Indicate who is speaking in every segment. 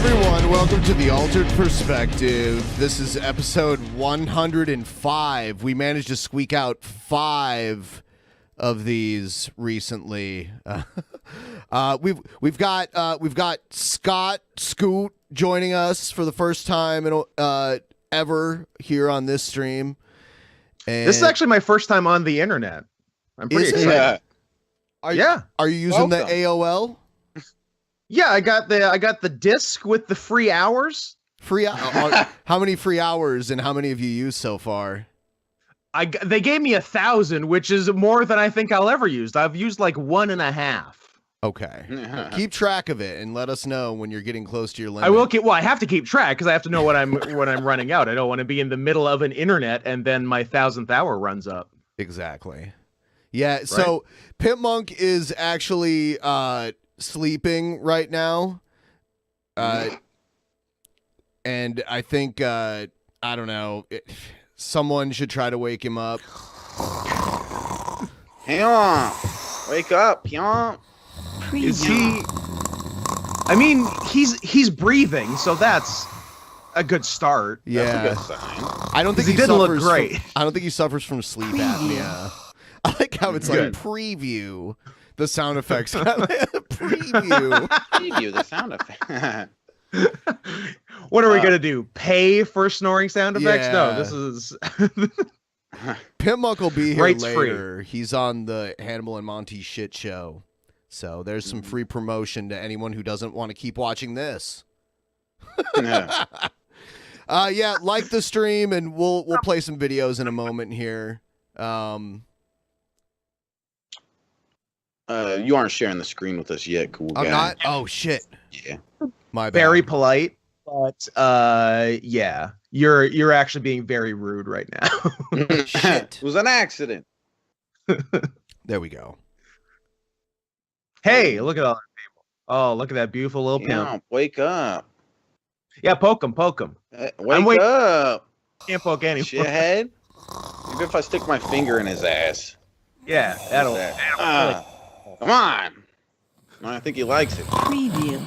Speaker 1: everyone, welcome to The Altered Perspective. This is episode 105. We managed to squeak out 5 of these recently. We've got Scott Scoot joining us for the first time ever here on this stream. And
Speaker 2: this is actually my first time on the internet. I'm pretty excited.
Speaker 1: Are you using the AOL?
Speaker 2: Yeah, I got the disc with the free hours.
Speaker 1: How many free hours and how many have you used so far?
Speaker 2: They gave me 1,000, which is more than I think I'll ever use. I've used like 1.5.
Speaker 1: Okay. Keep track of it and let us know when you're getting close to your limit.
Speaker 2: I will keep. Well, I have to keep track because I have to know what I'm running out. I don't want to be in the middle of an internet and then my 1,000th hour runs up.
Speaker 1: Exactly. Yeah. Right? So Pimpmunk is actually sleeping right now. And I think I don't know. Someone should try to wake him up.
Speaker 3: Hang on. Wake up, Pion.
Speaker 2: Is he? I mean, he's breathing, so that's a good start.
Speaker 1: Yeah.
Speaker 3: That's a good sign.
Speaker 1: I don't think
Speaker 2: he didn't look great.
Speaker 1: I don't think he suffers from sleep apnea. I like how it's like preview. The sound effects. Preview.
Speaker 3: Preview the sound effect.
Speaker 2: What are we gonna do? Pay for snoring sound effects?
Speaker 1: Yeah.
Speaker 2: No, this is.
Speaker 1: Pimpmunk will be here
Speaker 2: Rates
Speaker 1: later. He's on the Hannibal and Monty shit show, so there's some free promotion to anyone who doesn't want to keep watching this. Yeah, like the stream, and we'll play some videos in a moment here.
Speaker 3: You aren't sharing the screen with us yet, cool guy.
Speaker 1: I'm not. Oh shit.
Speaker 3: Yeah.
Speaker 1: My bad.
Speaker 2: Very polite, but yeah, you're actually being very rude right now.
Speaker 1: Shit.
Speaker 3: It was an accident.
Speaker 1: There we go.
Speaker 2: Hey, look at all that people. Oh, look at that beautiful little pimp.
Speaker 3: Wake up.
Speaker 2: Yeah, poke him.
Speaker 3: Wake up.
Speaker 2: Can't poke anyone.
Speaker 3: Shithead. Maybe if I stick my finger in his ass.
Speaker 2: Yeah, that'll
Speaker 3: come on. I think he likes it.
Speaker 1: Preview.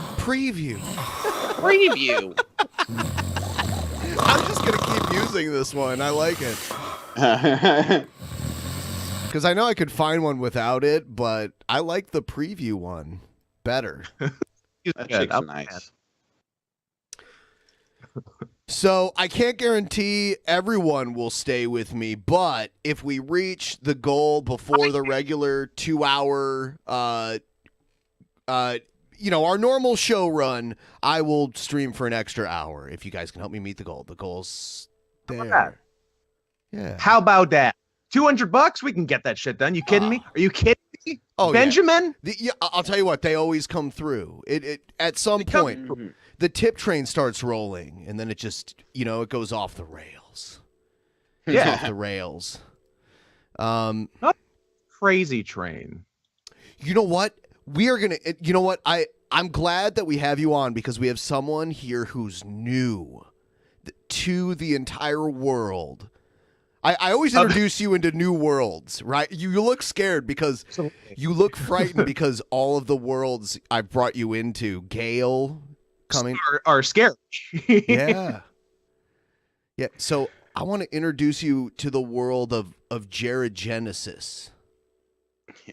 Speaker 1: I'm just going to keep using this one. I like it. Because I know I could find one without it, but I like the preview one better.
Speaker 3: That chick's nice.
Speaker 1: So I can't guarantee everyone will stay with me, but if we reach the goal before the regular 2-hour, our normal show run, I will stream for an extra hour. If you guys can help me meet the goal, the goal's there. Yeah.
Speaker 2: How about that? $200? We can get that shit done. You kidding me? Are you kidding me?
Speaker 1: Oh,
Speaker 2: Benjamin?
Speaker 1: Yeah. I'll tell you what. They always come through. It at some point. The tip train starts rolling, and then it just, it goes off the rails. It's off the rails.
Speaker 2: Not crazy train.
Speaker 1: You know what? We are going to, I'm glad that we have you on because we have someone here who's new to the entire world. I always introduce you into new worlds, right? You look scared because you look frightened because all of the worlds I brought you into, Gale... coming
Speaker 2: are scary.
Speaker 1: Yeah. So I want to introduce you to the world of Jared Genesis.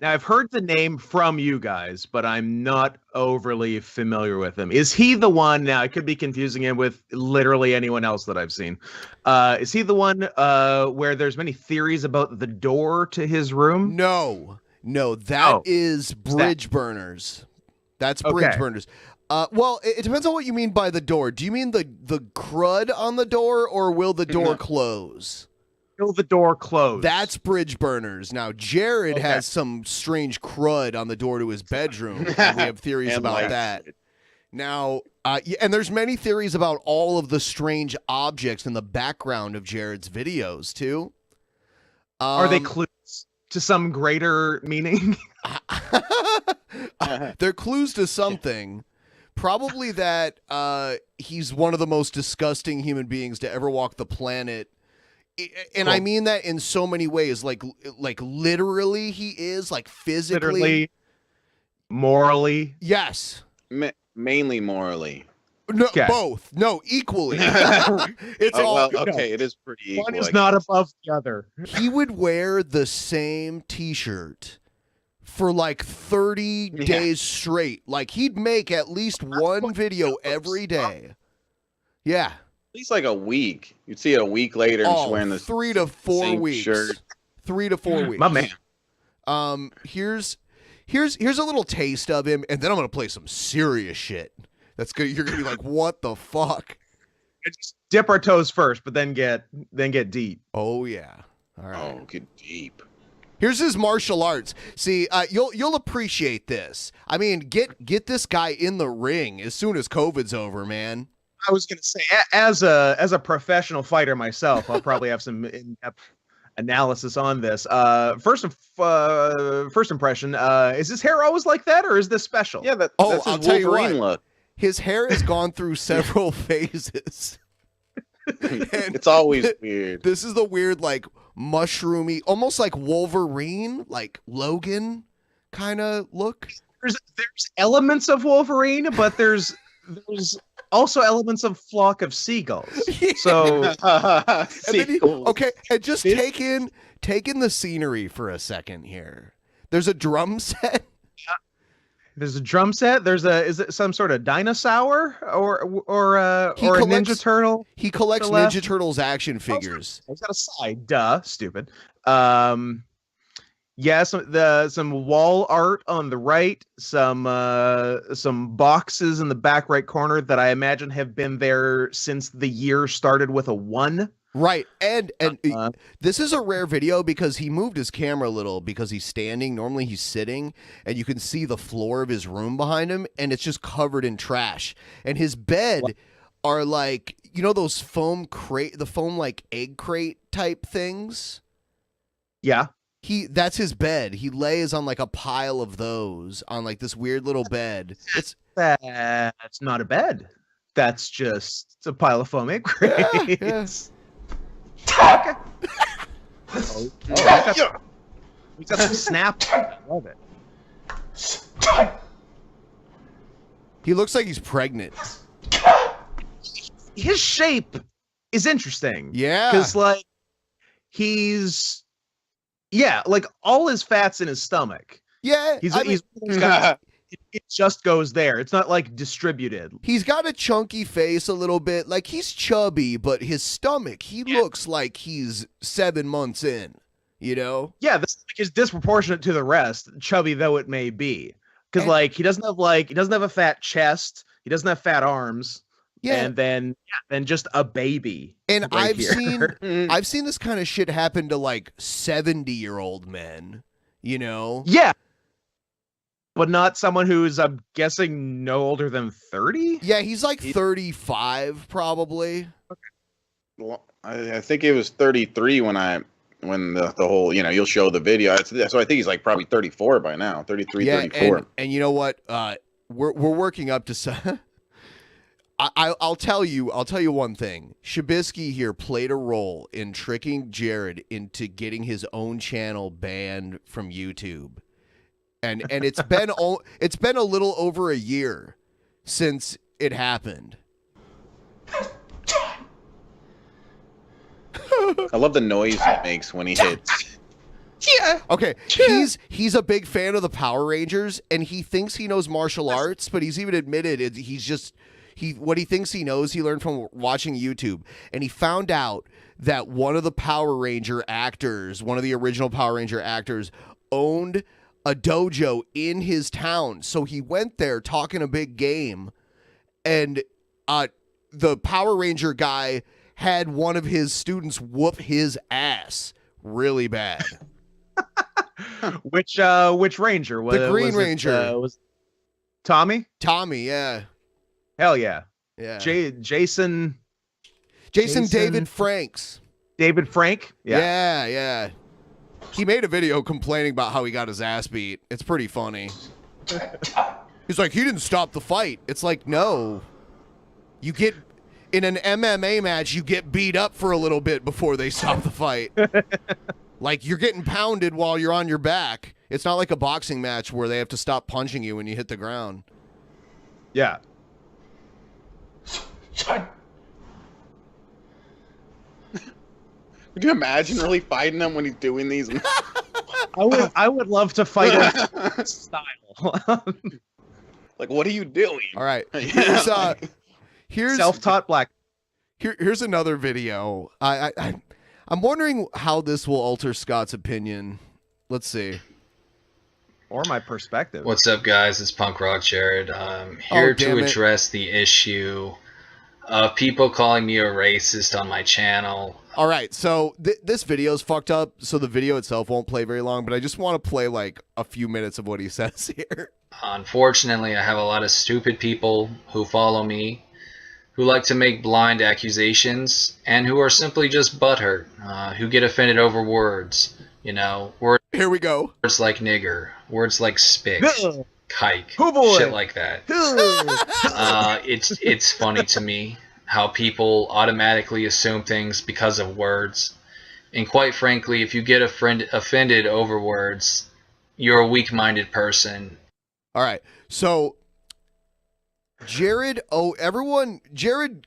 Speaker 2: Now I've heard the name from you guys, but I'm not overly familiar with him. Is he the one? Now I could be confusing him with literally anyone else that I've seen. Is he the one where there's many theories about the door to his room?
Speaker 1: No, that is Bridge Burners. That's Bridge Burners. Well, it depends on what you mean by the door. Do you mean the crud on the door, or will the door close?
Speaker 2: Will the door close?
Speaker 1: That's Bridge Burners. Now, Jared has some strange crud on the door to his bedroom. And we have theories about that. Now, and there's many theories about all of the strange objects in the background of Jared's videos, too.
Speaker 2: Are they clues to some greater meaning?
Speaker 1: They're clues to something. Probably that he's one of the most disgusting human beings to ever walk the planet. And I mean that in so many ways, like literally he is, like physically.
Speaker 2: Literally, morally.
Speaker 1: Yes.
Speaker 3: Mainly morally.
Speaker 1: No,
Speaker 2: Okay.
Speaker 1: both. No, equally. It's
Speaker 3: Oh,
Speaker 1: all.
Speaker 3: well, okay, it is pretty equal.
Speaker 2: One is
Speaker 3: I
Speaker 2: not
Speaker 3: guess.
Speaker 2: above the other.
Speaker 1: He would wear the same T-shirt for like 30
Speaker 3: Yeah.
Speaker 1: days straight. Like he'd make at least one video every day. Yeah.
Speaker 3: At least like a week. You'd see it a week later, and she's
Speaker 1: Oh,
Speaker 3: wearing this
Speaker 1: 3 to 4
Speaker 3: same
Speaker 1: weeks.
Speaker 3: shirt.
Speaker 1: 3 to 4 weeks.
Speaker 2: My man.
Speaker 1: Here's a little taste of him, and then I'm gonna play some serious shit. That's good. You're gonna be like, what the fuck?
Speaker 2: Just dip our toes first, but then get deep.
Speaker 1: Oh yeah. All right.
Speaker 3: Oh, get deep.
Speaker 1: Here's his martial arts. See, you'll appreciate this. I mean, get this guy in the ring as soon as COVID's over, man.
Speaker 2: I was gonna say, as a professional fighter myself, I'll probably have some in-depth analysis on this. First impression, is his hair always like that, or is this special?
Speaker 3: Yeah, that's
Speaker 1: Oh,
Speaker 3: his
Speaker 1: I'll tell you
Speaker 3: Wolverine
Speaker 1: what.
Speaker 3: look.
Speaker 1: His hair has gone through several phases. And
Speaker 3: It's always weird.
Speaker 1: this is the weird, like, mushroomy, almost like Wolverine, like Logan kind of look.
Speaker 2: There's elements of Wolverine, but there's also elements of Flock of Seagulls. So
Speaker 1: And then
Speaker 3: Sequels.
Speaker 1: okay, and just take in the scenery for a second here. There's a drum set.
Speaker 2: there's a drum set. Is it some sort of dinosaur or a Ninja Turtle?
Speaker 1: He collects
Speaker 2: To the left.
Speaker 1: Ninja Turtles action figures.
Speaker 2: He's got a side. Duh, stupid. Yeah, some wall art on the right, some boxes in the back right corner that I imagine have been there since the year started with a 1.
Speaker 1: Right, and this is a rare video because he moved his camera a little because he's standing. Normally he's sitting, and you can see the floor of his room behind him, and it's just covered in trash. And his bed are like, you know, those foam like egg crate type things.
Speaker 2: Yeah.
Speaker 1: That's his bed. He lays on like a pile of those on like this weird little bed.
Speaker 2: That's not a bed. That's just a pile of foam egg crates. Okay. We got some snap. I love it.
Speaker 1: He looks like he's pregnant.
Speaker 2: His shape is interesting.
Speaker 1: Yeah.
Speaker 2: Because like like all his fat's in his stomach.
Speaker 1: Yeah.
Speaker 2: It just goes there. It's not like distributed.
Speaker 1: He's got a chunky face a little bit. Like he's chubby, but his stomach, he looks like he's 7 months in, you know?
Speaker 2: Yeah, this is disproportionate to the rest, chubby though it may be. Because like he doesn't have a fat chest, he doesn't have fat arms.
Speaker 1: Yeah.
Speaker 2: And then just a baby.
Speaker 1: And
Speaker 2: right here.
Speaker 1: I've seen this kind of shit happen to like 70-year-old men, you know?
Speaker 2: Yeah. But not someone who's, I'm guessing, no older than 30?
Speaker 1: Yeah, he's like 35 probably.
Speaker 3: Well, I think it was 33 when the whole, you'll show the video. So I think he's like probably 34 by now, 33, 34.
Speaker 1: And you know what? We're working up to some. I'll tell you one thing. Shabisky here played a role in tricking Jared into getting his own channel banned from YouTube. And it's been a little over a year since it happened.
Speaker 3: I love the noise he makes when he hits.
Speaker 1: Yeah. Okay. He's a big fan of the Power Rangers, and he thinks he knows martial arts, but he's even admitted what he thinks he knows he learned from watching YouTube. And he found out that one of the original Power Ranger actors owned a dojo in his town. So he went there talking a big game, and the Power Ranger guy had one of his students whoop his ass really bad.
Speaker 2: Which Ranger?
Speaker 1: The Green Ranger.
Speaker 2: Was Tommy?
Speaker 1: Tommy, yeah.
Speaker 2: Hell yeah.
Speaker 1: Yeah.
Speaker 2: Jason
Speaker 1: David Franks.
Speaker 2: David Frank?
Speaker 1: Yeah. He made a video complaining about how he got his ass beat. It's pretty funny. He's like, he didn't stop the fight. It's like, no. You get, in an MMA match, you get beat up for a little bit before they stop the fight. Like, you're getting pounded while you're on your back. It's not like a boxing match where they have to stop punching you when you hit the ground.
Speaker 2: Yeah.
Speaker 4: Shut.
Speaker 3: Could you imagine really fighting him when he's doing these?
Speaker 2: I would love to fight him style.
Speaker 3: Like, what are you doing?
Speaker 1: All right.
Speaker 3: Yeah.
Speaker 1: Here's
Speaker 2: Self-taught black.
Speaker 1: here's another video. I'm wondering how this will alter Scott's opinion. Let's see.
Speaker 2: Or my perspective.
Speaker 4: What's up, guys? It's Punk Rock Jared. I'm here
Speaker 1: damn
Speaker 4: to
Speaker 1: it.
Speaker 4: address the issue of people calling me a racist on my channel.
Speaker 1: All right, so this video's fucked up, so the video itself won't play very long, but I just want to play like a few minutes of what he says here.
Speaker 4: Unfortunately, I have a lot of stupid people who follow me, who like to make blind accusations, and who are simply just butthurt, who get offended over words. You know, words
Speaker 1: Here we go.
Speaker 4: like nigger, words like spick, kike,
Speaker 2: Oh boy.
Speaker 4: shit like that. It's funny to me how people automatically assume things because of words. And quite frankly, if you get offended over words, you're a weak-minded person.
Speaker 1: All right, so Jared, Jared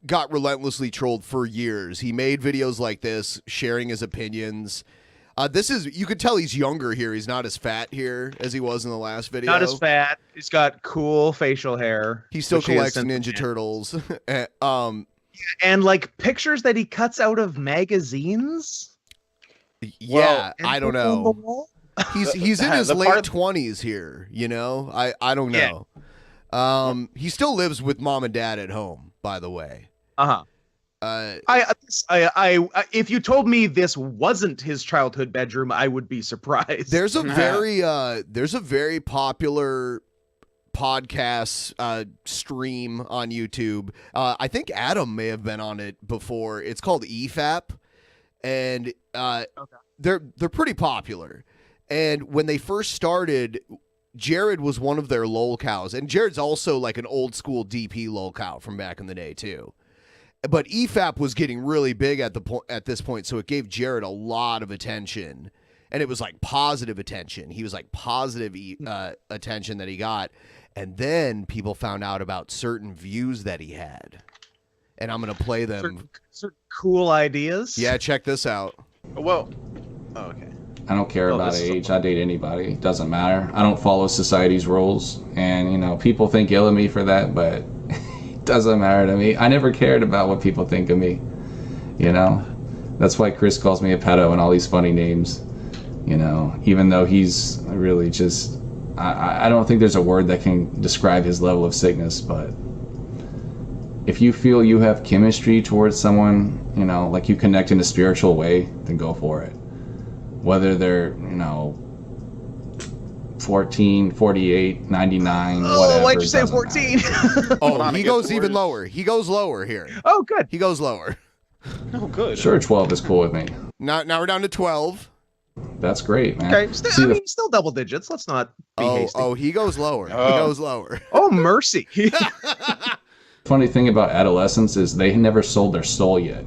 Speaker 1: got relentlessly trolled for years. He made videos like this, sharing his opinions. You could tell he's younger here. He's not as fat here as he was in the last video.
Speaker 2: Not as fat. He's got cool facial hair.
Speaker 1: He still
Speaker 2: which he has
Speaker 1: collects Ninja
Speaker 2: sent-
Speaker 1: Turtles.
Speaker 2: And like pictures that he cuts out of magazines.
Speaker 1: Yeah,
Speaker 2: And
Speaker 1: I don't
Speaker 2: put on the
Speaker 1: know.
Speaker 2: wall?
Speaker 1: He's in his
Speaker 3: The
Speaker 1: late
Speaker 3: part-
Speaker 1: 20s here, you know? I don't
Speaker 2: Yeah.
Speaker 1: know. He still lives with mom and dad at home, by the way.
Speaker 2: Uh-huh. If you told me this wasn't his childhood bedroom, I would be surprised.
Speaker 1: There's a very popular podcast stream on YouTube. I think Adam may have been on it before. It's called EFAP, and they're pretty popular. And when they first started, Jared was one of their lol cows, and Jared's also like an old school DP lol cow from back in the day too. But EFAP was getting really big at this point, so it gave Jared a lot of attention, and it was like positive attention. He was like positive attention that he got, and then people found out about certain views that he had, and I'm gonna play them.
Speaker 2: Certain cool ideas.
Speaker 1: Yeah, check this out.
Speaker 3: Well, oh, okay.
Speaker 5: I don't care about
Speaker 2: this is
Speaker 5: age. I date anybody. It doesn't matter. I don't follow society's rules. And, you know, people think ill of me for that, but it doesn't matter to me. I never cared about what people think of me. You know? That's why Chris calls me a pedo and all these funny names. You know? Even though he's really just... I don't think there's a word that can describe his level of sickness, but... if you feel you have chemistry towards someone, you know, like you connect in a spiritual way, then go for it. Whether they're, you know, 14, 48, 99, whatever.
Speaker 2: Oh, why'd you say
Speaker 5: doesn't
Speaker 2: 14?
Speaker 5: matter.
Speaker 1: Oh, he
Speaker 3: it
Speaker 1: goes
Speaker 3: gets
Speaker 1: even
Speaker 3: worse.
Speaker 1: lower. He goes lower here.
Speaker 2: Oh, good.
Speaker 1: He goes lower.
Speaker 3: Oh, good.
Speaker 5: Sure, 12 is cool with me.
Speaker 1: Now we're down to 12.
Speaker 5: That's great, man.
Speaker 2: Okay,
Speaker 5: See,
Speaker 2: still double digits. Let's not be hasty.
Speaker 1: He goes lower. He
Speaker 3: Oh.
Speaker 1: goes lower.
Speaker 2: Oh, mercy.
Speaker 5: funny thing about adolescents is they never sold their soul yet.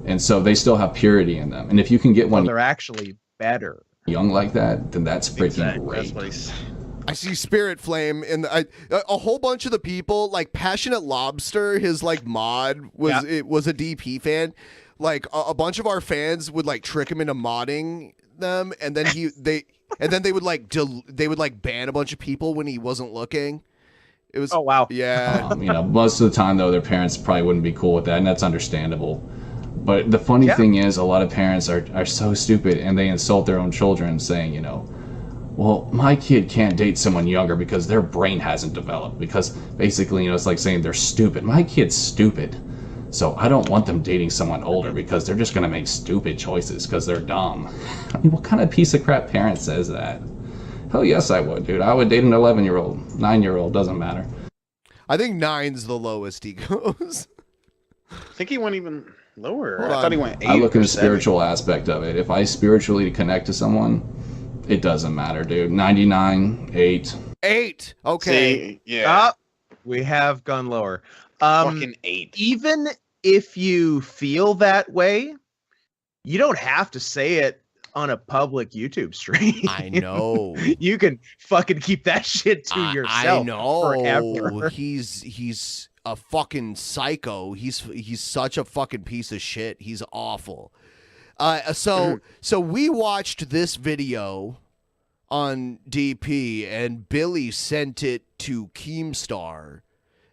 Speaker 5: And so they still have purity in them. And if you can get
Speaker 2: Well,
Speaker 5: one
Speaker 2: they're actually better.
Speaker 5: young like that, then that's freaking
Speaker 3: Exactly.
Speaker 5: great.
Speaker 3: That's what he's...
Speaker 1: I see Spirit Flame in a whole bunch of the people, like Passionate Lobster, his like mod was it was a DP fan. Like a bunch of our fans would like trick him into modding them, and then they would like ban a bunch of people when he wasn't looking. It was
Speaker 2: Oh, wow.
Speaker 1: Yeah.
Speaker 5: You know, most of the time though, their parents probably wouldn't be cool with that, and that's understandable. But the funny thing is, a lot of parents are so stupid, and they insult their own children, saying, you know, well, my kid can't date someone younger because their brain hasn't developed. Because basically, you know, it's like saying they're stupid. My kid's stupid, so I don't want them dating someone older because they're just gonna make stupid choices because they're dumb. I mean, what kind of piece of crap parent says that? Hell yes, I would, dude. I would date an 11-year-old, 9-year-old, doesn't matter.
Speaker 1: I think 9's the lowest he goes.
Speaker 3: I think he went even lower.
Speaker 1: Hold
Speaker 3: I
Speaker 1: on.
Speaker 3: thought he went 8.
Speaker 5: I look at
Speaker 3: or
Speaker 5: the
Speaker 3: 7.
Speaker 5: spiritual aspect of it. If I spiritually connect to someone, it doesn't matter, dude. 99, 8.
Speaker 1: 8. Okay.
Speaker 3: See, yeah.
Speaker 2: We have gone lower.
Speaker 3: Fucking 8.
Speaker 2: Even if you feel that way, you don't have to say it on a public YouTube stream.
Speaker 1: I know.
Speaker 2: You can fucking keep that shit to yourself.
Speaker 1: I know.
Speaker 2: forever.
Speaker 1: He's a fucking psycho. He's such a fucking piece of shit. He's awful. So we watched this video on DP, and Billy sent it to Keemstar,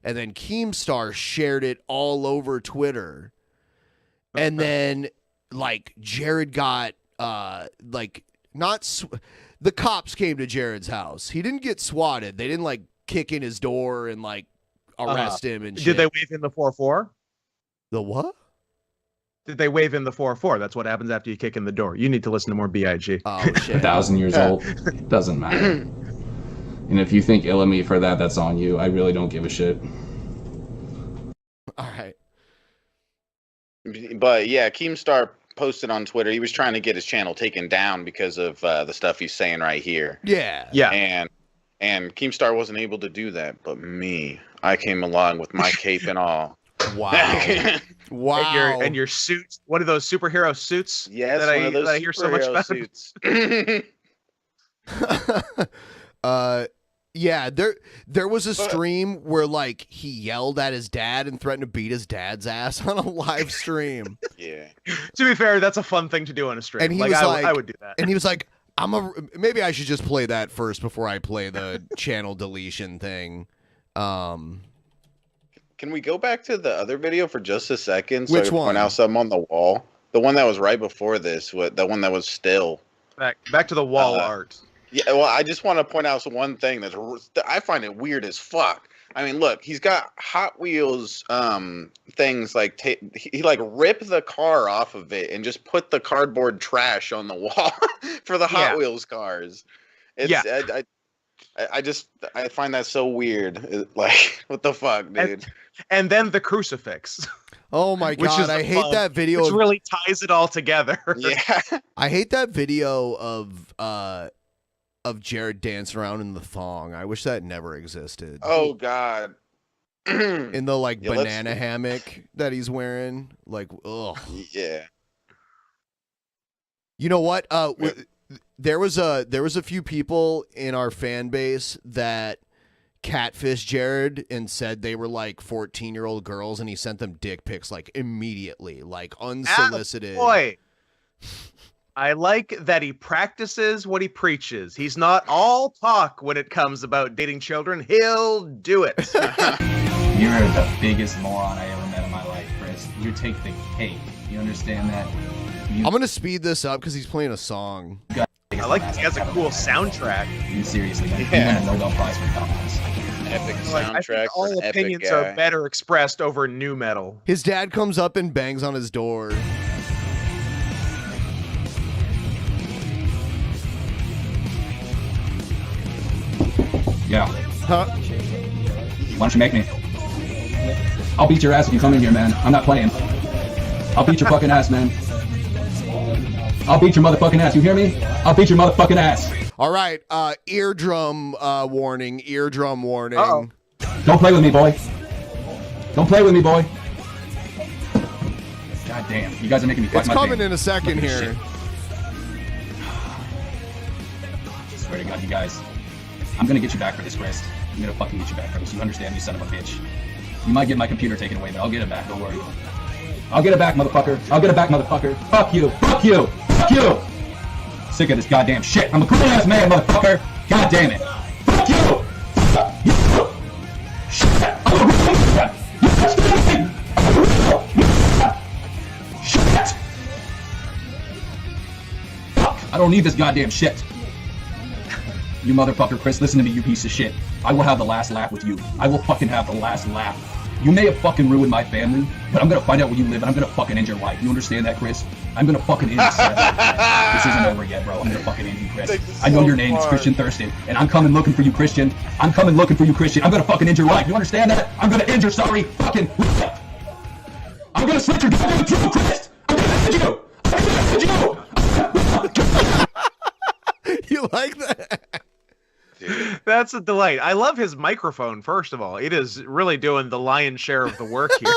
Speaker 1: and then Keemstar shared it all over Twitter, and then like Jared got the cops came to Jared's house. He didn't get swatted. They didn't like kick in his door and like arrest him and shit.
Speaker 2: Did they wave in the 4-4?
Speaker 1: The what?
Speaker 2: Did they wave in the 4-4? That's what happens after you kick in the door. You need to listen to more BIG.
Speaker 1: Oh shit.
Speaker 5: 1,000 years old. Doesn't matter. And if you think ill of me for that, that's on you. I really don't give a shit.
Speaker 1: All right.
Speaker 3: But yeah, Keemstar posted on Twitter. He was trying to get his channel taken down because of the stuff he's saying right here.
Speaker 1: Yeah.
Speaker 3: And Keemstar wasn't able to do that, but me, I came along with my cape and all.
Speaker 1: Wow. Wow.
Speaker 2: And your suit. One of those superhero suits.
Speaker 3: Yes,
Speaker 2: that I hear so much about.
Speaker 3: Suits.
Speaker 1: Yeah, there was a stream where like he yelled at his dad and threatened to beat his dad's ass on a live stream.
Speaker 3: Yeah.
Speaker 2: To be fair, that's a fun thing to do on a stream.
Speaker 1: And he
Speaker 2: like,
Speaker 1: was
Speaker 2: I would do that.
Speaker 1: And he was like, maybe I should just play that first before I play the channel deletion thing.
Speaker 3: Can we go back to the other video for just a second? So
Speaker 1: Which
Speaker 3: I can
Speaker 1: one?
Speaker 3: point out something on the wall. The one that was right before this, the one that was still.
Speaker 2: Back to the wall art.
Speaker 3: Yeah, well, I just want to point out one thing that I find it weird as fuck. I mean, look, he's got Hot Wheels things like he like ripped the car off of it and just put the cardboard trash on the wall for the Hot Wheels cars. It's, I find that so weird. Like, what the fuck, dude?
Speaker 2: And then the crucifix.
Speaker 1: Oh my god, I hate that video.
Speaker 2: Which really ties it all together.
Speaker 3: Yeah.
Speaker 1: I hate that video of Jared dancing around in the thong. I wish that never existed.
Speaker 3: Oh god.
Speaker 1: In the like banana hammock that he's wearing. Like, ugh.
Speaker 3: Yeah.
Speaker 1: You know what? There was a few people in our fan base that catfished Jared and said they were like 14-year-old girls, and he sent them dick pics like immediately, like unsolicited.
Speaker 2: Boy, I like that he practices what he preaches. He's not all talk when it comes about dating children. He'll do it.
Speaker 5: You're the biggest moron I ever met in my life, Chris. You take the cake. You understand that?
Speaker 1: I'm gonna speed this up because he's playing a song.
Speaker 2: I like that he has a cool soundtrack.
Speaker 5: You seriously, you win a Nobel Prize for dumbass.
Speaker 3: Epic
Speaker 2: Like, I
Speaker 3: soundtrack.
Speaker 2: think all opinions are better expressed over new metal.
Speaker 1: His dad comes up and bangs on his door.
Speaker 5: Yeah.
Speaker 1: Huh?
Speaker 5: Why don't you make me? I'll beat your ass if you come in here, man. I'm not playing. I'll beat your fucking ass, man. I'll beat your motherfucking ass. You hear me? I'll beat your motherfucking ass.
Speaker 1: All right. Eardrum warning. Eardrum warning.
Speaker 2: Uh-oh.
Speaker 5: Don't play with me, boy. Don't play with me, boy. God damn. You guys are making me fight
Speaker 1: It's
Speaker 5: my
Speaker 1: coming
Speaker 5: thing.
Speaker 1: in a second here.
Speaker 5: I swear to God, you guys. I'm gonna get you back for this, Chris. I'm gonna fucking get you back for this. You understand, you son of a bitch. You might get my computer taken away, but I'll get it back. Don't worry. I'll get it back, motherfucker. I'll get it back, motherfucker. Fuck you. Fuck you. Fuck you. Sick of this goddamn shit. I'm a cool ass man, motherfucker. God damn it. Fuck you. Fuck you. Shit. I'm a real man. You understand me? I'm a real man. Shit. Fuck. I don't need this goddamn shit. You motherfucker, Chris, listen to me, you piece of shit. I will have the last laugh with you. I will fucking have the last laugh. You may have fucking ruined my family, but I'm gonna find out where you live and I'm gonna fucking end your life. You understand that, Chris? I'm gonna fucking end this. This isn't over yet, bro. I'm gonna fucking end you, Chris. I know your name. It's Christian Thurston, and I'm coming looking for you, Christian. I'm coming looking for you, Christian. I'm gonna fucking end your life. You understand that? I'm gonna end your sorry fucking life. I'm gonna slit your goddamn throat, Chris. I'm gonna end you. I'm gonna end you.
Speaker 1: You like that?
Speaker 3: Dude.
Speaker 2: That's a delight. I love his microphone, first of all. It is really doing the lion's share of the work here.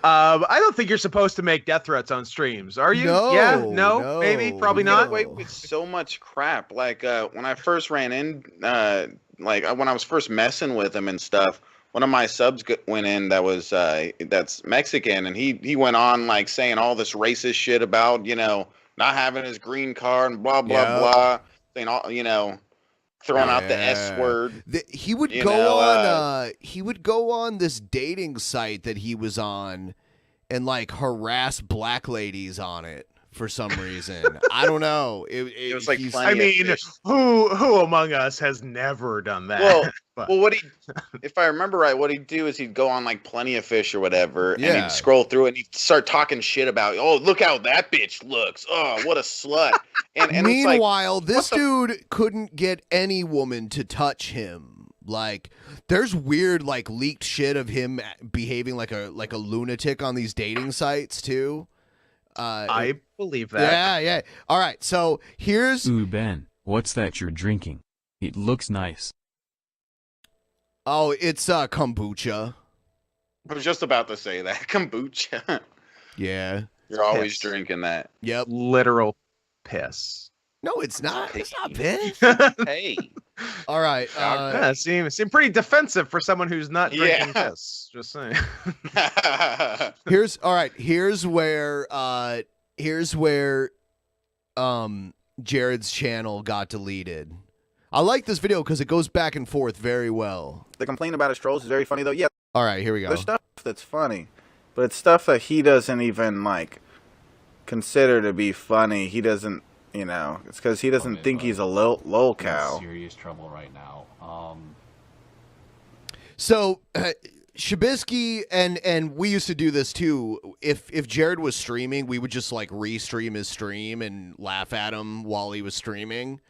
Speaker 2: I don't think you're supposed to make death threats on streams, are you?
Speaker 1: No,
Speaker 2: yeah? No? Maybe?
Speaker 1: no.
Speaker 2: Probably
Speaker 3: Get
Speaker 2: not?
Speaker 3: away with so much crap. Like when I first ran in like when I was first messing with him and stuff. One of my subs went in that was that's Mexican, and he went on like saying all this racist shit about not having his green card and blah blah blah, saying all throwing out the S word.
Speaker 1: He would he would go on this dating site that he was on and like harass black ladies on it for some reason. I don't know. It was like
Speaker 2: I mean, who among us has never done that?
Speaker 3: Well, if I remember right, what he'd do is he'd go on like Plenty of Fish or whatever, and he'd scroll through it and he'd start talking shit about, oh, look how that bitch looks. Oh, what a slut. And
Speaker 1: meanwhile,
Speaker 3: it's like,
Speaker 1: this dude couldn't get any woman to touch him. Like, there's weird like leaked shit of him behaving like a lunatic on these dating sites too.
Speaker 2: I believe that.
Speaker 1: Yeah. All right, so here's...
Speaker 6: Ooh, Ben, what's that you're drinking? It looks nice.
Speaker 1: Oh, it's kombucha.
Speaker 3: I was just about to say that. Kombucha.
Speaker 1: Yeah.
Speaker 3: You're always drinking that.
Speaker 1: Yep.
Speaker 2: Literal piss.
Speaker 1: No, it's not. It's not piss.
Speaker 3: Hey.
Speaker 1: All right.
Speaker 2: Seem pretty defensive for someone w's not drinking piss. Just saying.
Speaker 1: Here's where Jared's channel got deleted. I like this video because it goes back and forth very well.
Speaker 7: The complaint about his trolls is very funny though. Yeah.
Speaker 1: All right, here we go.
Speaker 7: There's stuff that's funny, but it's stuff that he doesn't even like consider to be funny. He doesn't, it's because he doesn't think he's a lol cow.
Speaker 5: Serious trouble right now.
Speaker 1: So Shabisky and we used to do this too. If Jared was streaming, we would just like re-stream his stream and laugh at him while he was streaming.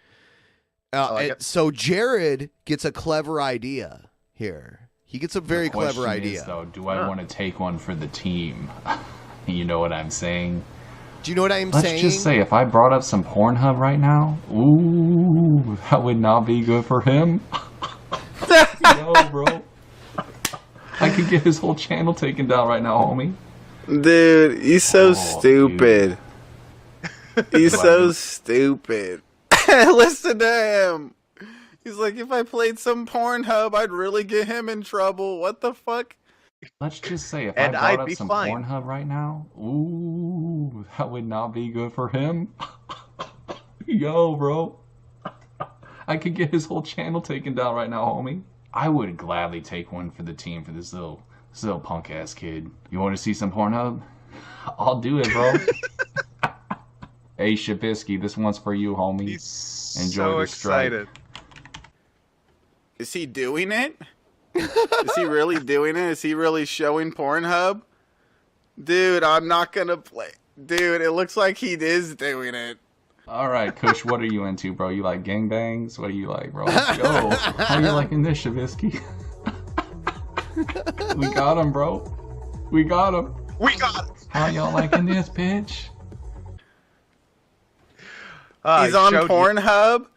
Speaker 1: So Jared gets a clever idea here. He gets a very clever idea.
Speaker 5: Though, do I want to take one for the team? You know what I'm saying?
Speaker 1: Do you know what I'm saying?
Speaker 5: Let's just say if I brought up some Pornhub right now, ooh, that would not be good for him. No, bro. I could get his whole channel taken down right now, homie.
Speaker 7: Dude, he's so stupid. He's so stupid. Listen to him. He's like, if I played some Pornhub, I'd really get him in trouble. What the fuck?
Speaker 5: Let's just say if I brought up some Pornhub right now, ooh, that would not be good for him. Yo, bro. I could get his whole channel taken down right now, homie. I would gladly take one for the team for this little punk ass kid. You want to see some Pornhub? I'll do it, bro. Hey, Shabisky, this one's for you, homie. Enjoy the strike.
Speaker 2: Excited.
Speaker 7: Is he doing it? Is he really doing it? Is he really showing Pornhub? Dude, I'm not gonna play. Dude, it looks like he is doing it.
Speaker 5: All right, Kush, what are you into, bro? You like gangbangs? What do you like, bro? Let's go. How you liking this, Shabisky? We got him, bro. We got him. How y'all liking this, bitch?
Speaker 7: He's on Pornhub?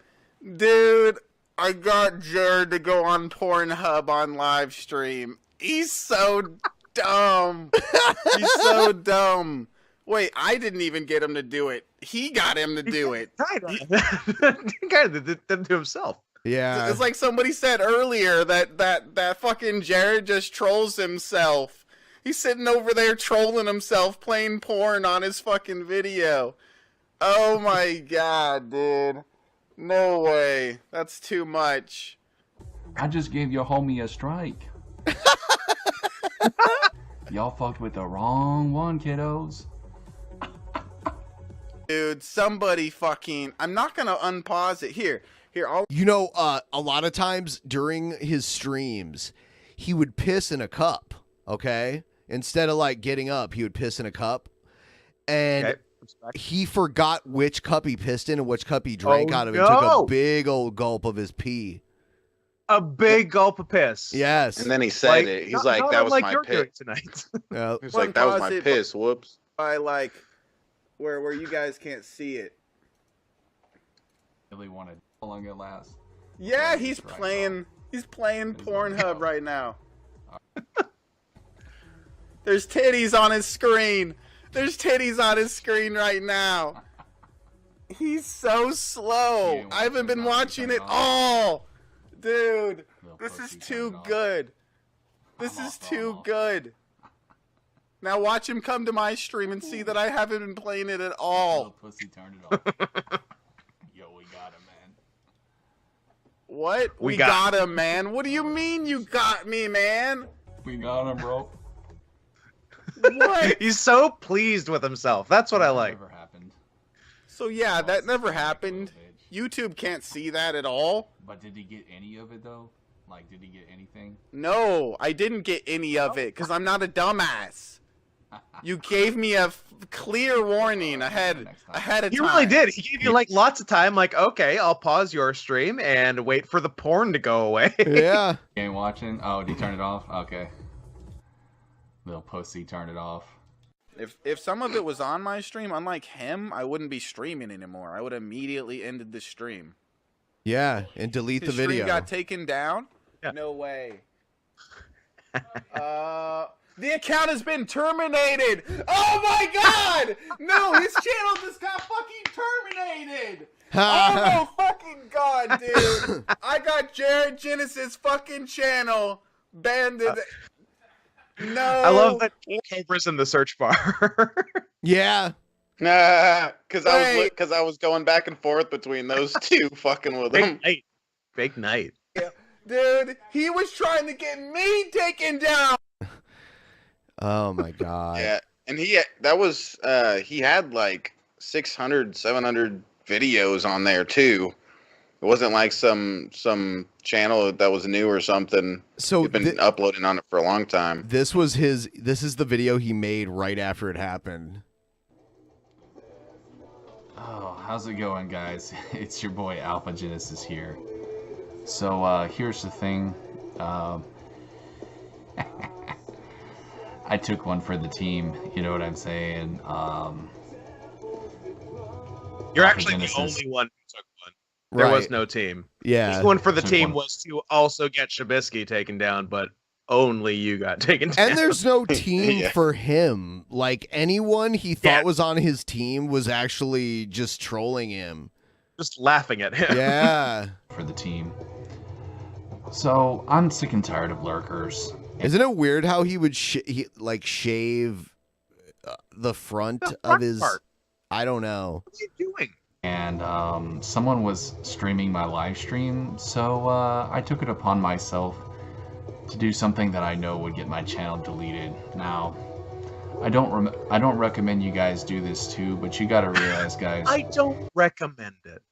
Speaker 7: Dude, I got Jared to go on Pornhub on live stream. He's so dumb. He's so dumb. Wait, I didn't even get him to do it. He got him to do it.
Speaker 2: He kind of did it to himself.
Speaker 1: Yeah.
Speaker 7: It's like somebody said earlier that fucking Jared just trolls himself. He's sitting over there trolling himself, playing porn on his fucking video. Oh my god, dude. No way. That's too much.
Speaker 5: I just gave your homie a strike. Y'all fucked with the wrong one, kiddos.
Speaker 7: Dude, somebody fucking... I'm not gonna unpause it. Here, I'll...
Speaker 1: a lot of times during his streams, he would piss in a cup, okay? Instead of, like, getting up, he would piss in a cup. And he forgot which cup he pissed in and which cup he drank out of. He took a big old gulp of his pee.
Speaker 2: A big gulp of piss.
Speaker 1: Yes.
Speaker 3: And then he said it. He's like, that was my piss.
Speaker 2: Tonight.
Speaker 3: He's like, that was my piss. Whoops.
Speaker 7: I like... Where you guys can't see it.
Speaker 5: Really wanted how long it lasts.
Speaker 7: Yeah, he's playing Pornhub right now. There's titties on his screen. There's titties on his screen right now. He's so slow. I haven't been watching it all. Dude,
Speaker 5: Little
Speaker 7: this is
Speaker 5: pussy,
Speaker 7: too
Speaker 5: turn it off.
Speaker 7: good. This
Speaker 5: I'm
Speaker 7: is
Speaker 5: off,
Speaker 7: too
Speaker 5: I'm off.
Speaker 7: good. Now watch him come to my stream and see that I haven't been playing it at
Speaker 5: Little
Speaker 7: all.
Speaker 5: pussy, turn it off. Yo, we got him, man.
Speaker 7: What?
Speaker 2: We
Speaker 7: We
Speaker 2: got
Speaker 7: got him, man. What do you mean you got me, man?
Speaker 5: We got him, bro.
Speaker 7: What?
Speaker 2: He's so pleased with himself. That's what I like.
Speaker 5: Never happened.
Speaker 7: So yeah, that never happened.
Speaker 5: Bitch.
Speaker 7: YouTube can't see that at all.
Speaker 5: But did he get any of it though? Like, did he get anything?
Speaker 7: No, I didn't get any of it because I'm not a dumbass. You gave me a clear warning ahead of time.
Speaker 2: He really did. He gave you like lots of time. Like, okay, I'll pause your stream and wait for the porn to go away.
Speaker 1: Yeah.
Speaker 5: You ain't watching? Oh, did he turn it off? Okay. Little pussy, turn it off.
Speaker 7: If some of it was on my stream, unlike him, I wouldn't be streaming anymore. I would immediately ended the stream.
Speaker 1: Yeah, and delete
Speaker 7: His
Speaker 1: the video.
Speaker 7: stream got taken down?
Speaker 2: Yeah.
Speaker 7: No way. The account has been terminated. Oh my god! No, his channel just got fucking terminated. Oh my fucking god, dude! I got Jared Genesis' fucking channel banned. No.
Speaker 2: I love that Cobra's in the search bar.
Speaker 1: Yeah.
Speaker 3: Nah, because
Speaker 7: Wait.
Speaker 3: I was going back and forth between those two, fucking with them.
Speaker 2: Fake night. Fake night.
Speaker 7: Dude, he was trying to get me taken down.
Speaker 1: Oh my god.
Speaker 3: Yeah, and he had like 600, 700 videos on there too. It wasn't like some channel that was new or something.
Speaker 1: So
Speaker 3: He'd been uploading on it for a long time.
Speaker 1: this is the video he made right after it happened.
Speaker 5: Oh, how's it going, guys? It's your boy Alpha Genesis here. So, here's the thing. I took one for the team, you know what I'm saying?
Speaker 2: You're
Speaker 5: Alpha
Speaker 2: actually
Speaker 5: Genesis.
Speaker 2: the only one who took one. There
Speaker 1: Right.
Speaker 2: was no team.
Speaker 1: Yeah.
Speaker 2: The one for the
Speaker 5: Took
Speaker 2: team
Speaker 5: one.
Speaker 2: was to also get Shabisky taken down, but only you got taken down.
Speaker 1: And there's no team
Speaker 3: Yeah.
Speaker 1: for him. Like anyone he thought
Speaker 2: Yeah.
Speaker 1: was on his team was actually just trolling him.
Speaker 2: just laughing at him.
Speaker 1: Yeah.
Speaker 5: For the team. So, I'm sick and tired of lurkers.
Speaker 1: Isn't it weird how he would shave the front
Speaker 2: The
Speaker 1: of
Speaker 2: front
Speaker 1: his
Speaker 2: part.
Speaker 1: I don't know.
Speaker 2: What are you doing?
Speaker 5: And someone was streaming my live stream, so I took it upon myself to do something that I know would get my channel deleted. Now, I don't recommend you guys do this too, but you gotta realize, guys,
Speaker 2: I don't recommend it.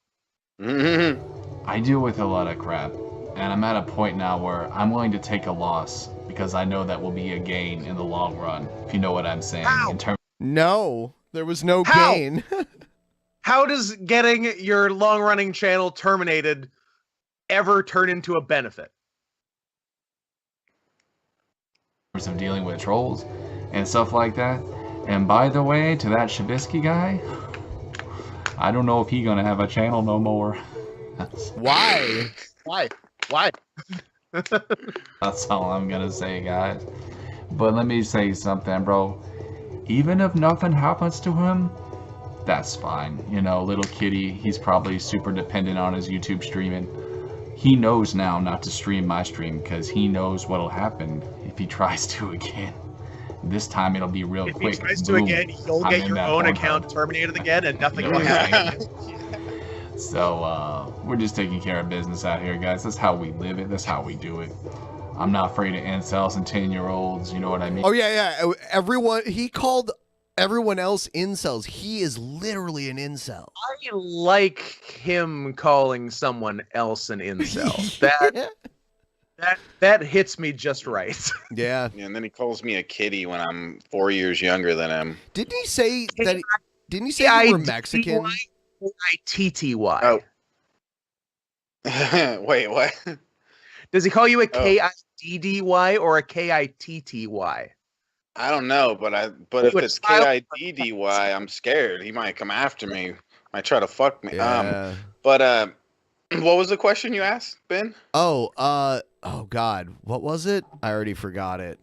Speaker 5: I deal with a lot of crap, and I'm at a point now where I'm willing to take a loss because I know that will be a gain in the long run, if you know what I'm saying.
Speaker 2: Ow.
Speaker 5: In terms
Speaker 1: No, there was no
Speaker 2: How?
Speaker 1: gain.
Speaker 2: How does getting your long-running channel terminated ever turn into a benefit?
Speaker 5: of dealing with trolls and stuff like that. And by the way, to that Shabisky guy, I don't know if he gonna have a channel no more.
Speaker 1: Why?
Speaker 2: Why? Why?
Speaker 5: That's all I'm gonna say, guys. But let me say something, bro. Even if nothing happens to him, that's fine. You know, little kitty, he's probably super dependent on his YouTube streaming. He knows now not to stream my stream because he knows what'll happen if he tries to again. This time it'll be real
Speaker 2: If
Speaker 5: quick.
Speaker 2: he tries to
Speaker 5: Boom.
Speaker 2: again, you'll
Speaker 5: I'm
Speaker 2: get
Speaker 5: in
Speaker 2: your
Speaker 5: that
Speaker 2: own
Speaker 5: Pornhub.
Speaker 2: account terminated again, and nothing
Speaker 5: You
Speaker 2: will
Speaker 5: know what I'm
Speaker 2: happen.
Speaker 5: saying? So, we're just taking care of business out here, guys. That's how we live it. That's how we do it. I'm not afraid of incels and 10-year-olds. You know what I mean?
Speaker 1: Oh yeah. Everyone he called everyone else incels. He is literally an incel.
Speaker 2: I like him calling someone else an incel. That hits me just right.
Speaker 1: Yeah.
Speaker 3: Yeah, and then he calls me a kitty when I'm 4 years younger than him.
Speaker 1: Didn't he say that? Didn't he say you were Mexican?
Speaker 2: K-I-T-T-Y.
Speaker 3: Oh. Wait, what?
Speaker 2: Does he call you a
Speaker 3: Oh.
Speaker 2: K-I-D-D-Y or a K-I-T-T-Y?
Speaker 3: I don't know, but if
Speaker 2: Would
Speaker 3: it's
Speaker 2: smile-
Speaker 3: KIDDY, I'm scared. He might come after me. Might try to fuck me.
Speaker 1: Yeah.
Speaker 3: But what was the question you asked, Ben?
Speaker 1: Oh God, what was it? I already forgot it.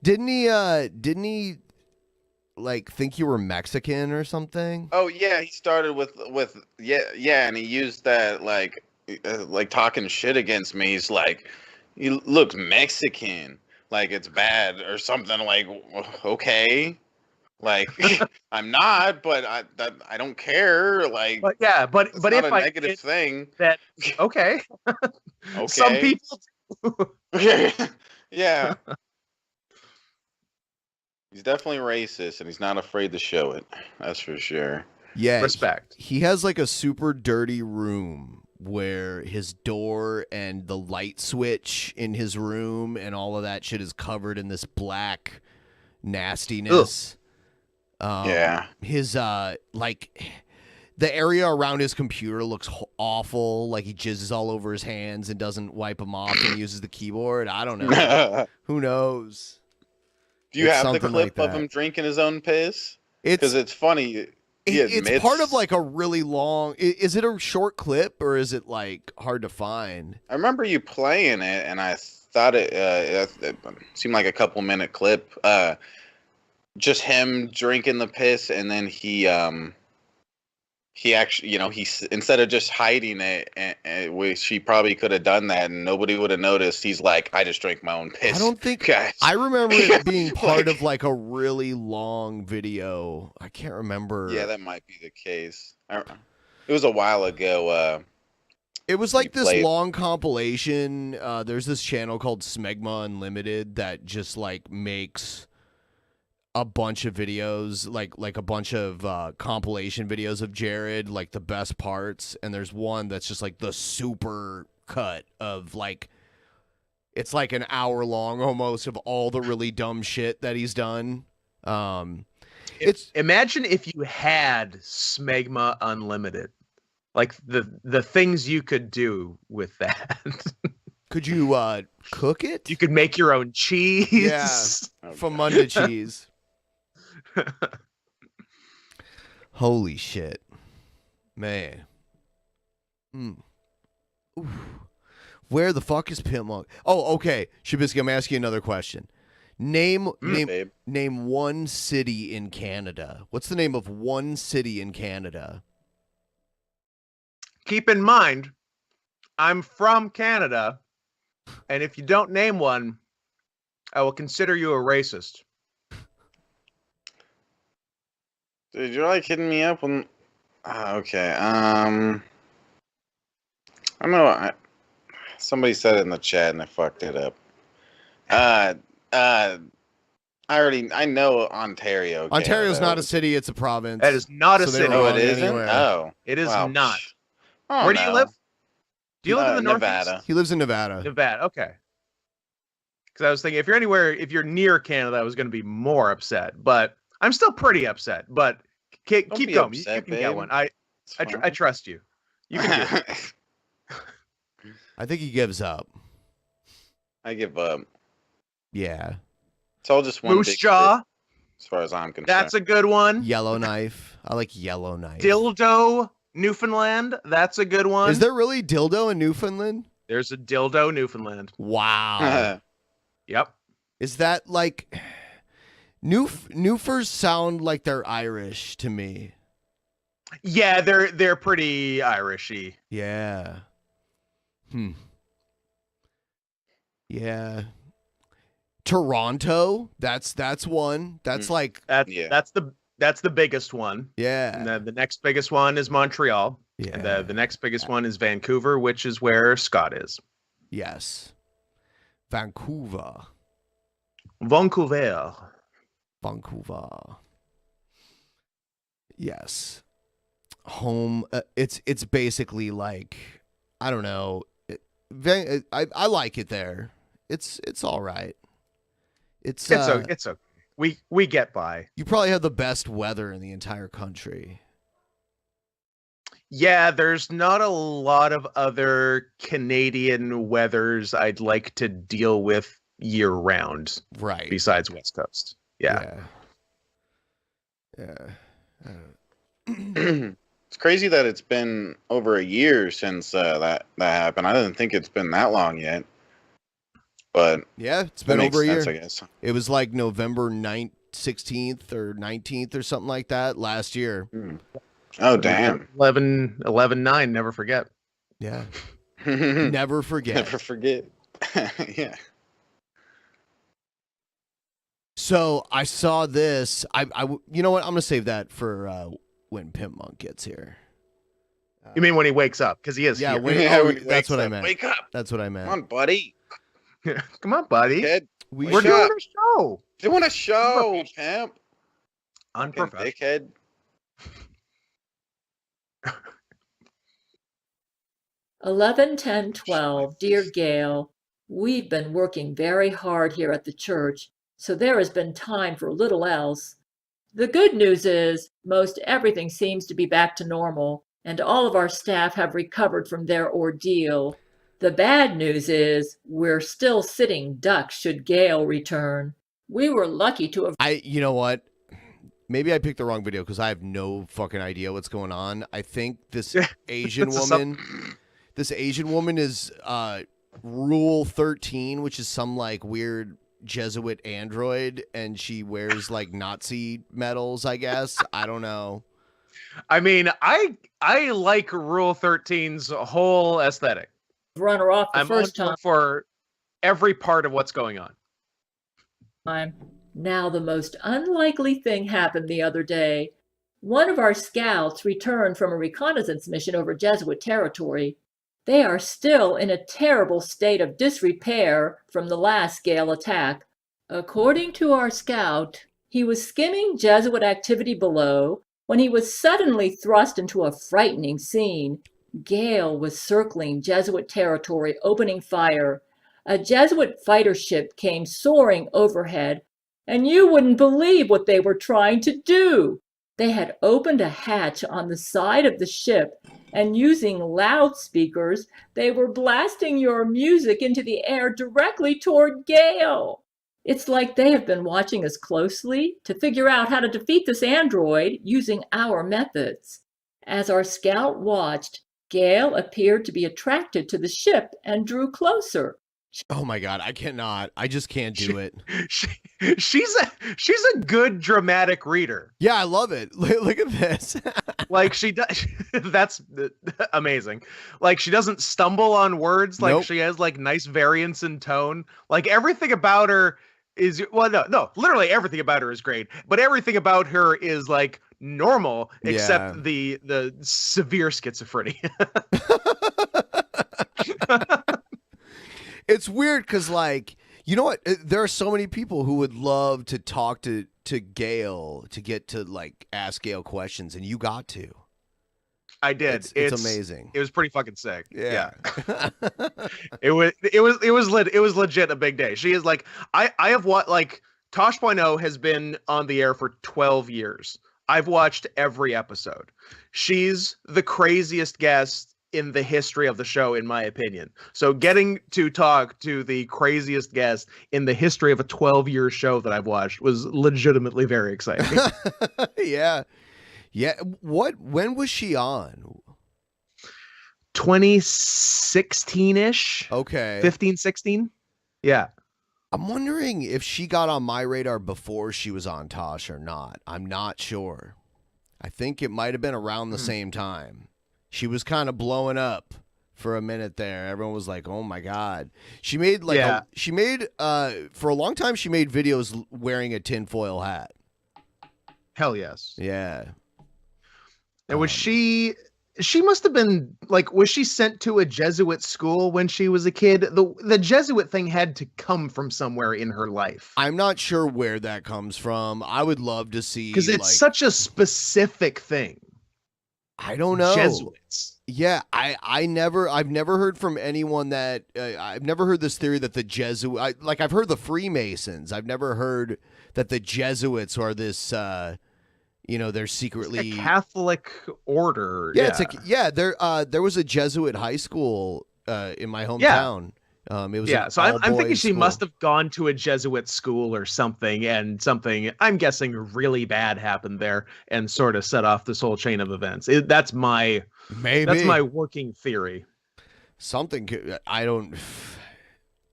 Speaker 1: Didn't he? Didn't he? Like think you were Mexican or something?
Speaker 3: Oh yeah, he started with yeah, and he used that like like talking shit against me. He's like, he looks Mexican, like it's bad or something. Like, okay, like I'm not, but I don't care. Like,
Speaker 2: But yeah, but
Speaker 3: it's
Speaker 2: but
Speaker 3: not
Speaker 2: if
Speaker 3: a
Speaker 2: I
Speaker 3: negative
Speaker 2: did
Speaker 3: thing.
Speaker 2: that, okay.
Speaker 3: Okay.
Speaker 2: Some people.
Speaker 3: Yeah. He's definitely racist, and he's not afraid to show it. That's for sure.
Speaker 1: Yeah,
Speaker 2: Respect.
Speaker 1: He has like a super dirty room where his door and the light switch in his room and all of that shit is covered in this black nastiness.
Speaker 3: Yeah.
Speaker 1: His like the area around his computer looks awful. Like he jizzes all over his hands and doesn't wipe them off and uses the keyboard. I don't know. Who knows?
Speaker 3: Do you
Speaker 1: It's
Speaker 3: have the
Speaker 1: something
Speaker 3: clip
Speaker 1: like
Speaker 3: of
Speaker 1: that.
Speaker 3: him drinking his own piss? Because it's funny.
Speaker 1: It's part of like a really long. Is it a short clip or is it like hard to find?
Speaker 3: I remember you playing it, and I thought it seemed like a couple-minute clip. Just him drinking the piss, and then he actually, instead of just hiding it, which he probably could have done that, and nobody would have noticed. He's like, I just drank my own piss.
Speaker 1: I don't think.
Speaker 3: Guys.
Speaker 1: I remember it being part of like a really long video. I can't remember.
Speaker 3: Yeah, that might be the case. It was a while ago.
Speaker 1: It was like this
Speaker 3: played-
Speaker 1: long compilation. There's this channel called Smegma Unlimited that just like makes a bunch of videos, like a bunch of compilation videos of Jared, like the best parts. And there's one that's just like the super cut of like, it's like an hour long almost of all the really dumb shit that he's done.
Speaker 2: Imagine if you had Smegma Unlimited, like the things you could do with that.
Speaker 1: Could you cook it?
Speaker 2: You could make your own cheese.
Speaker 1: Yeah, Famunda cheese. Holy shit, man. Oof. Where the fuck is Pimpmunk? Oh, okay, Shabisky, I'm asking you another question. Name one city in Canada. What's the name of one city in Canada?
Speaker 2: Keep in mind, I'm from Canada, and if you don't name one, I will consider you a racist.
Speaker 3: Dude, you're like hitting me up when. Okay. I don't know. Somebody said it in the chat and I fucked it up. I know Ontario.
Speaker 1: Ontario's
Speaker 3: Canada.
Speaker 1: not a city; it's a province.
Speaker 2: That is not a
Speaker 1: So they
Speaker 2: city.
Speaker 1: don't
Speaker 3: Oh, it
Speaker 1: belong
Speaker 3: isn't.
Speaker 1: anywhere.
Speaker 3: Oh,
Speaker 2: It is
Speaker 3: wow.
Speaker 2: not.
Speaker 3: Oh,
Speaker 2: Where do you
Speaker 3: no.
Speaker 2: live? Do you live in the Northeast?
Speaker 3: Nevada.
Speaker 1: He lives in Nevada.
Speaker 2: Nevada. Okay. Because I was thinking, if you're near Canada, I was going to be more upset. But I'm still pretty upset. But keep
Speaker 3: Don't be
Speaker 2: going.
Speaker 3: upset,
Speaker 2: you can get
Speaker 3: babe.
Speaker 2: one. I trust you. You can do it.
Speaker 1: I think he gives up.
Speaker 3: I give up.
Speaker 1: Yeah.
Speaker 3: It's all just one
Speaker 2: Moose
Speaker 3: big
Speaker 2: jaw.
Speaker 3: shit, as far as I'm concerned.
Speaker 2: That's a good one.
Speaker 1: Yellowknife. I like Yellowknife.
Speaker 2: Dildo, Newfoundland. That's a good one.
Speaker 1: Is there really dildo in Newfoundland?
Speaker 2: There's a dildo, Newfoundland.
Speaker 1: Wow.
Speaker 2: Yep.
Speaker 1: Is that like Newfers sound like they're Irish to me.
Speaker 2: Yeah, they're pretty Irishy.
Speaker 1: Yeah. Yeah. Toronto, that's one. That's like
Speaker 2: That's the biggest one.
Speaker 1: yeah.
Speaker 2: And the next biggest one is Montreal.
Speaker 1: Yeah.
Speaker 2: And the next biggest one is Vancouver, which is where Scott is.
Speaker 1: Yes. Vancouver.
Speaker 2: Vancouver.
Speaker 1: Yes. Home. It's basically like, I don't know. I like it there. It's all right. It's
Speaker 2: okay. We get by.
Speaker 1: You probably have the best weather in the entire country.
Speaker 2: Yeah, there's not a lot of other Canadian weathers I'd like to deal with year round.
Speaker 1: Right.
Speaker 2: Besides West Coast. Yeah.
Speaker 3: It's crazy that it's been over a year since that happened. I didn't think it's been that long yet. But
Speaker 1: yeah, it's
Speaker 3: that
Speaker 1: been
Speaker 3: makes
Speaker 1: over a year.
Speaker 3: sense, I guess.
Speaker 1: It was like November 16th or 19th or something like that last year.
Speaker 3: Oh, damn.
Speaker 2: 11-9, never forget.
Speaker 1: Yeah. Never forget.
Speaker 3: Never forget. Yeah.
Speaker 1: So I saw this. You know what? I'm gonna save that for when Pimpmunk gets here.
Speaker 2: You mean when he wakes up? Because he is
Speaker 1: Yeah,
Speaker 2: here.
Speaker 1: when
Speaker 3: Yeah, when he
Speaker 1: that's
Speaker 3: wakes
Speaker 1: what I
Speaker 3: up.
Speaker 1: meant.
Speaker 3: Wake up.
Speaker 1: That's what I meant.
Speaker 3: Come on, buddy.
Speaker 2: Come on, buddy.
Speaker 3: Kid.
Speaker 1: We
Speaker 2: We're
Speaker 1: should-
Speaker 2: doing a show.
Speaker 3: Doing a show, pimp. Fucking
Speaker 2: Unprofessional.
Speaker 3: dickhead.
Speaker 8: 11, 10, 12. Dear Gail, we've been working very hard here at the church, so there has been time for little else. The good news is most everything seems to be back to normal, and all of our staff have recovered from their ordeal. The bad news is we're still sitting ducks should Gail return. We were lucky to have...
Speaker 1: You know what? Maybe I picked the wrong video because I have no fucking idea what's going on. I think this Asian woman... This Asian woman is Rule 13, which is some like weird Jesuit android, and she wears like Nazi medals, I guess. I don't know.
Speaker 2: I mean, I like Rule 13's whole aesthetic.
Speaker 8: Runner off the first
Speaker 2: on board for every part of what's going on.
Speaker 8: Now the most unlikely thing happened the other day. One of our scouts returned from a reconnaissance mission over Jesuit territory. They are still in a terrible state of disrepair from the last Gale attack. According to our scout, he was skimming Jesuit activity below when he was suddenly thrust into a frightening scene. Gale was circling Jesuit territory, opening fire. A Jesuit fighter ship came soaring overhead, and you wouldn't believe what they were trying to do. They had opened a hatch on the side of the ship, and using loudspeakers, they were blasting your music into the air directly toward Gale. It's like they have been watching us closely to figure out how to defeat this android using our methods. As our scout watched, Gale appeared to be attracted to the ship and drew closer.
Speaker 1: Oh my god, I cannot. I just can't do it.
Speaker 2: She's a good dramatic reader.
Speaker 1: Yeah, I love it. Look at this.
Speaker 2: Like she does. That's amazing. Like she doesn't stumble on words. Like she has like nice variance in tone. Like everything about her is no, literally everything about her is great. But everything about her is like normal, except the severe schizophrenia.
Speaker 1: It's weird because, like, you know what? There are so many people who would love to talk to Gail to get to like ask Gail questions, and you got to.
Speaker 2: I did.
Speaker 1: It's amazing.
Speaker 2: It was pretty fucking sick.
Speaker 1: Yeah.
Speaker 2: It was legit a big day. She is like I have what like Tosh.0 has been on the air for 12 years. I've watched every episode. She's the craziest guest in the history of the show, in my opinion. So getting to talk to the craziest guest in the history of a 12-year show that I've watched was legitimately very exciting.
Speaker 1: Yeah. When was she on?
Speaker 2: 2016-ish.
Speaker 1: Okay.
Speaker 2: 15, 16. Yeah.
Speaker 1: I'm wondering if she got on my radar before she was on Tosh or not. I'm not sure. I think it might have been around the same time. She was kind of blowing up for a minute there. Everyone was like, "Oh my god!" She made like for a long time. She made videos wearing a tinfoil hat.
Speaker 2: Hell yes.
Speaker 1: Yeah.
Speaker 2: And was she must have been like, was she sent to a Jesuit school when she was a kid? The Jesuit thing had to come from somewhere in her life.
Speaker 1: I'm not sure where that comes from. I would love to see,
Speaker 2: because it's such a specific thing.
Speaker 1: I don't know.
Speaker 2: Jesuits.
Speaker 1: Yeah, I've never heard from anyone that I've never heard this theory that the Jesuit I've heard the Freemasons. I've never heard that the Jesuits are this they're secretly
Speaker 2: it's a Catholic order.
Speaker 1: Yeah, there was a Jesuit high school in my hometown. It was
Speaker 2: so I'm thinking she must have gone to a Jesuit school or something, and something I'm guessing really bad happened there and sort of set off this whole chain of events. That's my working theory.
Speaker 1: Something I don't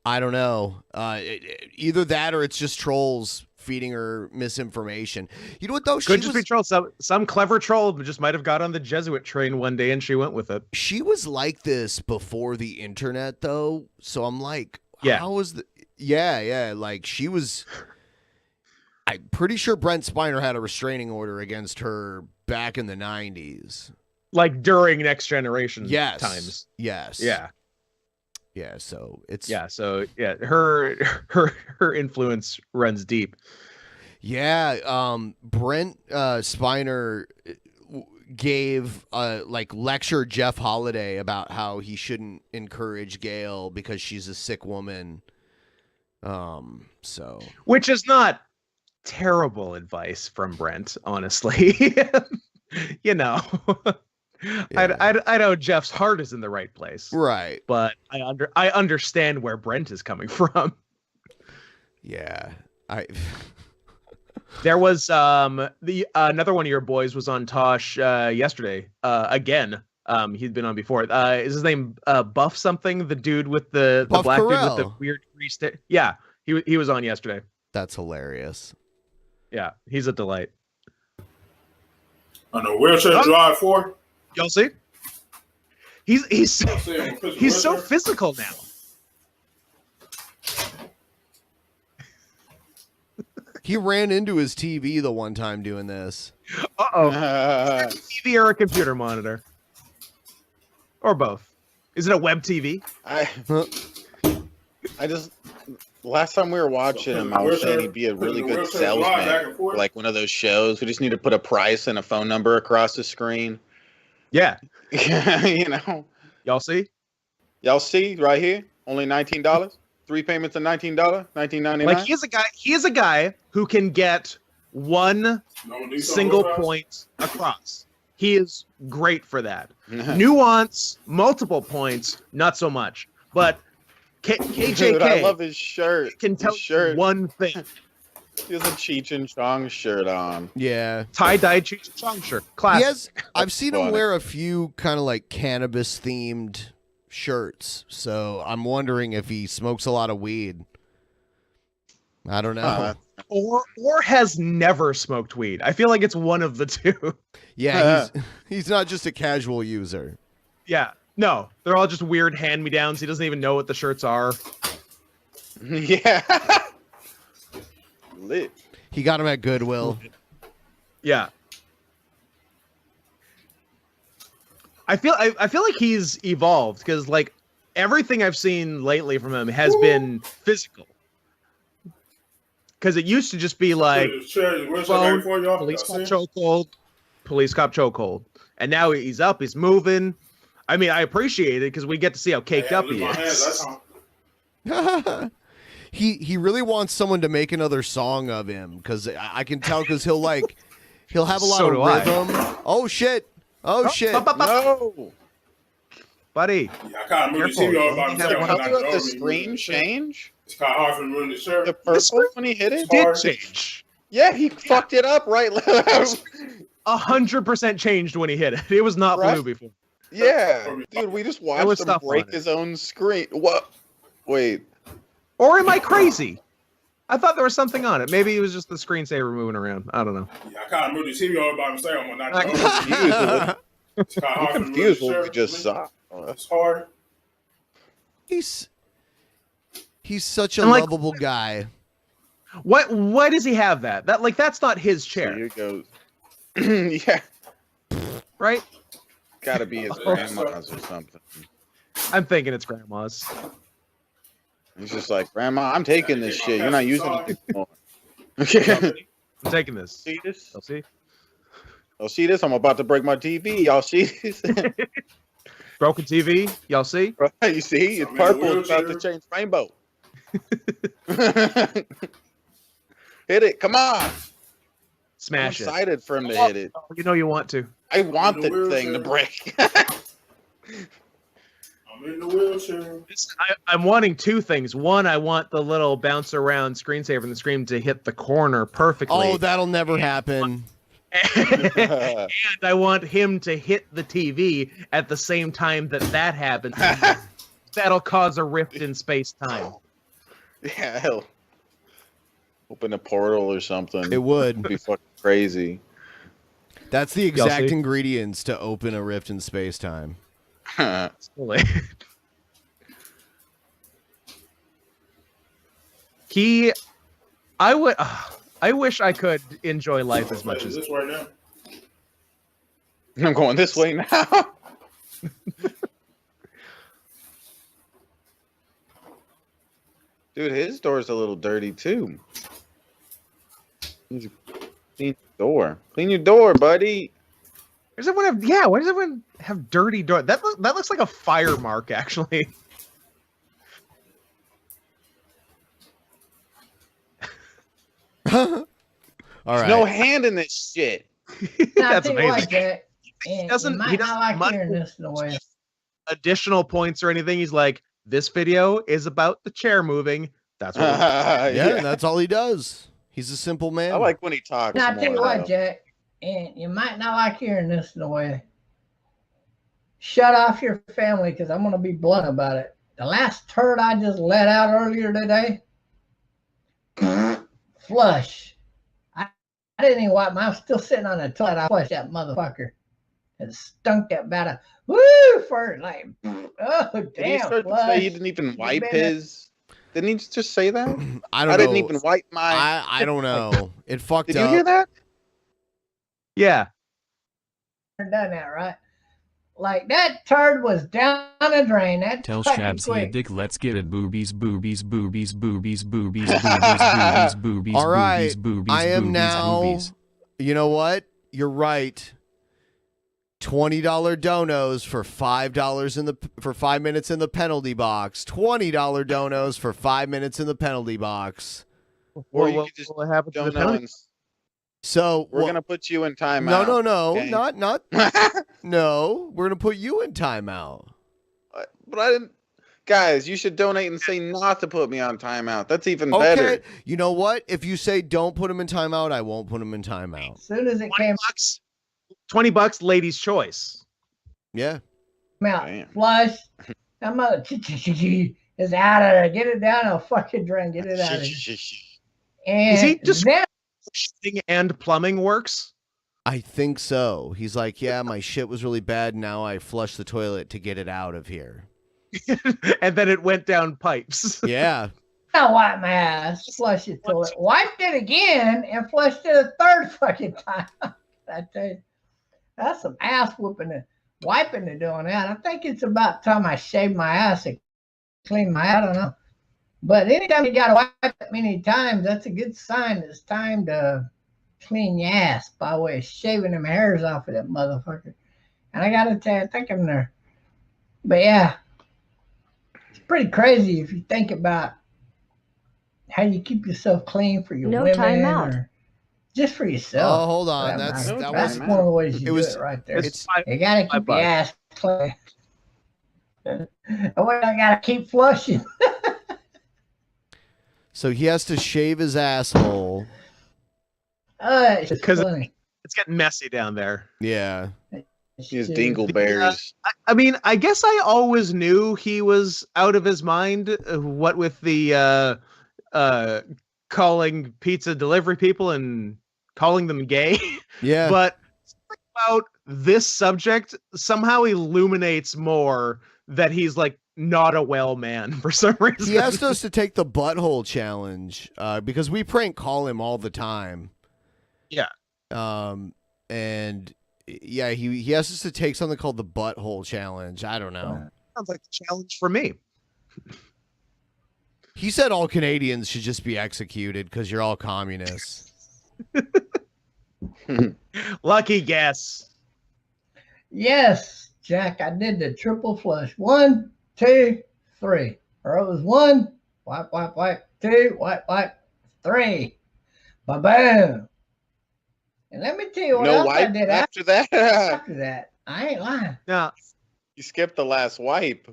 Speaker 1: know. Either that or it's just trolls feeding her misinformation. You know what though?
Speaker 2: Could just be troll. Some clever troll just might have got on the Jesuit train one day and she went with it.
Speaker 1: She was like this before the internet though, so I'm like,
Speaker 2: Yeah.
Speaker 1: how was the? Yeah, like she was. I'm pretty sure Brent Spiner had a restraining order against her back in the 90s.
Speaker 2: Like during Next Generation
Speaker 1: Yes.
Speaker 2: times.
Speaker 1: Yes.
Speaker 2: Yeah.
Speaker 1: Yeah, so it's
Speaker 2: her influence runs deep.
Speaker 1: Yeah, Brent Spiner gave lecture Jeff Holiday about how he shouldn't encourage Gail because she's a sick woman. So
Speaker 2: Which is not terrible advice from Brent, honestly. You know.
Speaker 1: Yeah.
Speaker 2: I know Jeff's heart is in the right place.
Speaker 1: Right.
Speaker 2: But I understand where Brent is coming from.
Speaker 1: Yeah.
Speaker 2: There was another one of your boys was on Tosh yesterday. Again. He'd been on before. Is his name Buff something? The dude with the
Speaker 1: Buff
Speaker 2: black
Speaker 1: Carell.
Speaker 2: dude with the weird greased hair? Yeah, he was on yesterday.
Speaker 1: That's hilarious.
Speaker 2: Yeah, he's a delight.
Speaker 9: On a wheelchair drive for?
Speaker 2: Y'all see? He's so physical now.
Speaker 1: He ran into his TV the one time doing this.
Speaker 2: Uh-oh. TV or a computer monitor? Or both? Is it a web TV?
Speaker 3: I just last time we were watching him, I was saying he'd be a really good salesman, like one of those shows. We just need to put a price and a phone number across the screen.
Speaker 2: Yeah.
Speaker 3: You know.
Speaker 2: Y'all see?
Speaker 3: Y'all see right here? Only $19. 3 payments of $19, $19.99.
Speaker 2: Like he is a guy who can get one single point across. He is great for that. Nuance, multiple points, not so much. But KJK
Speaker 3: Dude, I love his shirt.
Speaker 2: Can tell you one thing.
Speaker 3: He has a Cheech and Chong shirt on.
Speaker 1: Yeah.
Speaker 2: Tie-dye Cheech and Chong shirt. Classic.
Speaker 1: I've seen him
Speaker 3: funny.
Speaker 1: wear a few kind of like cannabis themed shirts. So I'm wondering if he smokes a lot of weed. I don't know.
Speaker 2: Or has never smoked weed. I feel like it's one of the two.
Speaker 1: Yeah, he's not just a casual user.
Speaker 2: Yeah. No, they're all just weird hand-me-downs. He doesn't even know what the shirts are.
Speaker 3: Yeah. Lit.
Speaker 1: He got him at Goodwill.
Speaker 2: Yeah. I feel like he's evolved because like everything I've seen lately from him has been physical. Because it used to just be like phone, police cop chokehold, and now he's up, he's moving. I mean, I appreciate it because we get to see how caked up he is.
Speaker 1: He really wants someone to make another song of him because I can tell because he'll have a lot
Speaker 2: So
Speaker 1: of
Speaker 2: do I.
Speaker 1: rhythm. Oh shit! Oh shit!
Speaker 3: No.
Speaker 2: Buddy.
Speaker 9: Yeah, I kind of moved the TV by myself.
Speaker 3: How did the screen change?
Speaker 9: It's kind of hard for me to move the shirt.
Speaker 3: The purple when he hit it?
Speaker 2: Did change.
Speaker 3: Yeah, he fucked it up right.
Speaker 2: 100% changed when he hit it. It was not
Speaker 3: Right?
Speaker 2: blue before.
Speaker 3: Yeah, dude, we just
Speaker 2: was
Speaker 3: watched him
Speaker 2: stuff
Speaker 3: break
Speaker 2: on it.
Speaker 3: his own screen. What? Wait.
Speaker 2: Or am I crazy? I thought there was something on it. Maybe it was just the screensaver moving around. I don't know.
Speaker 9: Yeah, I kind of moved the TV over by myself. I'm not
Speaker 3: It's
Speaker 9: It's kind of hard for me to move
Speaker 3: confused
Speaker 9: the
Speaker 3: what we
Speaker 9: shirt.
Speaker 3: just saw.
Speaker 9: It's hard.
Speaker 1: He's such a
Speaker 2: And, like-
Speaker 1: lovable guy.
Speaker 2: Why does he have that? That's not his chair,
Speaker 3: Here goes. Yeah,
Speaker 2: right?
Speaker 3: gotta be his grandma's or something.
Speaker 2: I'm thinking it's grandma's.
Speaker 3: He's just like, Grandma, I'm taking this shit. You're not using it anymore.
Speaker 2: I'm taking this.
Speaker 3: See this?
Speaker 2: You'll see.
Speaker 3: Y'all see this? I'm about to break my TV. Y'all see this?
Speaker 2: Broken TV. Y'all see?
Speaker 3: You see? It's purple. It's about to change rainbow. Hit it. Come on. I'm
Speaker 2: Smash it.
Speaker 3: excited for him to hit it.
Speaker 2: You know you want to.
Speaker 3: I want the thing to break.
Speaker 9: I'm in the wheelchair.
Speaker 2: I'm wanting two things. One, I want the little bounce around screensaver in the screen to hit the corner perfectly.
Speaker 1: Oh, that'll never happen.
Speaker 2: And I want him to hit the TV at the same time that happens. That'll cause a rift in space-time.
Speaker 3: Yeah, hell. Open a portal or something.
Speaker 1: It would
Speaker 3: be fucking crazy.
Speaker 1: That's the
Speaker 2: Y'all
Speaker 1: exact
Speaker 2: see?
Speaker 1: ingredients to open a rift in space-time.
Speaker 2: I wish I could enjoy life as much as
Speaker 9: this right now.
Speaker 3: I'm going this way now. Dude, his door's a little dirty too. Clean your door. Clean your door, buddy.
Speaker 2: Why does everyone have dirty door? That looks like a fire mark, actually.
Speaker 1: All
Speaker 3: There's
Speaker 1: right.
Speaker 3: no hand in this shit.
Speaker 2: That's
Speaker 10: I tell you what,
Speaker 2: amazing.
Speaker 10: Jack,
Speaker 2: He
Speaker 10: you
Speaker 2: doesn't
Speaker 10: might not like
Speaker 2: money
Speaker 10: hearing this in a way.
Speaker 2: additional points or anything. He's like, this video is about the chair moving. That's what
Speaker 1: Yeah, that's all he does. He's a simple man.
Speaker 3: I like when he talks.
Speaker 10: Now, I tell you
Speaker 3: more,
Speaker 10: what,
Speaker 3: though.
Speaker 10: Jack, and you might not like hearing this in a way. Shut off your family, because I'm going to be blunt about it. The last turd I just let out earlier today, flush. I didn't even wipe. I was still sitting on the toilet. I flushed that motherfucker. It stunk that bad. Woo! For like, oh
Speaker 3: Did he
Speaker 10: damn!
Speaker 3: start to
Speaker 10: Flush.
Speaker 3: say he didn't even wipe
Speaker 10: been a-
Speaker 3: his? Didn't he just say that?
Speaker 1: I don't know.
Speaker 3: didn't even wipe my.
Speaker 1: I don't know. It fucked
Speaker 3: Did
Speaker 1: up.
Speaker 3: you hear that?
Speaker 2: Yeah.
Speaker 10: Done that right. Like that turd was down the drain. That
Speaker 6: Tell
Speaker 10: fucking
Speaker 6: Shabsky a
Speaker 10: quick.
Speaker 6: dick, let's get it. Boobies, boobies, boobies, boobies, boobies, boobies, boobies,
Speaker 1: All right.
Speaker 6: boobies, boobies,
Speaker 1: I am
Speaker 6: boobies,
Speaker 1: now.
Speaker 6: boobies.
Speaker 1: You know what? You're right. $20 donos for $5 for 5 minutes in the penalty box. $20 donos for 5 minutes in the penalty box.
Speaker 3: Or you could just
Speaker 2: what happened to the
Speaker 3: don't know.
Speaker 2: penalty?
Speaker 1: So
Speaker 3: We're gonna put you in timeout.
Speaker 1: no,
Speaker 3: okay?
Speaker 1: not no. We're gonna put you in timeout.
Speaker 3: But I didn't. Guys, you should donate and say not to put me on timeout. That's even
Speaker 1: Okay.
Speaker 3: better.
Speaker 1: You know what? If you say don't put him in timeout, I won't put him in timeout.
Speaker 10: As soon as it came
Speaker 2: $20, ladies' choice.
Speaker 1: Yeah.
Speaker 10: out,
Speaker 3: Damn.
Speaker 10: flush. That mother is out of there. Get it down a fucking drain. Get it out of there. And
Speaker 2: Is he just
Speaker 10: then
Speaker 2: shitting and plumbing works?
Speaker 1: I think so. He's like, yeah, my shit was really bad. Now I flush the toilet to get it out of here.
Speaker 2: And then it went down pipes.
Speaker 1: Yeah.
Speaker 10: I wiped my ass, flushed it toilet, wiped it again, and flushed it a third fucking time. I tell you, that's some ass whooping and wiping to doing that. I think it's about time I shaved my ass and cleaned my I don't know. But anytime you gotta wipe it many times, that's a good sign. It's time to clean your ass by way of shaving them hairs off of that motherfucker. And I gotta tell you, I think I'm there. But yeah, it's pretty crazy if you think about how you keep yourself clean for your
Speaker 11: No
Speaker 10: women
Speaker 11: timeout.
Speaker 10: or just for yourself.
Speaker 1: Oh, hold on.
Speaker 10: for that
Speaker 1: That's
Speaker 10: matter.
Speaker 1: that
Speaker 10: That's
Speaker 1: was
Speaker 10: one of the ways you
Speaker 1: it
Speaker 10: do
Speaker 1: was-
Speaker 10: it right there.
Speaker 2: It's
Speaker 10: You gotta keep your
Speaker 2: $5.
Speaker 10: ass clean. Oh, I gotta keep flushing.
Speaker 1: so he has to shave his asshole.
Speaker 10: It's
Speaker 2: Because
Speaker 10: funny.
Speaker 2: it's getting messy down there.
Speaker 1: Yeah.
Speaker 3: His
Speaker 10: Shit.
Speaker 3: dingleberries.
Speaker 2: I mean, I guess I always knew he was out of his mind. What with the calling pizza delivery people and calling them gay.
Speaker 1: Yeah.
Speaker 2: But something about this subject somehow illuminates more that he's like not a well man for some reason.
Speaker 1: He asked us to take the butthole challenge because we prank call him all the time.
Speaker 2: Yeah.
Speaker 1: And yeah, he asked us to take something called the butthole challenge. I don't know.
Speaker 2: Sounds like a challenge for me.
Speaker 1: He said all Canadians should just be executed because you're all communists.
Speaker 2: Lucky guess.
Speaker 10: Yes, Jack, I did the triple flush. 1, 2, 3. Or it was 1, wipe, wipe, wipe, 2, wipe, wipe, 3. Ba-boom. And let me tell you what
Speaker 3: No
Speaker 10: else I
Speaker 3: wipe
Speaker 10: did
Speaker 3: after that.
Speaker 10: after that. I ain't lying.
Speaker 2: Now,
Speaker 3: You skipped the last wipe.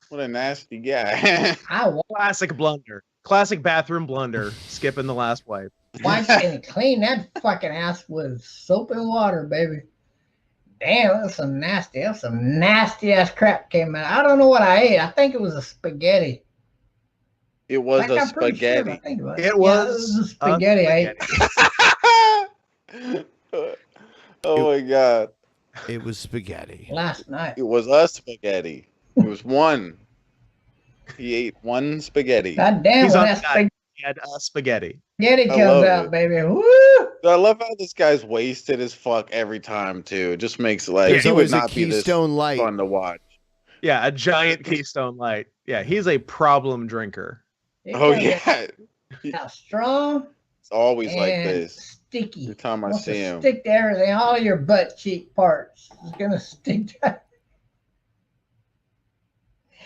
Speaker 3: What a nasty guy.
Speaker 10: I
Speaker 2: classic blunder. Classic bathroom blunder. Skipping the last wipe.
Speaker 10: wiped and cleaned that fucking ass with soap and water, baby. Damn, that was some nasty ass crap came out. I don't know what I ate. I think it was a spaghetti.
Speaker 3: It was
Speaker 10: Like,
Speaker 3: a
Speaker 10: I'm pretty sure if I
Speaker 3: spaghetti.
Speaker 10: think about
Speaker 2: It
Speaker 10: Yeah,
Speaker 2: was
Speaker 10: a spaghetti.
Speaker 3: Oh my god.
Speaker 1: It was spaghetti.
Speaker 10: Last night.
Speaker 3: It was a spaghetti. It was one. He ate one spaghetti.
Speaker 10: God damn,
Speaker 2: He's
Speaker 10: when
Speaker 2: on
Speaker 10: that
Speaker 2: that. He had spaghetti.
Speaker 10: spaghetti
Speaker 3: I
Speaker 10: comes
Speaker 3: love
Speaker 10: out,
Speaker 3: it.
Speaker 10: baby. Woo!
Speaker 3: I love how this guy's wasted as fuck every time too. It just makes it like
Speaker 1: There's
Speaker 3: he would
Speaker 1: always a
Speaker 3: not be this
Speaker 1: Keystone Light.
Speaker 3: fun to watch.
Speaker 2: Yeah, a giant Keystone Light. Yeah, he's a problem drinker.
Speaker 10: It
Speaker 3: Oh
Speaker 10: comes
Speaker 3: yeah.
Speaker 10: out strong
Speaker 3: It's always like
Speaker 10: and
Speaker 3: this.
Speaker 10: sticky.
Speaker 3: Every time I
Speaker 10: Wants
Speaker 3: see
Speaker 10: to
Speaker 3: him.
Speaker 10: stick to everything, all your butt cheek parts. It's gonna stick to.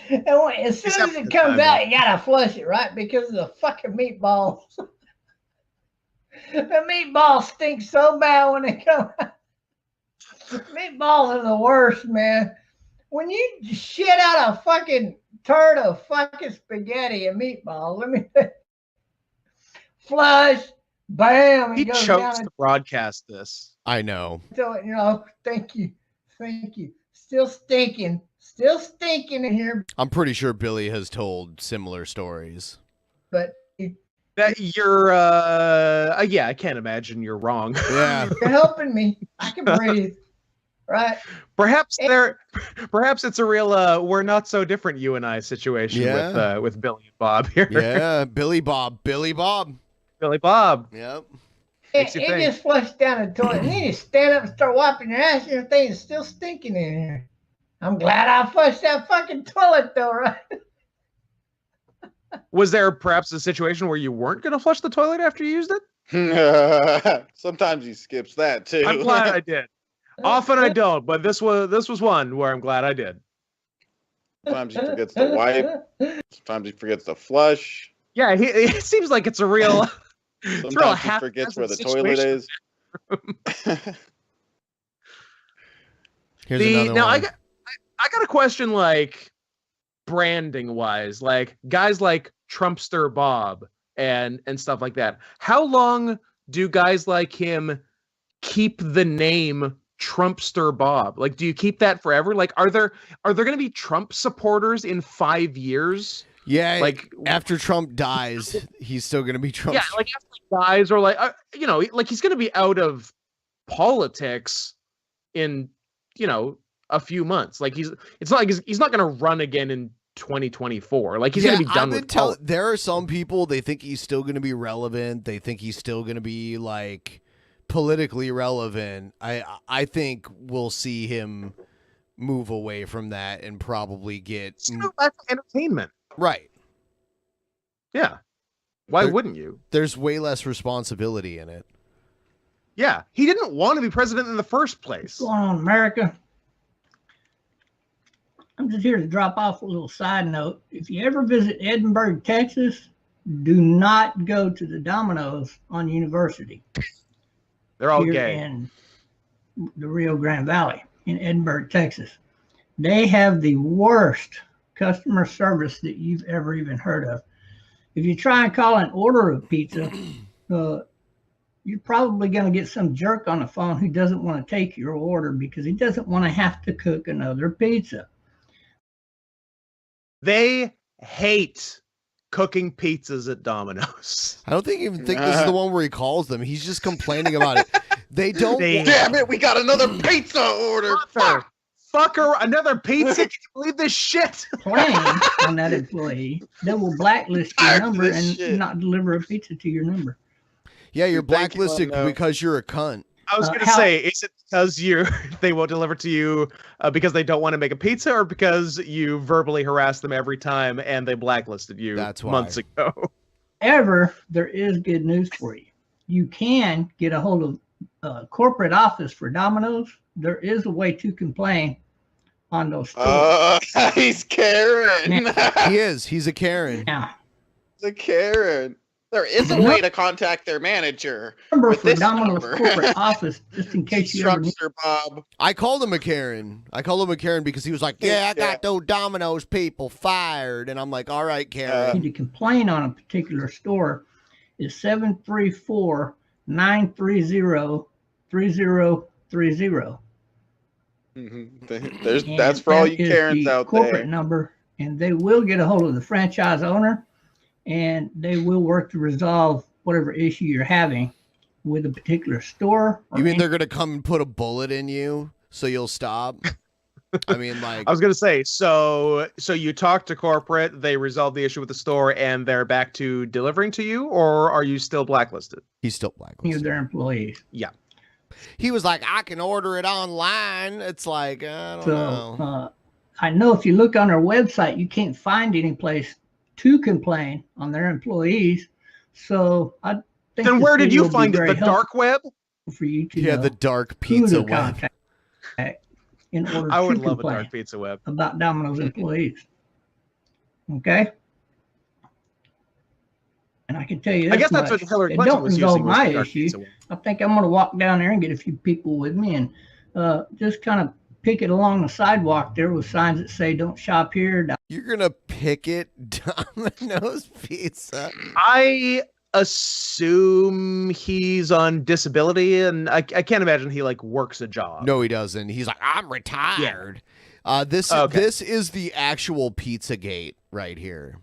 Speaker 10: And as soon
Speaker 2: He's
Speaker 10: as
Speaker 2: having a
Speaker 10: it
Speaker 2: good
Speaker 10: comes
Speaker 2: time,
Speaker 10: out,
Speaker 2: though.
Speaker 10: you gotta flush it, right? Because of the fucking meatballs. The meatballs stink so bad when they come out. Meatballs are the worst, man. When you shit out a fucking turd of fucking spaghetti and meatballs, let me flush, bam,
Speaker 2: He
Speaker 10: it goes
Speaker 2: chose
Speaker 10: down
Speaker 2: to broadcast this.
Speaker 1: I know.
Speaker 10: until, thank you. Still stinking in here,
Speaker 1: I'm pretty sure Billy has told similar stories.
Speaker 10: but
Speaker 2: That you're, yeah, I can't imagine you're wrong.
Speaker 1: Yeah.
Speaker 10: you're helping me. I can breathe, right?
Speaker 2: Perhaps it's a real, we're not so different, you and I situation
Speaker 1: Yeah.
Speaker 2: with Billy and Bob here.
Speaker 1: Yeah. Billy Bob.
Speaker 2: Billy Bob.
Speaker 1: Yep.
Speaker 2: Makes you
Speaker 10: It
Speaker 2: think.
Speaker 10: just flushed down the toilet. And then you stand up and start wiping your ass, and everything is still stinking in here. I'm glad I flushed that fucking toilet, though, right?
Speaker 2: Was there perhaps a situation where you weren't going to flush the toilet after you used it?
Speaker 3: Sometimes he skips that too.
Speaker 2: I'm glad I did. Often I don't, but this was one where I'm glad I did.
Speaker 3: Sometimes he forgets to wipe. Sometimes he forgets to flush.
Speaker 2: Yeah, it seems like it's a real.
Speaker 3: Sometimes he forgets where the toilet is.
Speaker 1: Here's another
Speaker 2: now
Speaker 1: one.
Speaker 2: I got a question, like branding wise, like guys like Trumpster Bob and stuff like that. How long do guys like him keep the name Trumpster Bob? Like, do you keep that forever? Like, are there going to be Trump supporters in 5 years?
Speaker 1: Yeah,
Speaker 2: Like
Speaker 1: after Trump dies, he's still gonna be Trump.
Speaker 2: Yeah, like after guys are like, like he's going to be out of politics in, a few months. Like it's not like he's not going to run again in 2024. Like he's going to be done with politics.
Speaker 1: There are some people, they think he's still going to be relevant. They think he's still going to be like politically relevant. I think we'll see him move away from that and probably get
Speaker 2: That's entertainment.
Speaker 1: Right.
Speaker 2: Yeah. Why wouldn't you?
Speaker 1: There's way less responsibility in it.
Speaker 2: Yeah. He didn't want to be president in the first place.
Speaker 10: What's going on, America? I'm just here to drop off a little side note. If you ever visit Edinburgh, Texas, do not go to the Domino's on University.
Speaker 2: They're all
Speaker 10: here
Speaker 2: gay.
Speaker 10: In the Rio Grande Valley in Edinburgh, Texas. They have the worst customer service that you've ever even heard of. If you try and call and order a pizza, you're probably going to get some jerk on the phone who doesn't want to take your order because he doesn't want to have to cook another pizza.
Speaker 2: They hate cooking pizzas at Domino's.
Speaker 1: I don't even think this is the one where he calls them. He's just complaining about it. They don't.
Speaker 3: Damn it! We got another pizza order.
Speaker 2: Fucker, another pizza? Can you believe this shit?
Speaker 10: Plan on that employee that will blacklist your number and not deliver a pizza to your number.
Speaker 1: Yeah, you're blacklisted because you're a cunt.
Speaker 2: I was going to say, is it because they won't deliver to you because they don't want to make a pizza, or because you verbally harass them every time and they blacklisted you months ago?
Speaker 10: However, there is good news for you. You can get a hold of corporate office for Domino's. There is a way to complain on those stores.
Speaker 3: He's Karen.
Speaker 1: He is. He's a Karen.
Speaker 10: Yeah.
Speaker 3: He's a Karen. There is a way to contact their manager.
Speaker 10: Number for Domino's corporate office, just in case you ever need.
Speaker 3: Bob.
Speaker 1: I called him a Karen. I called him a Karen because he was like, "Yeah, I got those Domino's people fired," and I'm like, "All right, Karen."
Speaker 10: Need to complain on a particular store is 734-930-3030.
Speaker 3: That's for all you Karens out
Speaker 10: corporate
Speaker 3: there.
Speaker 10: Number, and they will get a hold of the franchise owner and they will work to resolve whatever issue you're having with a particular store.
Speaker 1: You mean they're gonna come and put a bullet in you so you'll stop? I mean, like,
Speaker 2: I was gonna say, so you talk to corporate, they resolve the issue with the store, and they're back to delivering to you, or are you still blacklisted?
Speaker 1: he's still
Speaker 10: Any of
Speaker 1: blacklisted.
Speaker 10: their employees.
Speaker 2: Yeah.
Speaker 1: He was like, I can order it online. It's like, I don't know.
Speaker 10: So I know if you look on their website, you can't find any place to complain on their employees. So I think
Speaker 2: Then
Speaker 10: this
Speaker 2: where did
Speaker 10: video
Speaker 2: you
Speaker 10: will be
Speaker 2: find it?
Speaker 10: very
Speaker 2: The dark web?
Speaker 10: helpful for you to
Speaker 1: Yeah,
Speaker 10: know
Speaker 1: the dark
Speaker 10: who
Speaker 1: pizza
Speaker 10: to
Speaker 1: web.
Speaker 10: contact in order
Speaker 2: I would
Speaker 10: to
Speaker 2: love a
Speaker 10: complain
Speaker 2: dark pizza web.
Speaker 10: about Domino's employees. Okay? And I can tell you this
Speaker 2: I guess that's
Speaker 10: much.
Speaker 2: what Hillary
Speaker 10: It
Speaker 2: Clinton
Speaker 10: don't
Speaker 2: was
Speaker 10: resolve
Speaker 2: using. Was
Speaker 10: my
Speaker 2: the dark
Speaker 10: issue.
Speaker 2: pizza web.
Speaker 10: I think I'm going to walk down there and get a few people with me and just kind of picket along the sidewalk there with signs that say "Don't shop here."
Speaker 1: You're gonna picket Domino's Pizza.
Speaker 2: I assume he's on disability, and I can't imagine he like works a job.
Speaker 1: No, he doesn't. He's like, I'm retired. This is the actual PizzaGate right here.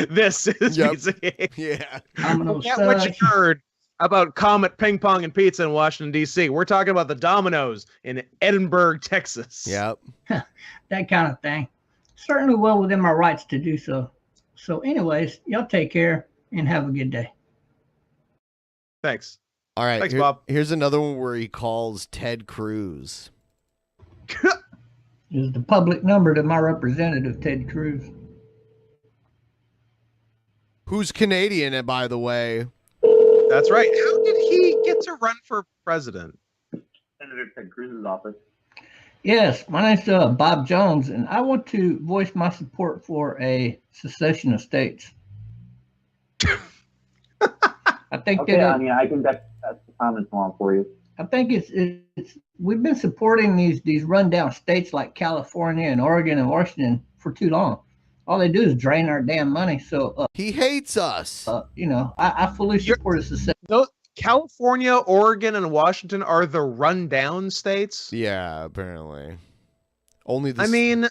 Speaker 2: This is
Speaker 1: Yep.
Speaker 2: PizzaGate.
Speaker 1: Yeah.
Speaker 10: Domino's
Speaker 2: Forget what you
Speaker 10: such.
Speaker 2: heard about Comet Ping Pong and Pizza in Washington, D.C. We're talking about the Domino's in Edinburgh, Texas.
Speaker 1: Yep.
Speaker 10: That kind of thing. Certainly well within my rights to do so. So, anyways, y'all take care and have a good day.
Speaker 2: Thanks.
Speaker 1: All right.
Speaker 2: Thanks, Bob.
Speaker 1: Here's another one where he calls Ted Cruz.
Speaker 10: Is the public number to my representative, Ted Cruz.
Speaker 1: Who's Canadian, by the way.
Speaker 2: That's right. How did he get to run for president?
Speaker 11: Senator Ted Cruz's office.
Speaker 10: Yes, my name's Bob Jones, and I want to voice my support for a secession of states. I think
Speaker 11: Okay,
Speaker 10: that
Speaker 11: I mean, I can that's the comments on for you.
Speaker 10: I think it's we've been supporting these rundown states like California and Oregon and Washington for too long. All they do is drain our damn money. So
Speaker 1: He hates us.
Speaker 10: I fully support a secession.
Speaker 2: No, California, Oregon, and Washington are the rundown states.
Speaker 1: Yeah, apparently. Only the
Speaker 2: I mean,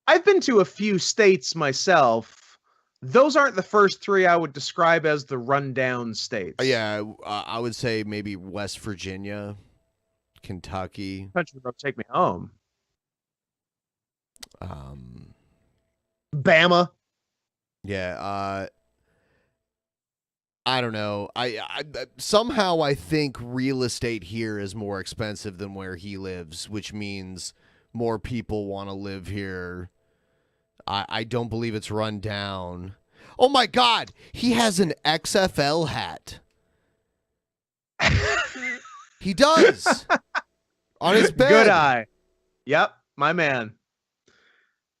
Speaker 2: I've been to a few states myself. Those aren't the first three I would describe as the rundown states.
Speaker 1: yeah, I would say maybe West Virginia, Kentucky.
Speaker 2: Country Road, take me home.
Speaker 1: Um,
Speaker 2: Bama.
Speaker 1: yeah, I don't know. I somehow I think real estate here is more expensive than where he lives, which means more people want to live here. I don't believe it's run down. Oh my God, he has an XFL hat. He does. On his bed.
Speaker 2: Good eye. Yep, my man.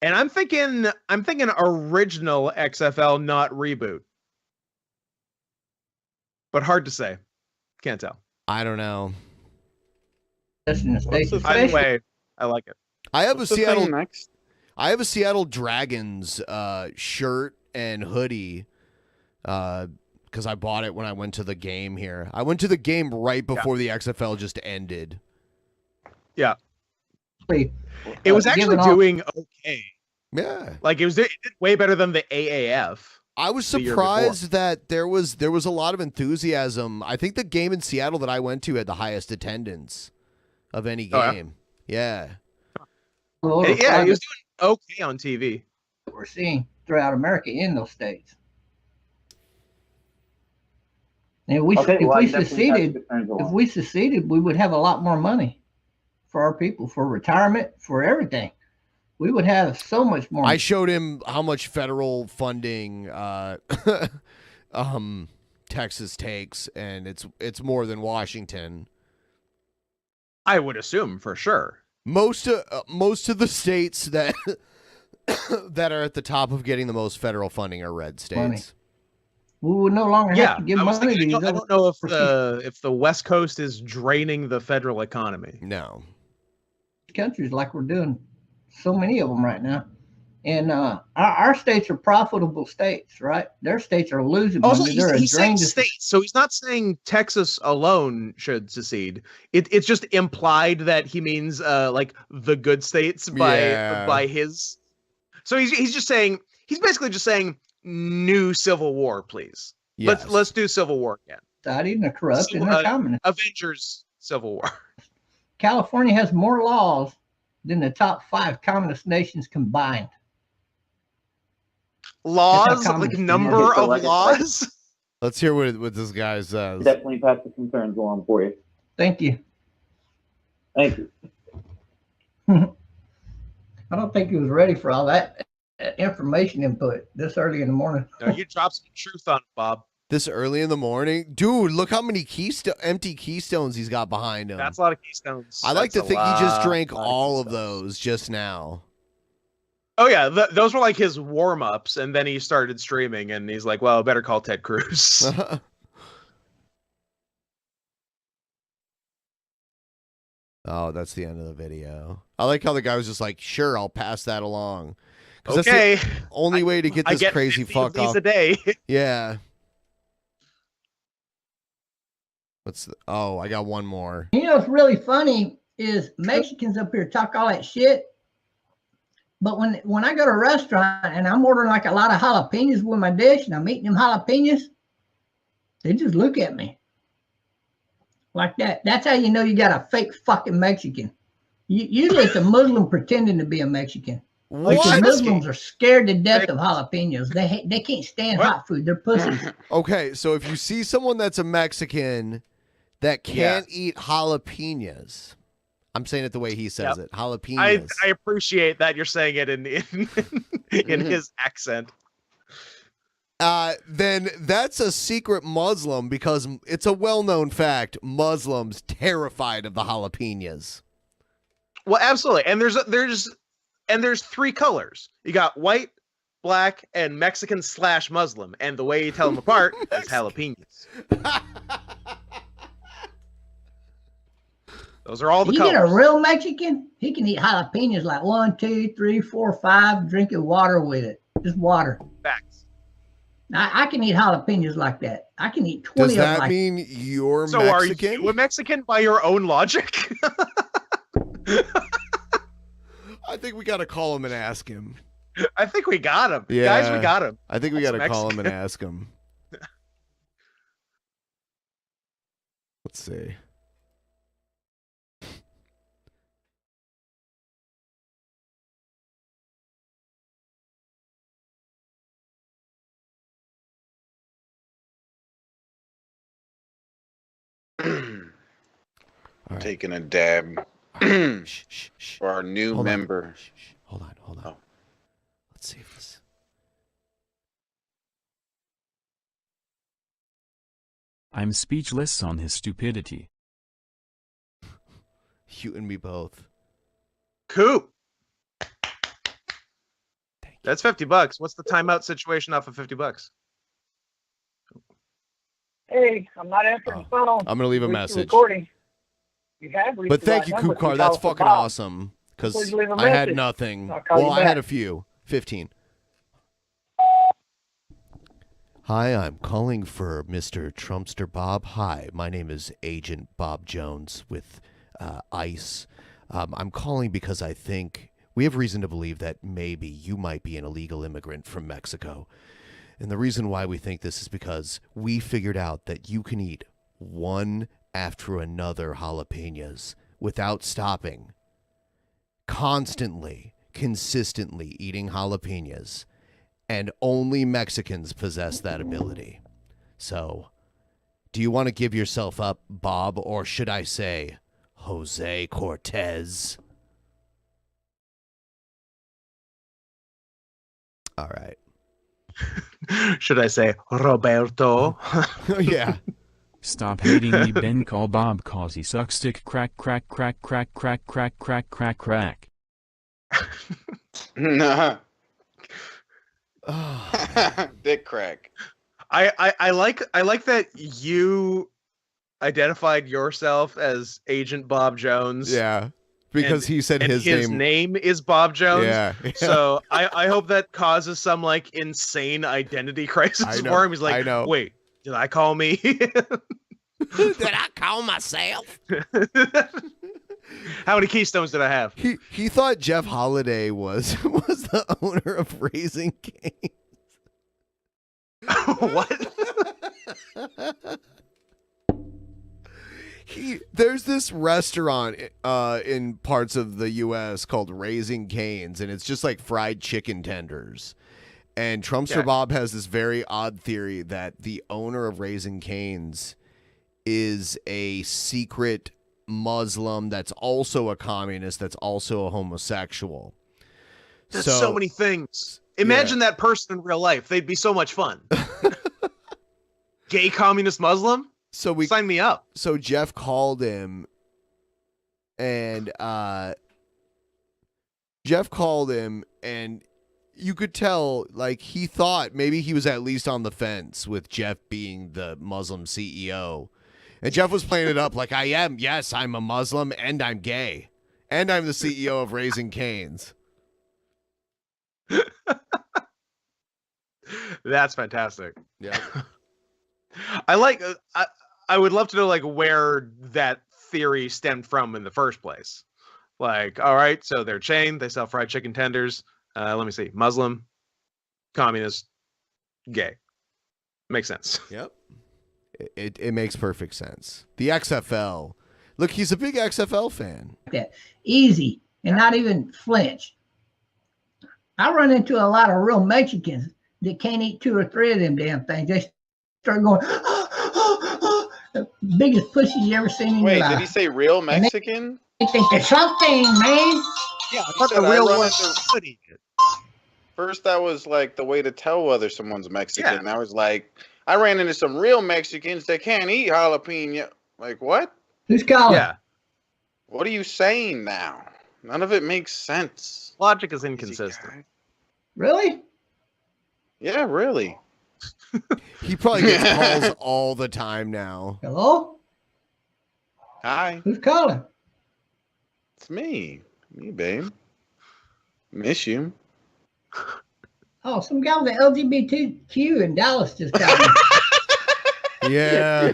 Speaker 2: And I'm thinking original XFL, not reboot. But hard to say. Can't tell.
Speaker 1: I don't know.
Speaker 2: Either way, I like it.
Speaker 1: I have
Speaker 3: What's
Speaker 1: a
Speaker 3: the
Speaker 1: Seattle
Speaker 3: thing next?
Speaker 1: I have a Seattle Dragons shirt and hoodie because I bought it when I went to the game here. I went to the game right before the XFL just ended.
Speaker 2: Yeah. It was actually doing okay.
Speaker 1: Yeah.
Speaker 2: Like it did way better than the AAF.
Speaker 1: I was
Speaker 2: the year
Speaker 1: surprised that there was a lot of enthusiasm. I think the game in Seattle that I went to had the highest attendance of any game. Yeah.
Speaker 2: Yeah, he was doing okay on TV.
Speaker 10: We're seeing throughout America in those states. And if we seceded, we would have a lot more money for our people, for retirement, for everything. We would have so much more.
Speaker 1: I showed him how much federal funding Texas takes, and it's more than Washington.
Speaker 2: I would assume for sure.
Speaker 1: Most of the states that that are at the top of getting the most federal funding are red states.
Speaker 10: Money. We would no longer have to give money to these
Speaker 2: I don't know if the West Coast is draining the federal economy.
Speaker 1: No.
Speaker 10: Countries like we're doing so many of them right now. And our states are profitable states, right? Their states are losing
Speaker 2: Also,
Speaker 10: money.
Speaker 2: he's saying states, so he's not saying Texas alone should secede. It's just implied that he means like the good states by his. So he's just saying he's basically just saying new Civil War, please.
Speaker 1: Yes.
Speaker 2: Let's do Civil War again.
Speaker 10: Society and the corrupt and the communist.
Speaker 2: Avengers Civil War.
Speaker 10: California has more laws than the top 5 communist nations combined.
Speaker 2: Laws, like number of laws.
Speaker 1: Let's hear what this guy says.
Speaker 11: Definitely pass the concerns along for you.
Speaker 10: Thank you.
Speaker 11: Thank you.
Speaker 10: I don't think he was ready for all that information input this early in the morning.
Speaker 2: No, you dropped some truth on it, Bob.
Speaker 1: This early in the morning? Dude, look how many empty Keystones he's got behind him.
Speaker 2: That's a lot of Keystones.
Speaker 1: I like to
Speaker 2: That's
Speaker 1: think he just drank
Speaker 2: lot
Speaker 1: all of those just now.
Speaker 2: Oh, yeah. Those were like his warm-ups, and then he started streaming, and he's like, well, better call Ted Cruz.
Speaker 1: Oh, that's the end of the video. I like how the guy was just like, sure, I'll pass that along. 'Cause
Speaker 2: Okay.
Speaker 1: That's the only way to get
Speaker 2: I
Speaker 1: this
Speaker 2: get
Speaker 1: crazy
Speaker 2: 50
Speaker 1: fuck
Speaker 2: of these
Speaker 1: off.
Speaker 2: a day.
Speaker 1: Yeah. Oh, I got one more.
Speaker 10: You know what's really funny is Mexicans up here talk all that shit, but when I go to a restaurant and I'm ordering like a lot of jalapenos with my dish and I'm eating them jalapenos, they just look at me like that. That's how you know you got a fake fucking Mexican. Usually it's a Muslim pretending to be a Mexican. Like the Muslims are scared to death of jalapenos. They can't stand hot food. They're pussies.
Speaker 1: Okay, so if you see someone that's a Mexican that can't eat jalapenos, I'm saying it the way he says it. Jalapenos.
Speaker 2: I appreciate that you're saying it in his accent.
Speaker 1: Then that's a secret Muslim because it's a well-known fact. Muslims terrified of the jalapenos.
Speaker 2: Well, absolutely. And there's 3 colors. You got white, black, and Mexican/Muslim. And the way you tell them apart is jalapenos. Those are all the colors.
Speaker 10: You get a real Mexican, he can eat jalapenos like 1, 2, 3, 4, 5, drinking water with it. Just water.
Speaker 2: Facts.
Speaker 10: I can eat jalapenos like that. I can eat 20
Speaker 1: Does
Speaker 10: of them.
Speaker 1: that mean you're
Speaker 2: So
Speaker 1: Mexican?
Speaker 2: are you a Mexican by your own logic?
Speaker 1: I think we got to call him and ask him.
Speaker 2: I think we got him.
Speaker 1: Yeah,
Speaker 2: Guys, we got him.
Speaker 1: I think we got
Speaker 2: That's
Speaker 1: to call him and
Speaker 2: Mexican.
Speaker 1: ask him. Let's see.
Speaker 3: Taking a dab for our new
Speaker 1: Hold on.
Speaker 3: member.
Speaker 1: Hold on.
Speaker 3: Oh.
Speaker 1: Let's see if this.
Speaker 6: I'm speechless on his stupidity.
Speaker 1: You and me both.
Speaker 2: Coop. That's $50. What's the timeout situation off of $50?
Speaker 12: Hey, I'm not answering the phone.
Speaker 1: I'm gonna leave a
Speaker 12: Reached the
Speaker 1: message.
Speaker 12: Recording. You have reached
Speaker 1: But
Speaker 12: the
Speaker 1: thank
Speaker 12: right
Speaker 1: you,
Speaker 12: number.
Speaker 1: Koop Car.
Speaker 12: Please
Speaker 1: That's
Speaker 12: call for
Speaker 1: fucking
Speaker 12: Bob.
Speaker 1: awesome. Because
Speaker 12: Please leave a
Speaker 1: I had
Speaker 12: message.
Speaker 1: nothing.
Speaker 12: I'll call you
Speaker 1: Well, I had
Speaker 12: back.
Speaker 1: a few. 15. Hi, I'm calling for Mr. Trumpster Bob. Hi, my name is Agent Bob Jones with ICE. I'm calling because I think we have reason to believe that maybe you might be an illegal immigrant from Mexico. And the reason why we think this is because we figured out that you can eat one after another jalapenos without stopping. Constantly, consistently eating jalapenos. And only Mexicans possess that ability. So, do you want to give yourself up, Bob, or should I say, Jose Cortez? All right.
Speaker 2: Should I say Roberto?
Speaker 1: Yeah.
Speaker 6: Stop hating me, Ben. Call Bob cause he sucks dick. Crack, crack, crack, crack, crack, crack, crack, crack, crack.
Speaker 3: Nah. Dick crack.
Speaker 2: I like that you identified yourself as Agent Bob Jones.
Speaker 1: Yeah. Because he said
Speaker 2: and
Speaker 1: his
Speaker 2: name is Bob Jones.
Speaker 1: Yeah.
Speaker 2: So I hope that causes some like insane identity crisis
Speaker 1: I know,
Speaker 2: for him. He's like,
Speaker 1: I know.
Speaker 2: wait, did I call me?
Speaker 1: Did I call myself?
Speaker 2: How many Keystones did I have?
Speaker 1: He thought Jeff Holiday was the owner of Raising Cane's.
Speaker 2: What?
Speaker 1: There's this restaurant in parts of the U.S. called Raising Cane's, and it's just like fried chicken tenders. And Trumpster Bob has this very odd theory that the owner of Raising Cane's is a secret Muslim that's also a communist, that's also a homosexual.
Speaker 2: That's so many things. Imagine that person in real life. They'd be so much fun. Gay communist Muslim? Sign me up.
Speaker 1: So Jeff called him, and you could tell, like, he thought maybe he was at least on the fence with Jeff being the Muslim CEO. And Jeff was playing it up like, I am. Yes, I'm a Muslim, and I'm gay. And I'm the CEO of Raising Cane's.
Speaker 2: That's fantastic.
Speaker 1: Yeah.
Speaker 2: I would love to know, like, where that theory stemmed from in the first place. Like, all right, so they're chained, they sell fried chicken tenders. Let me see. Muslim, communist, gay. Makes sense.
Speaker 1: Yep. It makes perfect sense. The XFL. Look, he's a big XFL fan.
Speaker 10: That easy and not even flinch. I run into a lot of real Mexicans that can't eat 2 or 3 of them damn things. They start going, the biggest pussies you ever seen in your life.
Speaker 3: Wait, did he say real Mexican?
Speaker 10: They think they're something, man.
Speaker 2: Yeah, I thought the real one could eat it.
Speaker 3: First, that was like the way to tell whether someone's Mexican. And I was like, I ran into some real Mexicans that can't eat jalapeno. Like, what?
Speaker 10: Who's calling?
Speaker 2: Yeah.
Speaker 3: What are you saying now? None of it makes sense.
Speaker 2: Logic is inconsistent.
Speaker 10: Really?
Speaker 3: Yeah, really.
Speaker 1: He probably gets calls all the time now.
Speaker 10: Hello?
Speaker 3: Hi.
Speaker 10: Who's calling?
Speaker 3: It's me. Me, babe. Miss you.
Speaker 10: Oh, some guy with the LGBTQ in Dallas just got me.
Speaker 1: Yeah.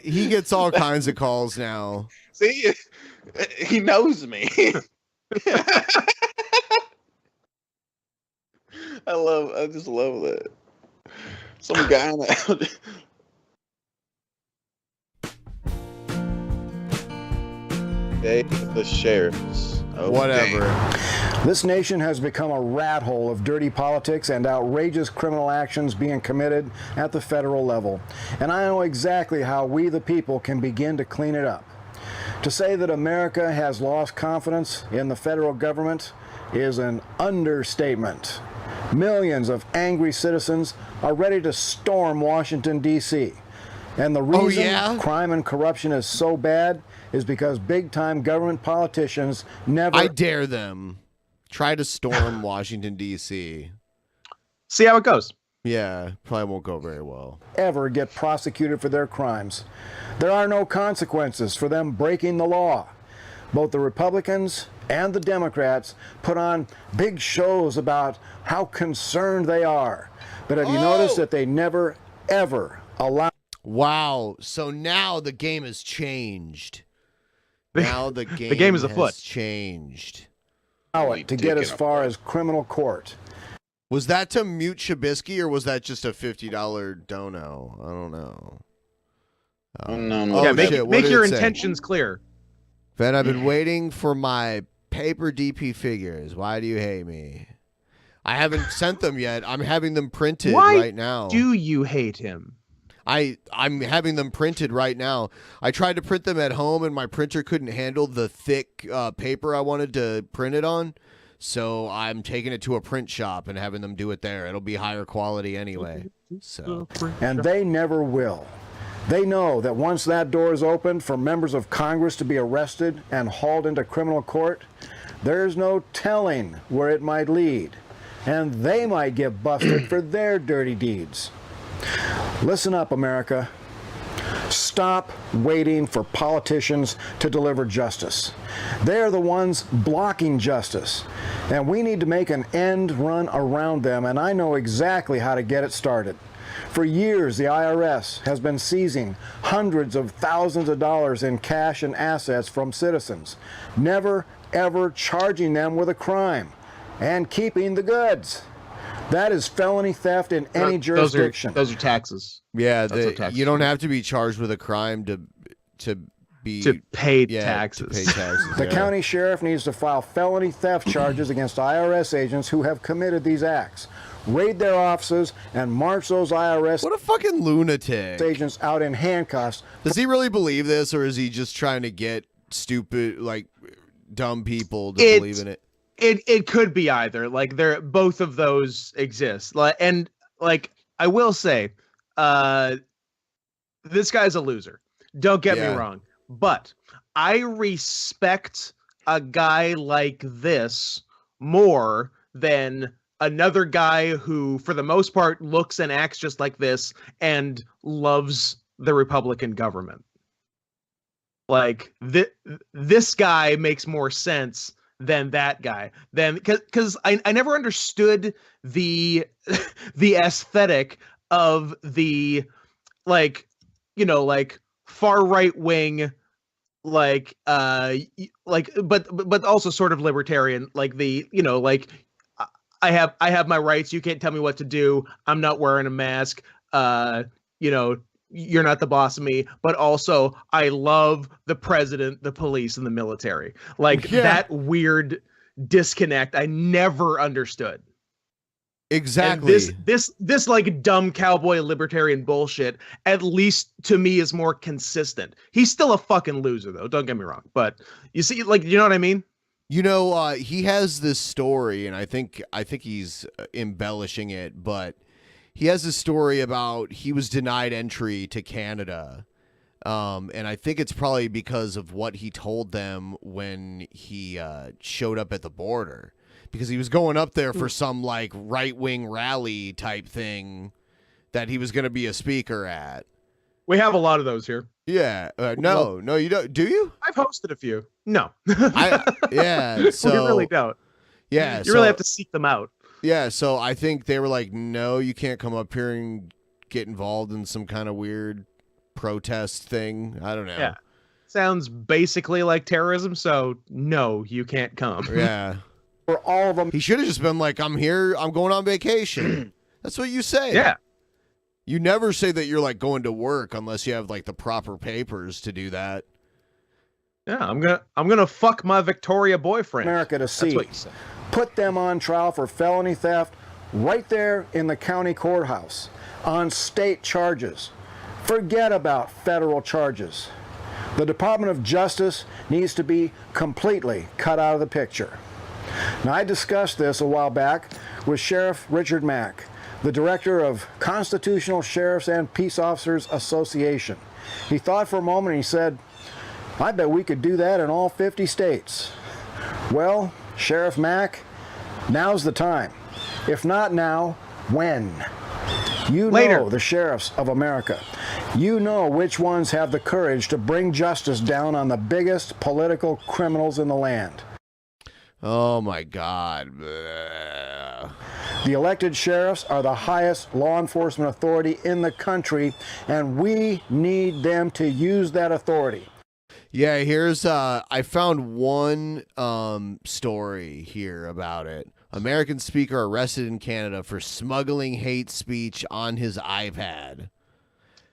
Speaker 1: He gets all kinds of calls now.
Speaker 3: See? He knows me. I just love that. Some guy in the the sheriffs. Oh,
Speaker 1: whatever.
Speaker 13: Dang. This nation has become a rat hole of dirty politics and outrageous criminal actions being committed at the federal level. And I know exactly how we the people can begin to clean it up. To say that America has lost confidence in the federal government is an understatement. Millions of angry citizens are ready to storm Washington, D.C. And the reason crime and corruption is so bad is because big-time government politicians never...
Speaker 1: I dare them. Try to storm Washington, D.C.
Speaker 2: See how it goes.
Speaker 1: Yeah, probably won't go very well.
Speaker 13: ...ever get prosecuted for their crimes. There are no consequences for them breaking the law. Both the Republicans and the Democrats put on big shows about how concerned they are. But have you noticed that they never, ever allow...
Speaker 1: Wow, so now the game has changed. Now the game
Speaker 2: is afoot.
Speaker 1: Has changed.
Speaker 13: ...to get as far as criminal court.
Speaker 1: Was that to mute Shabisky, or was that just a $50 dono? I don't know.
Speaker 3: No.
Speaker 2: Yeah,
Speaker 1: shit,
Speaker 2: make your intentions clear.
Speaker 1: Ben, I've been waiting for my paper DP figures. Why do you hate me? I haven't sent them yet. I'm having them printed right now.
Speaker 2: Why do you hate him?
Speaker 1: I'm having them printed right now. I tried to print them at home, and my printer couldn't handle the thick paper I wanted to print it on. So I'm taking it to a print shop and having them do it there. It'll be higher quality anyway. So.
Speaker 13: And they never will. They know that once that door is opened for members of Congress to be arrested and hauled into criminal court, there's no telling where it might lead. And they might get busted for their dirty deeds. Listen up, America. Stop waiting for politicians to deliver justice. They're the ones blocking justice. And we need to make an end run around them, and I know exactly how to get it started. For years, the IRS has been seizing hundreds of thousands of dollars in cash and assets from citizens, never ever charging them with a crime, and keeping the goods. That is felony theft in any jurisdiction.
Speaker 2: Those are taxes.
Speaker 1: Yeah,
Speaker 2: That's what taxes
Speaker 1: you don't
Speaker 2: are.
Speaker 1: have to be charged with a crime to
Speaker 2: pay taxes.
Speaker 1: To pay taxes.
Speaker 13: The county sheriff needs to file felony theft charges against IRS agents who have committed these acts. Raid their offices and march those IRS
Speaker 1: What a fucking lunatic.
Speaker 13: agents out in handcuffs.
Speaker 1: Does he really believe this, or is he just trying to get stupid, like dumb people to believe in it?
Speaker 2: It could be either. Like both of those exist. And I will say, this guy's a loser. Don't get me wrong, but I respect a guy like this more than another guy who, for the most part, looks and acts just like this and loves the Republican government. Like this guy makes more sense than that guy. Because I never understood the aesthetic of the far right wing, but also sort of libertarian, I have my rights. You can't tell me what to do. I'm not wearing a mask. You're not the boss of me. But also, I love the president, the police, and the military. That weird disconnect I never understood.
Speaker 1: Exactly.
Speaker 2: And this like dumb cowboy libertarian bullshit, at least to me, is more consistent. He's still a fucking loser, though. Don't get me wrong. But you see, you know what I mean?
Speaker 1: You know, he has this story, and I think he's embellishing it, but he has this story about he was denied entry to Canada, and I think it's probably because of what he told them when he showed up at the border, because he was going up there for some like right-wing rally type thing that he was going to be a speaker at.
Speaker 2: We have a lot of those here.
Speaker 1: Yeah. No, you don't. Do you?
Speaker 2: I've hosted a few. No.
Speaker 1: Yeah. So
Speaker 2: we really don't.
Speaker 1: Yeah.
Speaker 2: You really have to seek them out.
Speaker 1: Yeah. So I think they were like, no, you can't come up here and get involved in some kind of weird protest thing. I don't know.
Speaker 2: Yeah. Sounds basically like terrorism. So no, you can't come.
Speaker 1: Yeah.
Speaker 13: For all of them.
Speaker 1: He should have just been like, I'm here. I'm going on vacation. That's what you say.
Speaker 2: Yeah.
Speaker 1: You never say that you're like going to work unless you have like the proper papers to do that.
Speaker 2: Yeah, I'm gonna fuck my Victoria boyfriend.
Speaker 13: America to see.
Speaker 2: That's what you say.
Speaker 13: Put them on trial for felony theft right there in the county courthouse on state charges. Forget about federal charges. The Department of Justice needs to be completely cut out of the picture. Now, I discussed this a while back with Sheriff Richard Mack, the director of Constitutional Sheriffs and Peace Officers Association. He thought for a moment and he said, I bet we could do that in all 50 states. Well, Sheriff Mack, now's the time. If not now, when? You know the sheriffs of America. You know which ones have the courage to bring justice down on the biggest political criminals in the land.
Speaker 1: Oh my God. Bleh.
Speaker 13: The elected sheriffs are the highest law enforcement authority in the country, and we need them to use that authority.
Speaker 1: Yeah, here's I found one story here about it. American speaker arrested in Canada for smuggling hate speech on his iPad.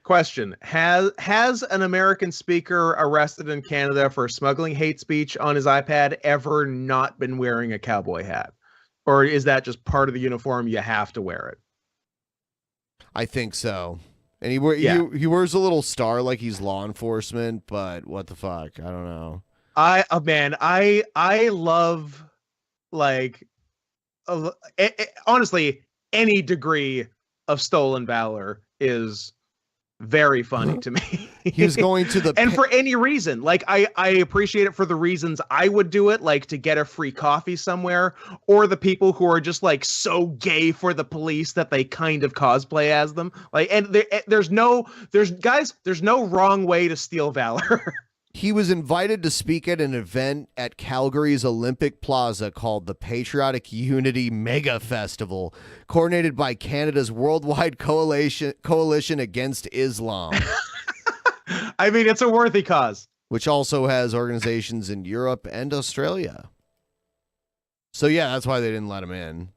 Speaker 2: Question: Has an American speaker arrested in Canada for smuggling hate speech on his iPad ever not been wearing a cowboy hat? Or is that just part of the uniform? You have to wear it.
Speaker 1: I think so. And he wears a little star like he's law enforcement, but what the fuck? I don't know. I love honestly, any degree of stolen valor is very funny to me. He was going to the
Speaker 2: and for any reason, I appreciate it for the reasons I would do it, like to get a free coffee somewhere, or the people who are just like so gay for the police that they kind of cosplay as them. There's no wrong way to steal valor.
Speaker 1: He was invited to speak at an event at Calgary's Olympic Plaza called the Patriotic Unity Mega Festival, coordinated by Canada's Worldwide Coalition Against Islam.
Speaker 2: I mean, it's a worthy cause.
Speaker 1: Which also has organizations in Europe and Australia. So yeah, that's why they didn't let him in.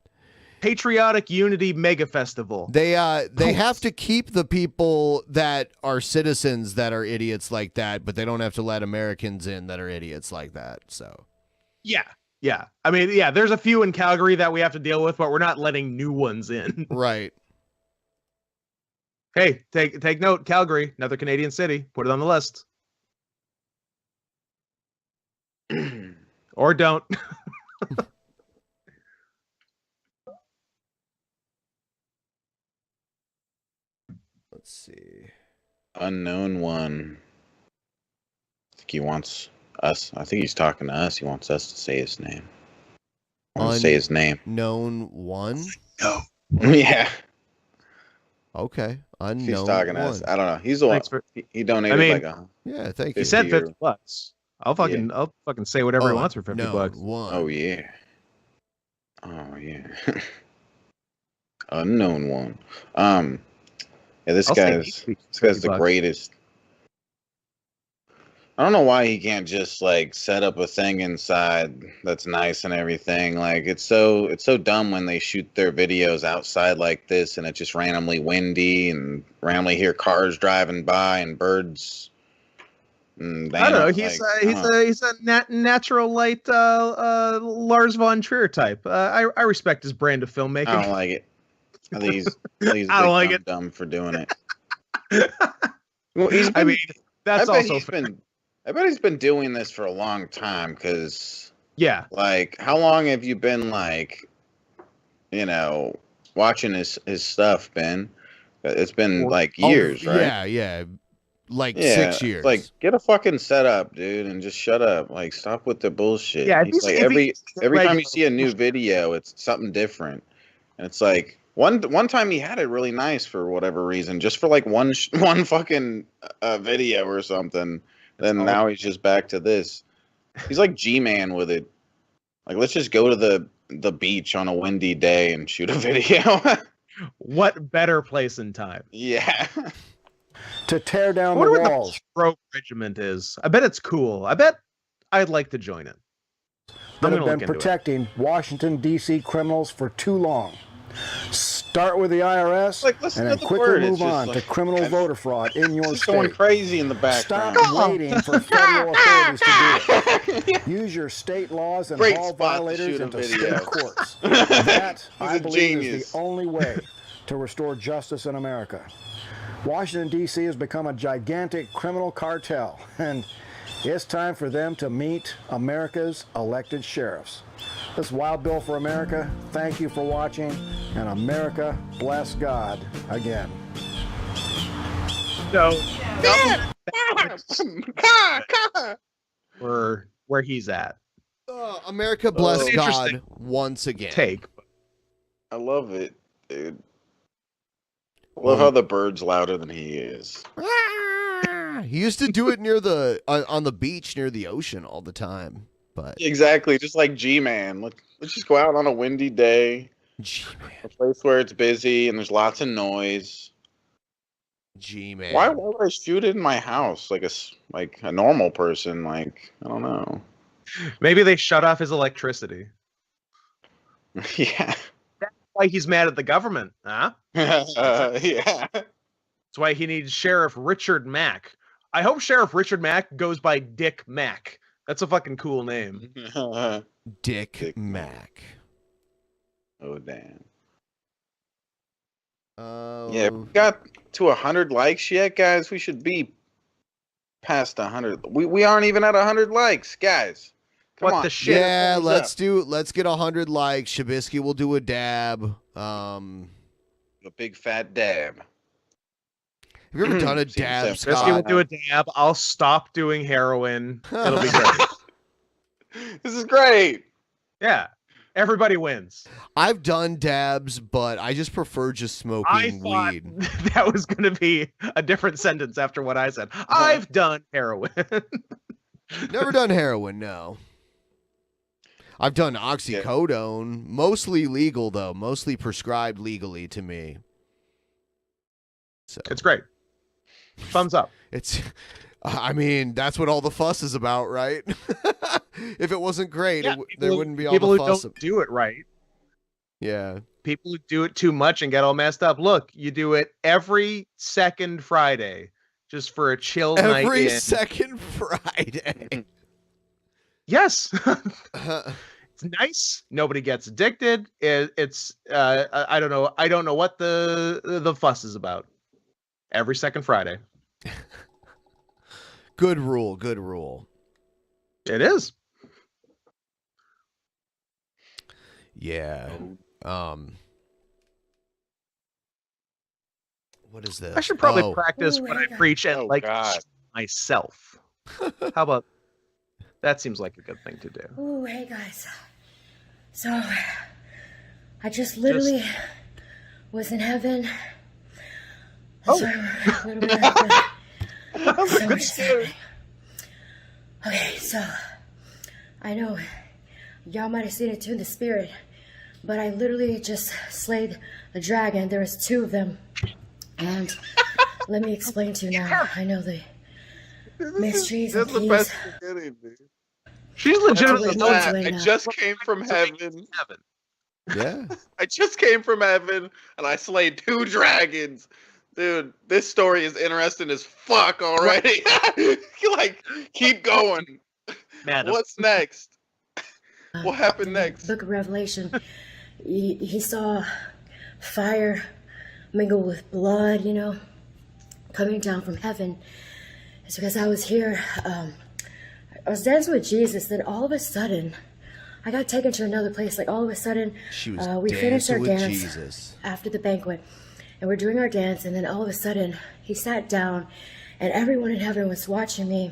Speaker 2: Patriotic Unity Mega Festival.
Speaker 1: They have to keep the people that are citizens that are idiots like that, but they don't have to let Americans in that are idiots like that. So
Speaker 2: yeah. I mean, yeah, there's a few in Calgary that we have to deal with, but we're not letting new ones in.
Speaker 1: Right.
Speaker 2: Hey, take note, Calgary, another Canadian city. Put it on the list. Or don't.
Speaker 1: Let's see.
Speaker 3: Unknown one. I think he wants us. I think he's talking to us. He wants us to say his name. I want to say his name.
Speaker 1: Unknown one?
Speaker 3: No. Yeah.
Speaker 1: Okay. Unknown.
Speaker 3: He's talking to us.
Speaker 1: one.
Speaker 3: I don't know. He's the one. He donated
Speaker 1: yeah, thank you.
Speaker 2: He said
Speaker 3: 50
Speaker 2: $50. I'll fucking say whatever he wants for $50.
Speaker 1: One.
Speaker 3: Oh yeah. Oh yeah. Unknown one. Yeah, this guy's the
Speaker 2: $50.
Speaker 3: greatest. I don't know why he can't just like set up a thing inside that's nice and everything. Like it's so dumb when they shoot their videos outside like this and it's just randomly windy and randomly hear cars driving by and birds. And
Speaker 2: I don't know. He's a natural light Lars von Trier type. I respect his brand of filmmaking.
Speaker 3: I don't like it. I think he's
Speaker 2: I don't like it.
Speaker 3: dumb for doing it. Well,
Speaker 2: that's also
Speaker 3: I bet he's been doing this for a long time because
Speaker 2: yeah,
Speaker 3: like how long have you been like, watching his stuff, Ben? It's been like years, right?
Speaker 1: Yeah. Like 6 years.
Speaker 3: Like get a fucking setup, dude, and just shut up. Like stop with the bullshit.
Speaker 2: Yeah,
Speaker 3: He's like every time you see a new video, it's something different, and it's like one time he had it really nice for whatever reason, just for like one fucking video or something. Then now he's just back to this. He's like G-Man with it. Like let's just go to the beach on a windy day and shoot a video.
Speaker 2: What better place and time?
Speaker 3: Yeah.
Speaker 13: To tear down
Speaker 2: I wonder
Speaker 13: the
Speaker 2: what
Speaker 13: walls.
Speaker 2: the stroke regiment is. I bet it's cool. I bet I'd like to join it.
Speaker 13: That have been protecting Washington, D.C. criminals for too long. Start with the IRS and then quickly move on to criminal voter fraud in your
Speaker 3: It's
Speaker 13: state.
Speaker 3: going crazy in the background.
Speaker 13: Stop waiting for federal authorities to do it. Use your state laws and
Speaker 3: Great
Speaker 13: haul
Speaker 3: spot to
Speaker 13: violators
Speaker 3: shoot a
Speaker 13: into
Speaker 3: video.
Speaker 13: state courts. That, I
Speaker 3: a
Speaker 13: believe, is
Speaker 3: genius.
Speaker 13: the only way to restore justice in America. Washington, D.C. has become a gigantic criminal cartel, and it's time for them to meet America's elected sheriffs. This is Wild Bill for America. Thank you for watching, and America bless God again.
Speaker 2: So, where he's at.
Speaker 1: America bless God once again.
Speaker 3: I love it, dude. I love how the bird's louder than he is.
Speaker 1: He used to do it near on the beach near the ocean all the time. But
Speaker 3: Exactly, just like G-Man. Let's just go out on a windy day.
Speaker 1: G-Man.
Speaker 3: A place where it's busy and there's lots of noise.
Speaker 1: G-Man.
Speaker 3: Why would I shoot it in my house like a normal person? Like, I don't know.
Speaker 2: Maybe they shut off his electricity.
Speaker 3: Yeah.
Speaker 2: That's why he's mad at the government, huh?
Speaker 3: Yeah.
Speaker 2: That's why he needs Sheriff Richard Mack. I hope Sheriff Richard Mack goes by Dick Mack. That's a fucking cool name.
Speaker 1: Dick Mack.
Speaker 3: Oh, damn.
Speaker 1: Yeah,
Speaker 3: Yeah, we got to 100 likes yet, guys. We should be past 100. We aren't even at 100 likes, guys. Come on.
Speaker 1: Yeah, let's get 100 likes. Shabisky will do a dab.
Speaker 3: A big fat dab.
Speaker 1: Have you ever done a dab,
Speaker 2: Shabisky
Speaker 1: Scott?
Speaker 2: will do a dab. I'll stop doing heroin. It'll be great.
Speaker 3: This is great.
Speaker 2: Yeah. Everybody wins.
Speaker 1: I've done dabs, but I just prefer just smoking weed.
Speaker 2: That was going to be a different sentence after what I said. I've done heroin.
Speaker 1: Never done heroin, no. I've done oxycodone, mostly legal though, mostly prescribed legally to me. So
Speaker 2: It's great. Thumbs up.
Speaker 1: it's, I mean, that's what all the fuss is about, right? If it wasn't great, there wouldn't be all the fuss.
Speaker 2: People who don't do it right.
Speaker 1: Yeah.
Speaker 2: People who do it too much and get all messed up. Look, you do it every second Friday, just for a chill night.
Speaker 1: Every second Friday.
Speaker 2: Yes. It's nice. Nobody gets addicted. It's I don't know. I don't know what the fuss is about. Every second Friday.
Speaker 1: Good rule. Good rule.
Speaker 2: It is.
Speaker 1: Yeah. What is this?
Speaker 2: I should probably practice what I preach and myself. How about that? Seems like a good thing to do.
Speaker 14: Oh, hey guys. So, I just literally was in heaven. Sorry, a little bit. So much happening. Okay, so I know y'all might have seen it too in the spirit, but I literally just slayed a dragon. There was 2 of them, and let me explain to you now. I know the mysteries and keys.
Speaker 3: Best beginning, dude.
Speaker 2: She's legitimately.
Speaker 3: I just came from heaven.
Speaker 1: Yeah.
Speaker 3: I just came from heaven, and I slayed 2 dragons. Dude, this story is interesting as fuck already. Like, keep going.
Speaker 2: Madam.
Speaker 3: What's next? What happened next?
Speaker 14: Book of Revelation. He saw fire mingled with blood, you know, coming down from heaven. It's because I was here. I was dancing with Jesus, then all of a sudden, I got taken to another place. Like all of a sudden, we finished our dance after the banquet, and we're doing our dance, and then all of a sudden, he sat down, and everyone in heaven was watching me,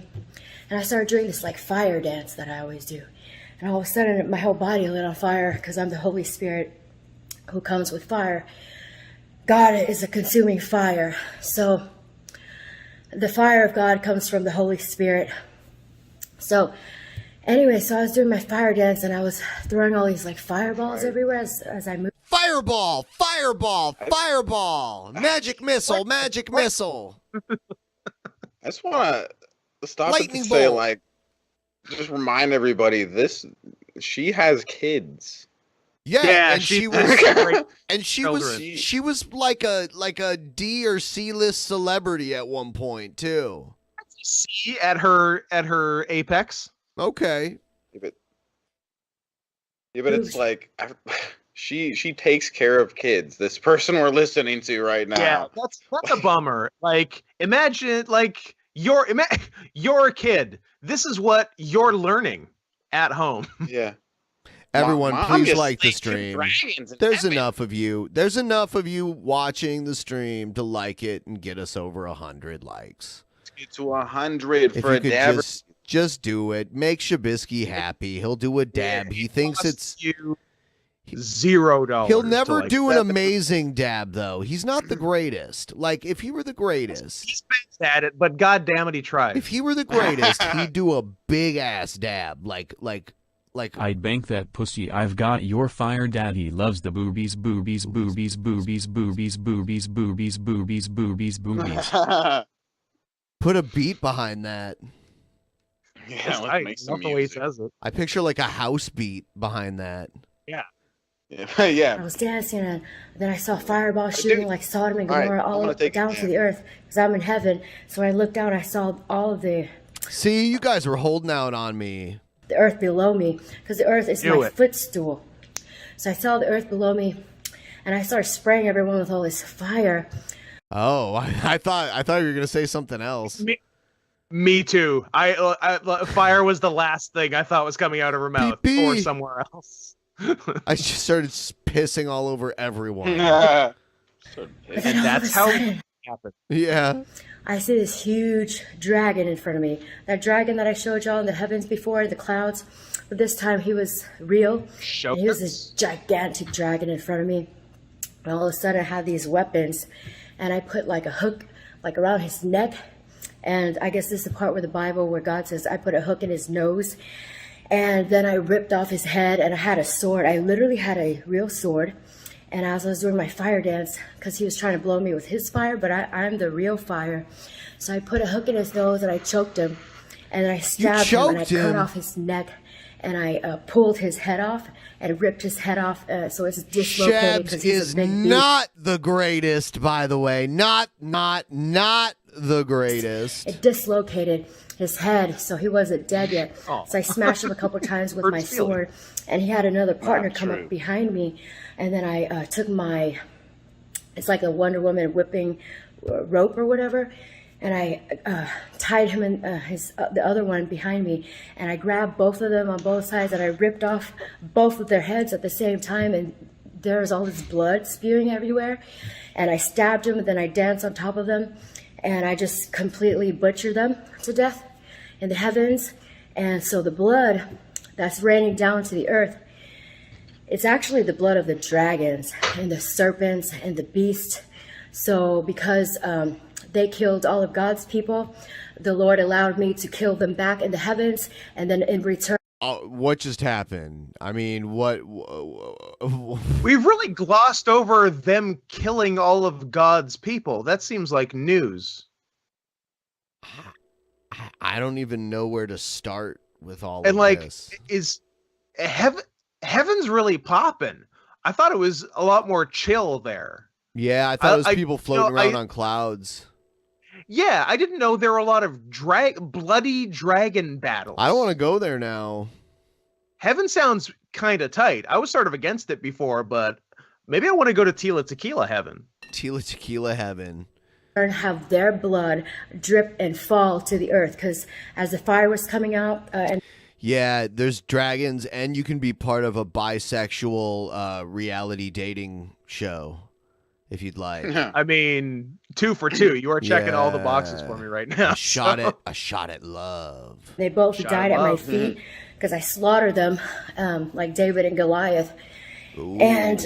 Speaker 14: and I started doing this like fire dance that I always do, and all of a sudden, my whole body lit on fire because I'm the Holy Spirit who comes with fire. God is a consuming fire, so the fire of God comes from the Holy Spirit. So anyway, so I was doing my fire dance, and I was throwing all these like fireballs everywhere as I moved.
Speaker 1: Fireball, fireball, fireball, magic missile, magic missile.
Speaker 3: I just want to stop
Speaker 1: Lightning
Speaker 3: and say,
Speaker 1: bolt.
Speaker 3: like, just remind everybody she has kids.
Speaker 1: Yeah, and she was, and
Speaker 2: Children.
Speaker 1: she was like a D or C list celebrity at one point too.
Speaker 2: C at her apex.
Speaker 1: Okay.
Speaker 3: Yeah, but it's like she takes care of kids. This person we're listening to right now.
Speaker 2: Yeah, that's a bummer. Like, imagine like you're a kid. This is what you're learning at home.
Speaker 3: Yeah.
Speaker 1: Everyone,
Speaker 3: Mom
Speaker 1: please
Speaker 3: just
Speaker 1: like the
Speaker 3: slayed 2
Speaker 1: stream.
Speaker 3: dragons in
Speaker 1: There's
Speaker 3: heaven.
Speaker 1: enough of you. There's enough of you watching the stream to like it and get us over 100 likes.
Speaker 3: Get to 100
Speaker 1: If
Speaker 3: for
Speaker 1: you
Speaker 3: a
Speaker 1: could
Speaker 3: dab.
Speaker 1: just do it. Make Shabisky happy. He'll do a dab. He thinks it's
Speaker 2: you $0.
Speaker 1: He'll never
Speaker 2: to, like,
Speaker 1: do an
Speaker 2: that.
Speaker 1: amazing dab though. He's not the greatest. Like if he were the greatest,
Speaker 2: He's best at it, but god damn it, he tried.
Speaker 1: if he were the greatest, he'd do a big ass dab. Like
Speaker 6: I'd bank that pussy. I've got your fire daddy loves the boobies, boobies, boobies, boobies, boobies, boobies, boobies, boobies, boobies, boobies.
Speaker 1: put a beat behind that.
Speaker 3: Yeah,
Speaker 2: That's
Speaker 3: let's
Speaker 2: nice.
Speaker 3: make
Speaker 2: Not
Speaker 3: some
Speaker 2: the way he
Speaker 3: music.
Speaker 2: says it.
Speaker 1: I picture like a house beat behind that.
Speaker 2: Yeah.
Speaker 3: Yeah, yeah.
Speaker 14: I was dancing, and then I saw fireballs shooting like Sodom and
Speaker 3: All right,
Speaker 14: Gomorrah
Speaker 3: I'm
Speaker 14: all
Speaker 3: gonna
Speaker 14: up
Speaker 3: take
Speaker 14: down
Speaker 3: it
Speaker 14: to
Speaker 3: down.
Speaker 14: the earth because I'm in heaven. So when I looked down, I saw all of the
Speaker 1: See, you guys were holding out on me.
Speaker 14: earth below me because the earth is
Speaker 2: Do
Speaker 14: my
Speaker 2: it.
Speaker 14: footstool. So I saw the earth below me, and I started spraying everyone with all this fire.
Speaker 1: Oh, I thought you were gonna say something else.
Speaker 2: Me too. I fire was the last thing I thought was coming out of her mouth
Speaker 1: Pee-pee.
Speaker 2: or somewhere else.
Speaker 1: I just started pissing all over everyone.
Speaker 14: But
Speaker 2: And
Speaker 14: then all of a
Speaker 2: that's how
Speaker 14: sudden,
Speaker 2: it happened.
Speaker 1: Yeah.
Speaker 14: I see this huge dragon in front of me. That dragon that I showed y'all in the heavens before, the clouds. But this time he was real. And he was this gigantic dragon in front of me. And all of a sudden I had these weapons. And I put like a hook like around his neck. And I guess this is the part where the Bible, where God says, I put a hook in his nose. And then I ripped off his head, and I had a sword. I literally had a real sword. And as I was doing my fire dance, because he was trying to blow me with his fire, but I'm the real fire. So I put a hook in his nose, and I choked him. And I stabbed him, and I cut off his neck. And I pulled his head off and ripped his head off, so it's dislocated because he's a big beast.
Speaker 1: Not the greatest, by the way. Not the greatest.
Speaker 14: It dislocated his head, so he wasn't dead yet. So I smashed him a couple times with my sword, and he had another partner come up behind me, and then I took my, it's like a Wonder Woman whipping rope or whatever, and I tied him in the other one behind me, and I grabbed both of them on both sides, and I ripped off both of their heads at the same time, and there's all this blood spewing everywhere, and I stabbed him, and then I danced on top of them, and I just completely butchered them to death in the heavens. And so the blood that's raining down to the earth, it's actually the blood of the dragons and the serpents and the beast. So because they killed all of God's people, the Lord allowed me to kill them back in the heavens, and then in return.
Speaker 1: What just happened? I mean, what?
Speaker 2: We've really glossed over them killing all of God's people. That seems like news.
Speaker 1: I don't even know where to start with all
Speaker 2: and
Speaker 1: of
Speaker 2: like,
Speaker 1: this.
Speaker 2: Is heaven's really popping? I thought it was a lot more chill there.
Speaker 1: Yeah, I thought it was people floating around on clouds.
Speaker 2: Yeah, I didn't know there were a lot of bloody dragon battles.
Speaker 1: I don't want to go there now.
Speaker 2: Heaven sounds kind of tight. I was sort of against it before, but maybe I want to go to Tila Tequila heaven.
Speaker 1: Tila Tequila heaven.
Speaker 14: And have their blood drip and fall to the earth, because as the fire was coming out and
Speaker 1: yeah, there's dragons, and you can be part of a bisexual reality dating show if you'd like.
Speaker 2: I mean, 2 for 2. You are checking all the boxes for me right now.
Speaker 1: A shot at love.
Speaker 14: They both died at my feet because I slaughtered them like David and Goliath. Ooh. And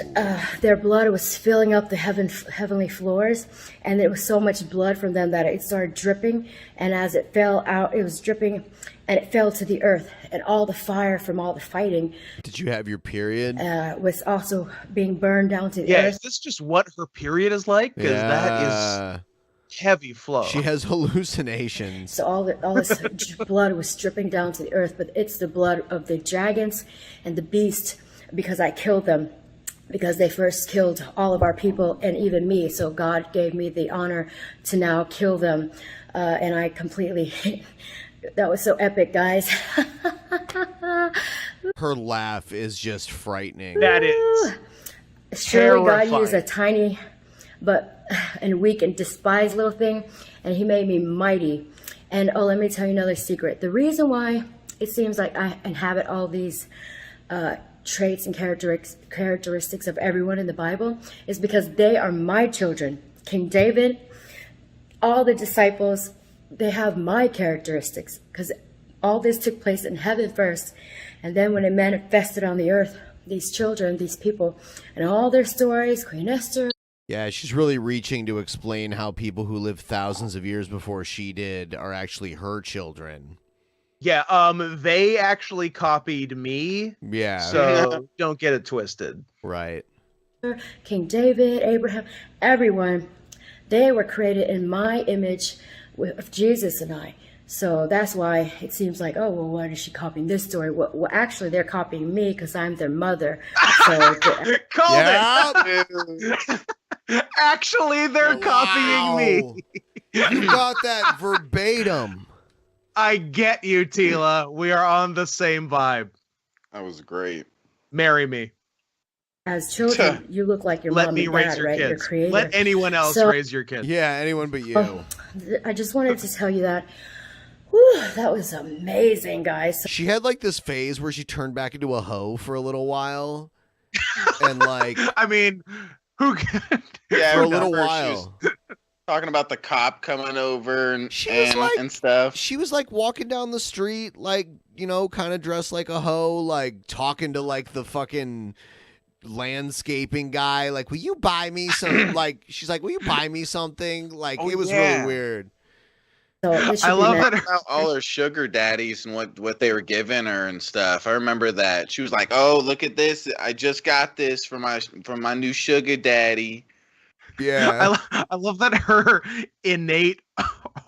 Speaker 14: their blood was filling up the heavenly floors, and there was so much blood from them that it started dripping, and as it fell out, it was dripping, and it fell to the earth, and all the fire from all the fighting.
Speaker 1: Did you have your period?
Speaker 14: Was also being burned down to the
Speaker 2: earth.
Speaker 14: Is
Speaker 2: this just what her period is like? Because that is heavy flow.
Speaker 1: She has hallucinations.
Speaker 14: So all this blood was dripping down to the earth, but it's the blood of the dragons and the beast, because I killed them, because they first killed all of our people and even me. So God gave me the honor to now kill them. And I completely, that was so epic, guys.
Speaker 1: Her laugh is just frightening.
Speaker 2: That is
Speaker 14: surely God used a tiny and weak and despised little thing, and he made me mighty. And let me tell you another secret. The reason why it seems like I inhabit all these traits and characteristics of everyone in the Bible is because they are my children. King David, all the disciples, they have my characteristics, because all this took place in heaven first, and then when it manifested on the earth, these children, these people, and all their stories, Queen Esther.
Speaker 1: Yeah, she's really reaching to explain how people who lived thousands of years before she did are actually her children.
Speaker 2: Yeah, they actually copied me.
Speaker 1: Yeah.
Speaker 2: So don't get it twisted.
Speaker 1: Right.
Speaker 14: King David, Abraham, everyone, they were created in my image with Jesus and I. So that's why it seems like, oh, well, why is she copying this story? Well, actually, they're copying me because I'm their mother. So
Speaker 2: Called it. Actually, they're copying me.
Speaker 1: You got that verbatim.
Speaker 2: I get you, Tila. We are on the same vibe.
Speaker 3: That was great.
Speaker 2: Marry me.
Speaker 14: As children, you look like your
Speaker 2: Let
Speaker 14: mom
Speaker 2: me
Speaker 14: and
Speaker 2: raise
Speaker 14: dad,
Speaker 2: your
Speaker 14: right?
Speaker 2: kids.
Speaker 14: Your creator.
Speaker 2: Let anyone else raise your kids.
Speaker 1: Yeah, anyone but you.
Speaker 14: I just wanted to tell you that. Whew, that was amazing, guys.
Speaker 1: She had like this phase where she turned back into a hoe for a little while. And like,
Speaker 2: I mean, who
Speaker 3: yeah,
Speaker 1: for a little while.
Speaker 3: Talking about the cop coming over and
Speaker 1: stuff. She was like walking down the street, like, you know, kind of dressed like a hoe, like talking to like the fucking landscaping guy. Like, will you buy me some? Like, she's like, will you buy me something? Like, it was really weird.
Speaker 14: So it should
Speaker 3: I
Speaker 14: be
Speaker 3: love
Speaker 14: met-
Speaker 3: that about all her sugar daddies and what they were giving her and stuff. I remember that she was like, "Oh, look at this! I just got this from my new sugar daddy."
Speaker 1: Yeah.
Speaker 2: I love that her innate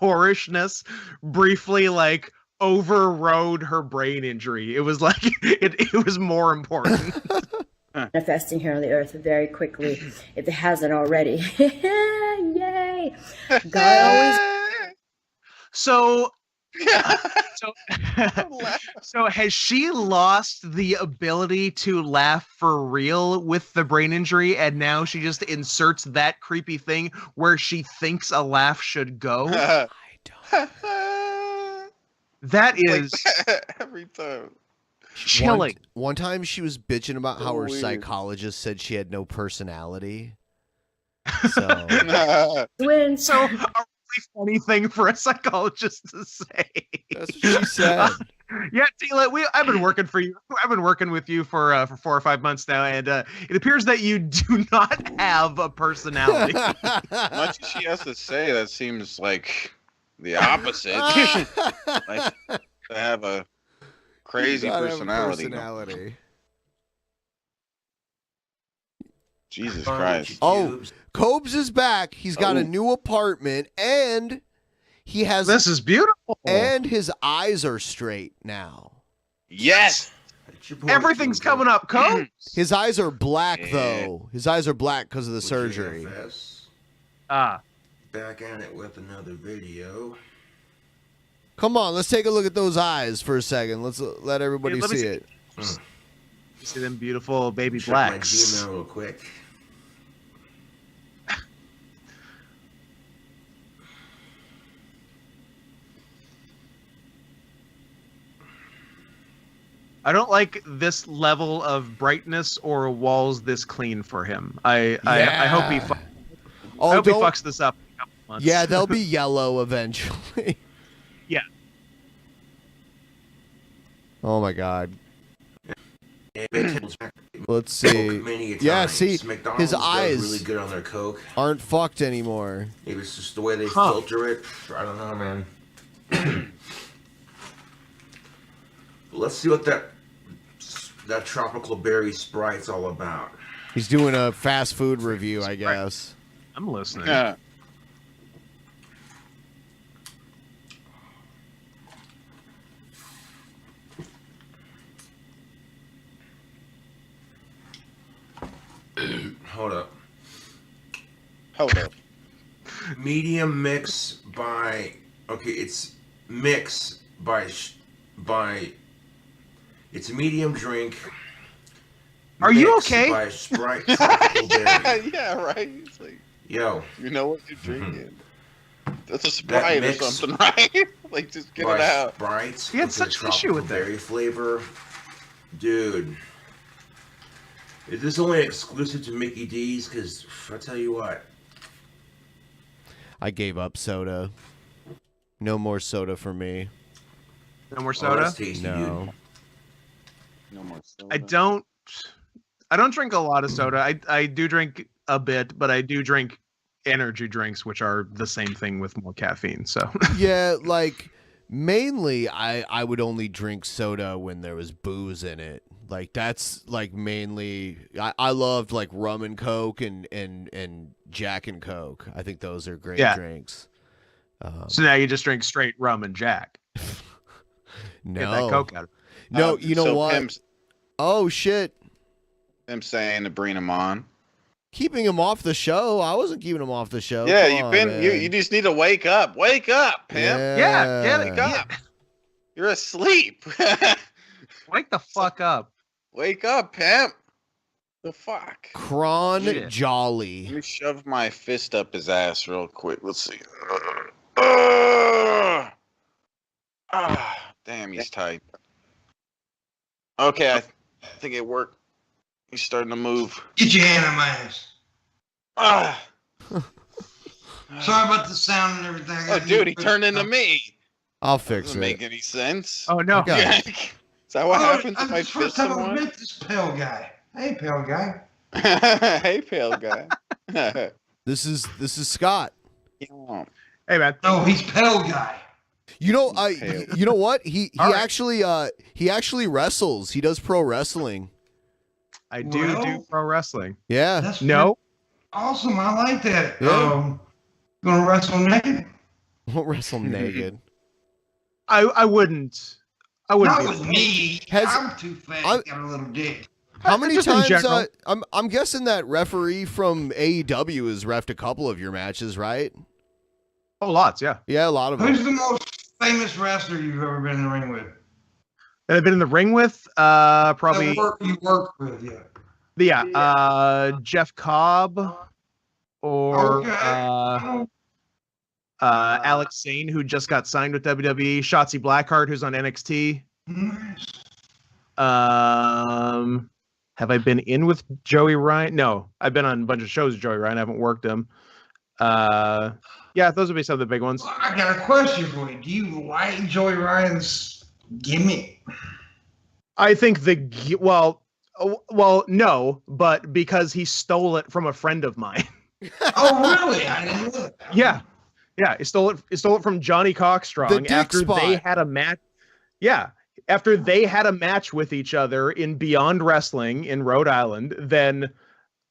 Speaker 2: whorishness briefly like overrode her brain injury. It was like it was more important.
Speaker 14: manifesting here on the earth very quickly if it hasn't already. Yay! God always.
Speaker 2: So so has she lost the ability to laugh for real with the brain injury, and now she just inserts that creepy thing where she thinks a laugh should go?
Speaker 3: I
Speaker 1: don't.
Speaker 2: That is
Speaker 3: every time.
Speaker 2: chilling.
Speaker 1: One time she was bitching about how her
Speaker 3: weird.
Speaker 1: psychologist said she had no personality. So
Speaker 14: Twins.
Speaker 2: So a really funny thing for a psychologist to say.
Speaker 1: That's what she said.
Speaker 2: Yeah, Tila, I've been working for you. I've been working with you for 4 or 5 months now, and it appears that you do not have a personality.
Speaker 3: Much as she has to say, that seems like the opposite. Like to have a crazy personality. Jesus Christ.
Speaker 1: Oh, Cobes is back. He's got a new apartment, and he has.
Speaker 2: This is beautiful.
Speaker 1: And his eyes are straight now.
Speaker 3: Yes.
Speaker 2: Everything's coming up, Cobes.
Speaker 1: His eyes are black, though. His eyes are black because of the surgery.
Speaker 15: Back at it with another video.
Speaker 1: Come on, let's take a look at those eyes for a second. Let's let everybody
Speaker 2: Let me
Speaker 1: see
Speaker 2: see.
Speaker 1: it.
Speaker 2: See them beautiful baby
Speaker 15: Check my
Speaker 2: blacks.
Speaker 15: Gmail real quick.
Speaker 2: I don't like this level of brightness or walls this clean for him. I hope he. I hope he fucks this up in a couple months.
Speaker 1: Yeah, they'll be yellow eventually.
Speaker 2: Yeah.
Speaker 1: Oh my god. Let's see. Yeah, see,
Speaker 15: McDonald's
Speaker 1: his
Speaker 15: does
Speaker 1: eyes
Speaker 15: really good on their Coke.
Speaker 1: aren't fucked anymore.
Speaker 15: Maybe it's just the way they filter it. I don't know, man. Let's see what that tropical berry Sprite's all about.
Speaker 1: He's doing a fast food review, I guess.
Speaker 2: I'm listening.
Speaker 3: Yeah.
Speaker 15: Hold up.
Speaker 3: Hold up.
Speaker 15: Medium mix by. Okay, it's mix by. It's a medium drink.
Speaker 2: Are you
Speaker 15: mix
Speaker 2: okay?
Speaker 15: By Sprite tropical berry.
Speaker 3: Yeah, right. It's like,
Speaker 15: Yo.
Speaker 3: you know what you're drinking. That's a Sprite or something, right? Like, just get it out.
Speaker 15: Sprite.
Speaker 2: He had such an issue with that.
Speaker 15: Berry flavor. Dude. Is this only exclusive to Mickey D's? Because I tell you what.
Speaker 1: I gave up soda. No more soda for me.
Speaker 2: No more soda?
Speaker 15: that's tasty,
Speaker 1: No.
Speaker 15: dude.
Speaker 3: No more soda.
Speaker 2: I don't drink a lot of soda. I do drink a bit, but I do drink energy drinks, which are the same thing with more caffeine. So
Speaker 1: Yeah, like mainly I would only drink soda when there was booze in it. Like that's like mainly I loved like rum and Coke and Jack and Coke. I think those are great drinks.
Speaker 2: so now you just drink straight rum and Jack.
Speaker 1: No.
Speaker 2: Get that Coke out of it.
Speaker 1: No, you know
Speaker 3: so
Speaker 1: what? Oh shit.
Speaker 3: I'm saying to bring him on.
Speaker 1: Keeping him off the show. I wasn't keeping him off the show.
Speaker 3: Yeah,
Speaker 1: Come
Speaker 3: you've
Speaker 1: on,
Speaker 3: been.
Speaker 1: man.
Speaker 3: You just need to wake up. Wake up, pimp.
Speaker 2: Yeah,
Speaker 3: Wake up. You're asleep.
Speaker 2: Wake the fuck up.
Speaker 3: Wake up, pimp. The fuck.
Speaker 1: Cron
Speaker 3: Shit.
Speaker 1: Jolly.
Speaker 3: Let me shove my fist up his ass real quick. Let's see. Damn, he's tight. Okay, I think it worked. He's starting to move.
Speaker 16: Get your hand on my ass.
Speaker 3: Ah.
Speaker 16: Sorry about the sound and everything.
Speaker 3: Oh, dude, he turned into me.
Speaker 1: I'll fix
Speaker 3: Doesn't
Speaker 1: it.
Speaker 3: make any sense.
Speaker 2: Oh no.
Speaker 1: Okay.
Speaker 3: Is that what happens if I
Speaker 16: First
Speaker 3: fist
Speaker 16: time I've
Speaker 3: someone?
Speaker 16: met this pale guy. Hey, pale guy.
Speaker 3: Hey, pale guy.
Speaker 1: This is Scott.
Speaker 3: Yeah.
Speaker 2: Hey man.
Speaker 16: Oh, he's pale guy.
Speaker 1: You know, you know what? He actually wrestles. He does pro wrestling.
Speaker 2: I do pro wrestling.
Speaker 1: Yeah.
Speaker 16: That's
Speaker 2: No.
Speaker 16: awesome. I like that.
Speaker 1: Yeah.
Speaker 16: Gonna wrestle naked?
Speaker 1: Won't wrestle naked.
Speaker 2: I wouldn't. I wouldn't.
Speaker 16: Not with me. I'm too fat. Got a little dick.
Speaker 1: How many
Speaker 2: Just in
Speaker 1: times?
Speaker 2: general.
Speaker 1: I'm guessing that referee from AEW has reffed a couple of your matches, right?
Speaker 2: Oh, lots. Yeah.
Speaker 1: Yeah, a lot of them.
Speaker 16: Who's the most famous wrestler you've ever been in the ring with?
Speaker 2: That I've been in the ring with, probably.
Speaker 16: You worked with, yeah.
Speaker 2: Jeff Cobb, or Alex Sane, who just got signed with WWE. Shotzi Blackheart, who's on NXT.
Speaker 16: Nice.
Speaker 2: Have I been in with Joey Ryan? No, I've been on a bunch of shows with Joey Ryan. I haven't worked him. Yeah, those would be some of the big ones.
Speaker 16: I got a question for you. Do you like Joey Ryan's gimmick?
Speaker 2: I think well, no, but because he stole it from a friend of mine.
Speaker 16: Oh, really? I didn't know that.
Speaker 2: Yeah, he stole it from Johnny Cockstrong after they had a match. Yeah, after they had a match with each other in Beyond Wrestling in Rhode Island, then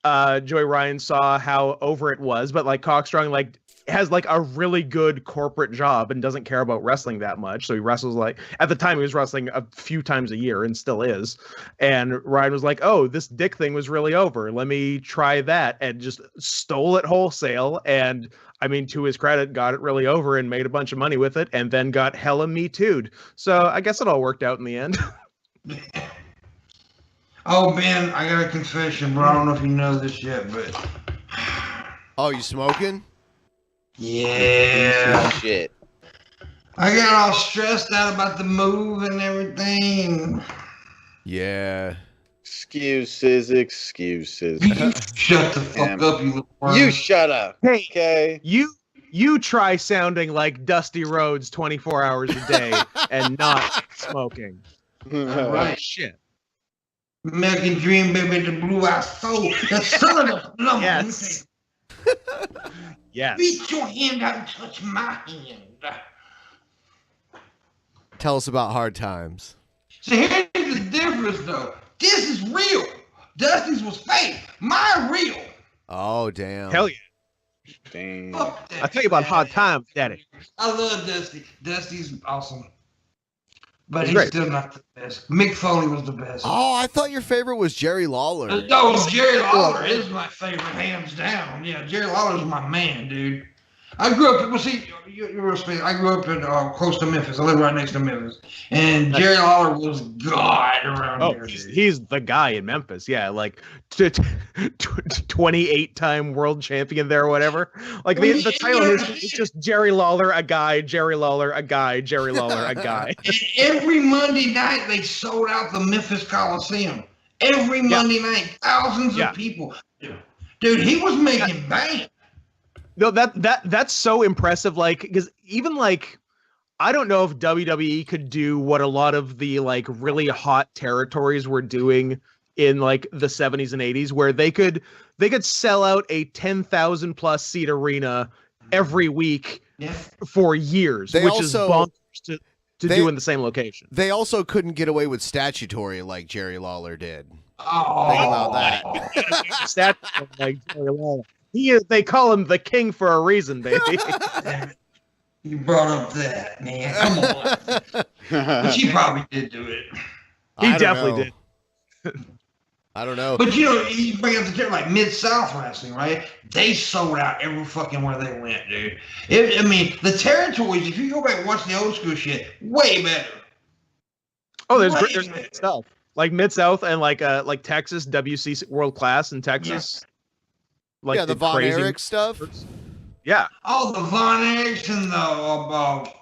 Speaker 2: Joey Ryan saw how over it was, but like Cockstrong has like a really good corporate job and doesn't care about wrestling that much. So he wrestles at the time he was wrestling a few times a year and still is. And Ryan was like, oh, this dick thing was really over. Let me try that, and just stole it wholesale. And I mean, to his credit, got it really over and made a bunch of money with it, and then got hella Me Too'd. So I guess it all worked out in the end.
Speaker 16: Oh, Ben, I got a confession, bro. I don't know if you know this yet, but...
Speaker 1: Oh, you smoking?
Speaker 16: Yeah.
Speaker 3: Shit.
Speaker 16: I got all stressed out about the move and everything.
Speaker 1: Yeah.
Speaker 3: Excuses.
Speaker 16: You shut the fuck up, you little worm.
Speaker 3: You shut up.
Speaker 2: Hey,
Speaker 3: okay.
Speaker 2: You try sounding like Dusty Rhodes 24 hours a day and not smoking.
Speaker 16: Right.
Speaker 2: Shit.
Speaker 16: American Dream, baby, the blue-eyed soul. The son of a plumber.
Speaker 2: Yes. Yes.
Speaker 16: Reach your hand out and touch my hand.
Speaker 1: Tell us about hard times.
Speaker 16: So here's the difference, though. This is real. Dusty's was fake. Mine real.
Speaker 1: Oh, damn.
Speaker 2: Hell yeah.
Speaker 3: Damn.
Speaker 2: I'll tell you about hard times, Daddy.
Speaker 16: I love Dusty. Dusty's awesome. But
Speaker 2: He's
Speaker 16: he's
Speaker 2: great.
Speaker 16: still not the best. Mick Foley was the best.
Speaker 1: Oh, I thought your favorite was Jerry Lawler.
Speaker 16: No, Jerry Lawler is my favorite, hands down. Yeah, Jerry Lawler's my man, dude. I grew up, I grew up in close to Memphis. I live right next to Memphis. And Jerry Lawler was God around here, dude.
Speaker 2: He's the guy in Memphis. Yeah, like 28-time world champion there or whatever. Like the title is just Jerry Lawler, a guy, Jerry Lawler, a guy, Jerry Lawler, a guy.
Speaker 16: And every Monday night, they sold out the Memphis Coliseum. Every Monday night, thousands of people. Dude, he was making bank.
Speaker 2: No, that's so impressive. Like, because even like, I don't know if WWE could do what a lot of the like really hot territories were doing in like the 70s and 80s, where they could sell out a 10,000 plus seat arena every week for years, which is bonkers to do in the same location.
Speaker 1: They also couldn't get away with statutory like Jerry Lawler did.
Speaker 16: Oh,
Speaker 1: think about that.
Speaker 2: Statutory like Jerry Lawler. They call him the king for a reason, baby.
Speaker 16: You brought up that, man. Come on. But he probably did do it.
Speaker 2: He definitely did.
Speaker 1: I don't know.
Speaker 16: But you bring up the term like Mid-South Wrestling, right? They sold out every fucking where they went, dude. I mean, the territories, if you go back and watch the old school shit, way better.
Speaker 2: Oh, there's great stuff. Like Mid-South and like Texas, WC World Class in Texas. Like
Speaker 1: the Von Erich stuff.
Speaker 2: Yeah.
Speaker 16: Oh, the Von Erich and the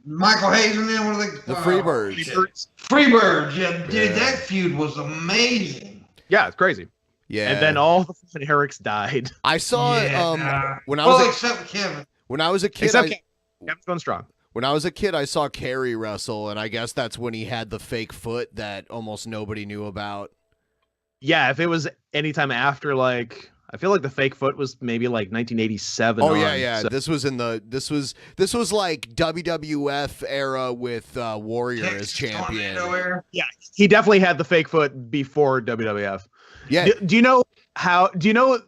Speaker 16: Michael Hayes and them. What are they?
Speaker 1: The Freebirds.
Speaker 16: Freebirds. Yeah, dude, that feud was amazing.
Speaker 2: Yeah, it's crazy.
Speaker 1: Yeah.
Speaker 2: And then all the Von Erichs died.
Speaker 1: I saw when I was
Speaker 16: except Kevin.
Speaker 1: When I was a kid,
Speaker 2: Kevin's going strong.
Speaker 1: When I was a kid, I saw Kerry wrestle, and I guess that's when he had the fake foot that almost nobody knew about.
Speaker 2: Yeah, if it was anytime after like I feel like the fake foot was maybe like 1987.
Speaker 1: Oh
Speaker 2: on,
Speaker 1: yeah.
Speaker 2: so-
Speaker 1: This was like WWF era with Warrior as champion.
Speaker 2: Yeah, he definitely had the fake foot before WWF.
Speaker 1: Yeah.
Speaker 2: Do you know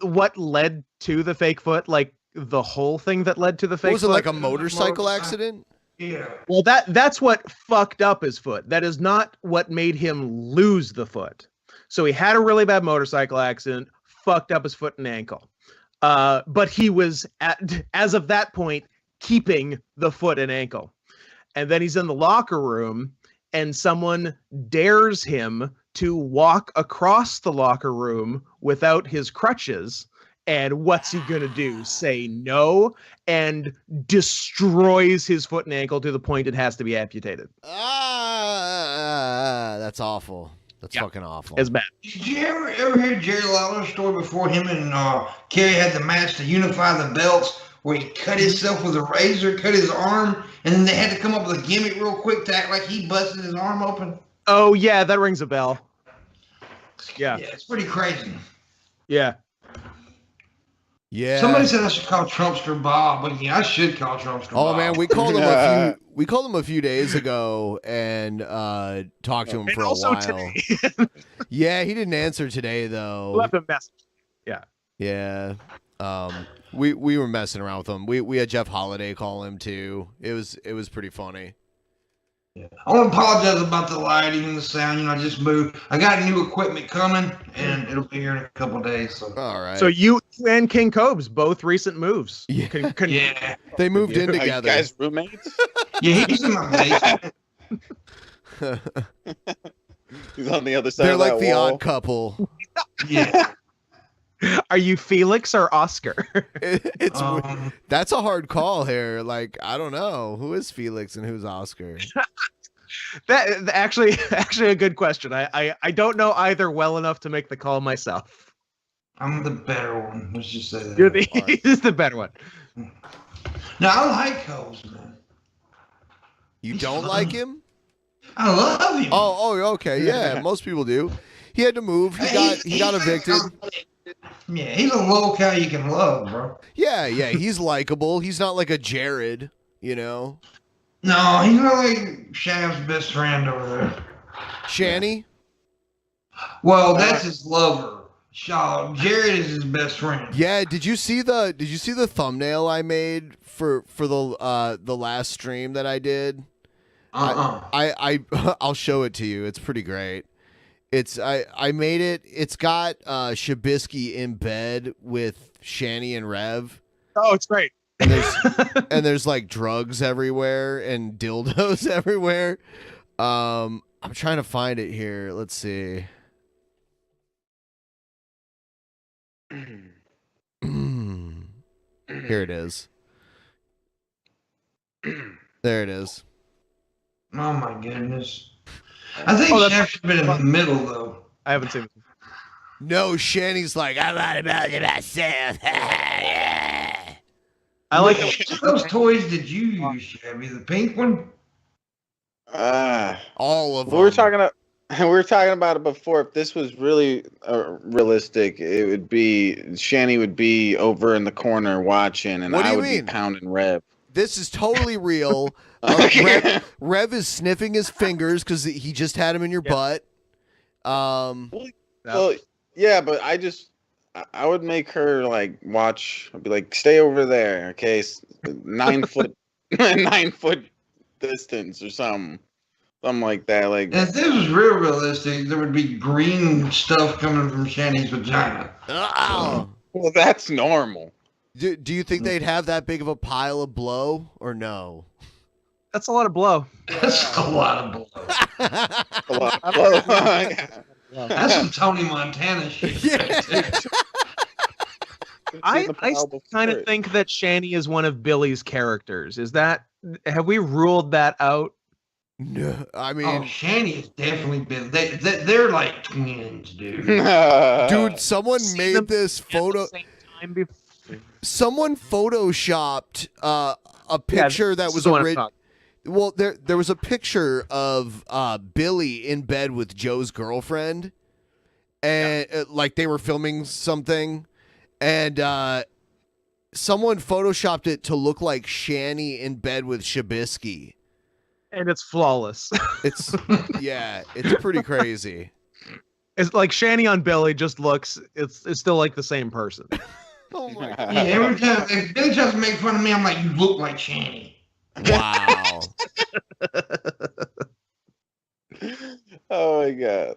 Speaker 2: what led to the fake foot? Like the whole thing that led to the fake
Speaker 1: Was it
Speaker 2: foot?
Speaker 1: like a motorcycle accident?
Speaker 16: Yeah.
Speaker 2: Well, that's what fucked up his foot. That is not what made him lose the foot. So he had a really bad motorcycle accident, fucked up his foot and ankle. But he was as of that point keeping the foot and ankle. And then he's in the locker room and someone dares him to walk across the locker room without his crutches. And what's he going to do? Say no, and destroys his foot and ankle to the point it has to be amputated.
Speaker 1: That's awful. That's fucking awful.
Speaker 2: It's bad.
Speaker 16: Did you ever hear Jerry Lawler's story before him and Kerry had the match to unify the belts, where he cut himself with a razor, cut his arm, and then they had to come up with a gimmick real quick to act like he busted his arm open?
Speaker 2: Oh, yeah, that rings a bell. Yeah.
Speaker 16: Yeah, it's pretty crazy.
Speaker 2: Yeah.
Speaker 1: Yeah.
Speaker 16: Somebody said I should call Trumpster Bob, but yeah, I should call Trumpster Bob.
Speaker 1: Oh man, we called him a few days ago and talked to him for a while. Yeah, he didn't answer today though.
Speaker 2: Left a message. Yeah.
Speaker 1: Yeah. We were messing around with him. We had Jeff Holiday call him too. It was pretty funny.
Speaker 16: I want to apologize about the lighting and the sound. I just moved. I got new equipment coming, and it'll be here in a couple of days. So.
Speaker 1: All right.
Speaker 2: So you and King Cobes, both recent moves.
Speaker 1: Yeah.
Speaker 16: Yeah.
Speaker 1: They moved in
Speaker 3: Are you
Speaker 1: together.
Speaker 3: guys roommates?
Speaker 16: Yeah, he's in my basement.
Speaker 3: He's on the other side
Speaker 1: They're
Speaker 3: of
Speaker 1: like
Speaker 3: that
Speaker 1: the
Speaker 3: wall.
Speaker 1: odd couple.
Speaker 16: Yeah.
Speaker 2: Are you Felix or Oscar?
Speaker 1: It's that's a hard call here. Like I don't know who is Felix and who's Oscar.
Speaker 2: That actually a good question. I don't know either well enough to make the call myself.
Speaker 16: I'm the better one. Let's just say that.
Speaker 2: You're he's the better one.
Speaker 16: No, I like Coles, man.
Speaker 1: You don't like him?
Speaker 16: I love him.
Speaker 1: Oh, okay, yeah. Most people do. He had to move. He got evicted.
Speaker 16: Yeah, he's a low guy you can love, bro.
Speaker 1: Yeah. He's likable. He's not like a Jared, you know.
Speaker 16: No, he's not like Shav's best friend over there.
Speaker 1: Shanny.
Speaker 16: Well, that's his lover. Shaw. Jared is his best friend.
Speaker 1: Yeah. Did you see the thumbnail I made for the last stream that I did? I'll show it to you. It's pretty great. I made it. It's got Shabisky in bed with Shanny and Rev.
Speaker 2: Oh, it's great.
Speaker 1: And there's like drugs everywhere and dildos everywhere. I'm trying to find it here. Let's see. Here it is. There it is.
Speaker 16: Oh my goodness. I think Chef should have been in the middle though.
Speaker 2: I haven't seen it.
Speaker 1: No, Shanny's like, I'm not about myself.
Speaker 2: I like
Speaker 16: Which of those toys did you use, Shabby? The pink one?
Speaker 1: All of them.
Speaker 3: We were talking about it before. If this was really realistic, it would be Shanny would be over in the corner watching, and
Speaker 1: What do
Speaker 3: I
Speaker 1: you
Speaker 3: would
Speaker 1: mean?
Speaker 3: be pounding Rev.
Speaker 1: This is totally real. Rev is sniffing his fingers because he just had him in your butt.
Speaker 3: Well, yeah, but I would make her like watch. I'd be like, stay over there, okay? 9 foot, 9 foot distance or something like that. Like,
Speaker 16: If this was realistic, there would be green stuff coming from Shanny's vagina.
Speaker 1: Oh.
Speaker 3: Well, that's normal.
Speaker 1: Do you think they'd have that big of a pile of blow or no?
Speaker 2: That's a lot of blow.
Speaker 16: That's a lot of blow.
Speaker 3: A lot of blow.
Speaker 16: That's some Tony Montana shit.
Speaker 1: Yeah.
Speaker 2: I kind of think that Shanny is one of Billy's characters. Have we ruled that out?
Speaker 1: No, I mean,
Speaker 16: Oh, Shanny is definitely Billy. They're like twins, dude.
Speaker 1: dude, someone made this photo. Someone photoshopped a picture that was original. Well, there was a picture of Billy in bed with Joe's girlfriend, and like they were filming something, And someone photoshopped it to look like Shani in bed with Shabisky.
Speaker 2: And it's flawless.
Speaker 1: It's it's pretty crazy.
Speaker 2: It's like Shani on Billy just looks. It's still like the same person.
Speaker 1: Oh my
Speaker 16: Yeah, every time if Billy tries to make fun of me, I'm like, you look like Shani.
Speaker 1: Wow.
Speaker 3: Oh my god.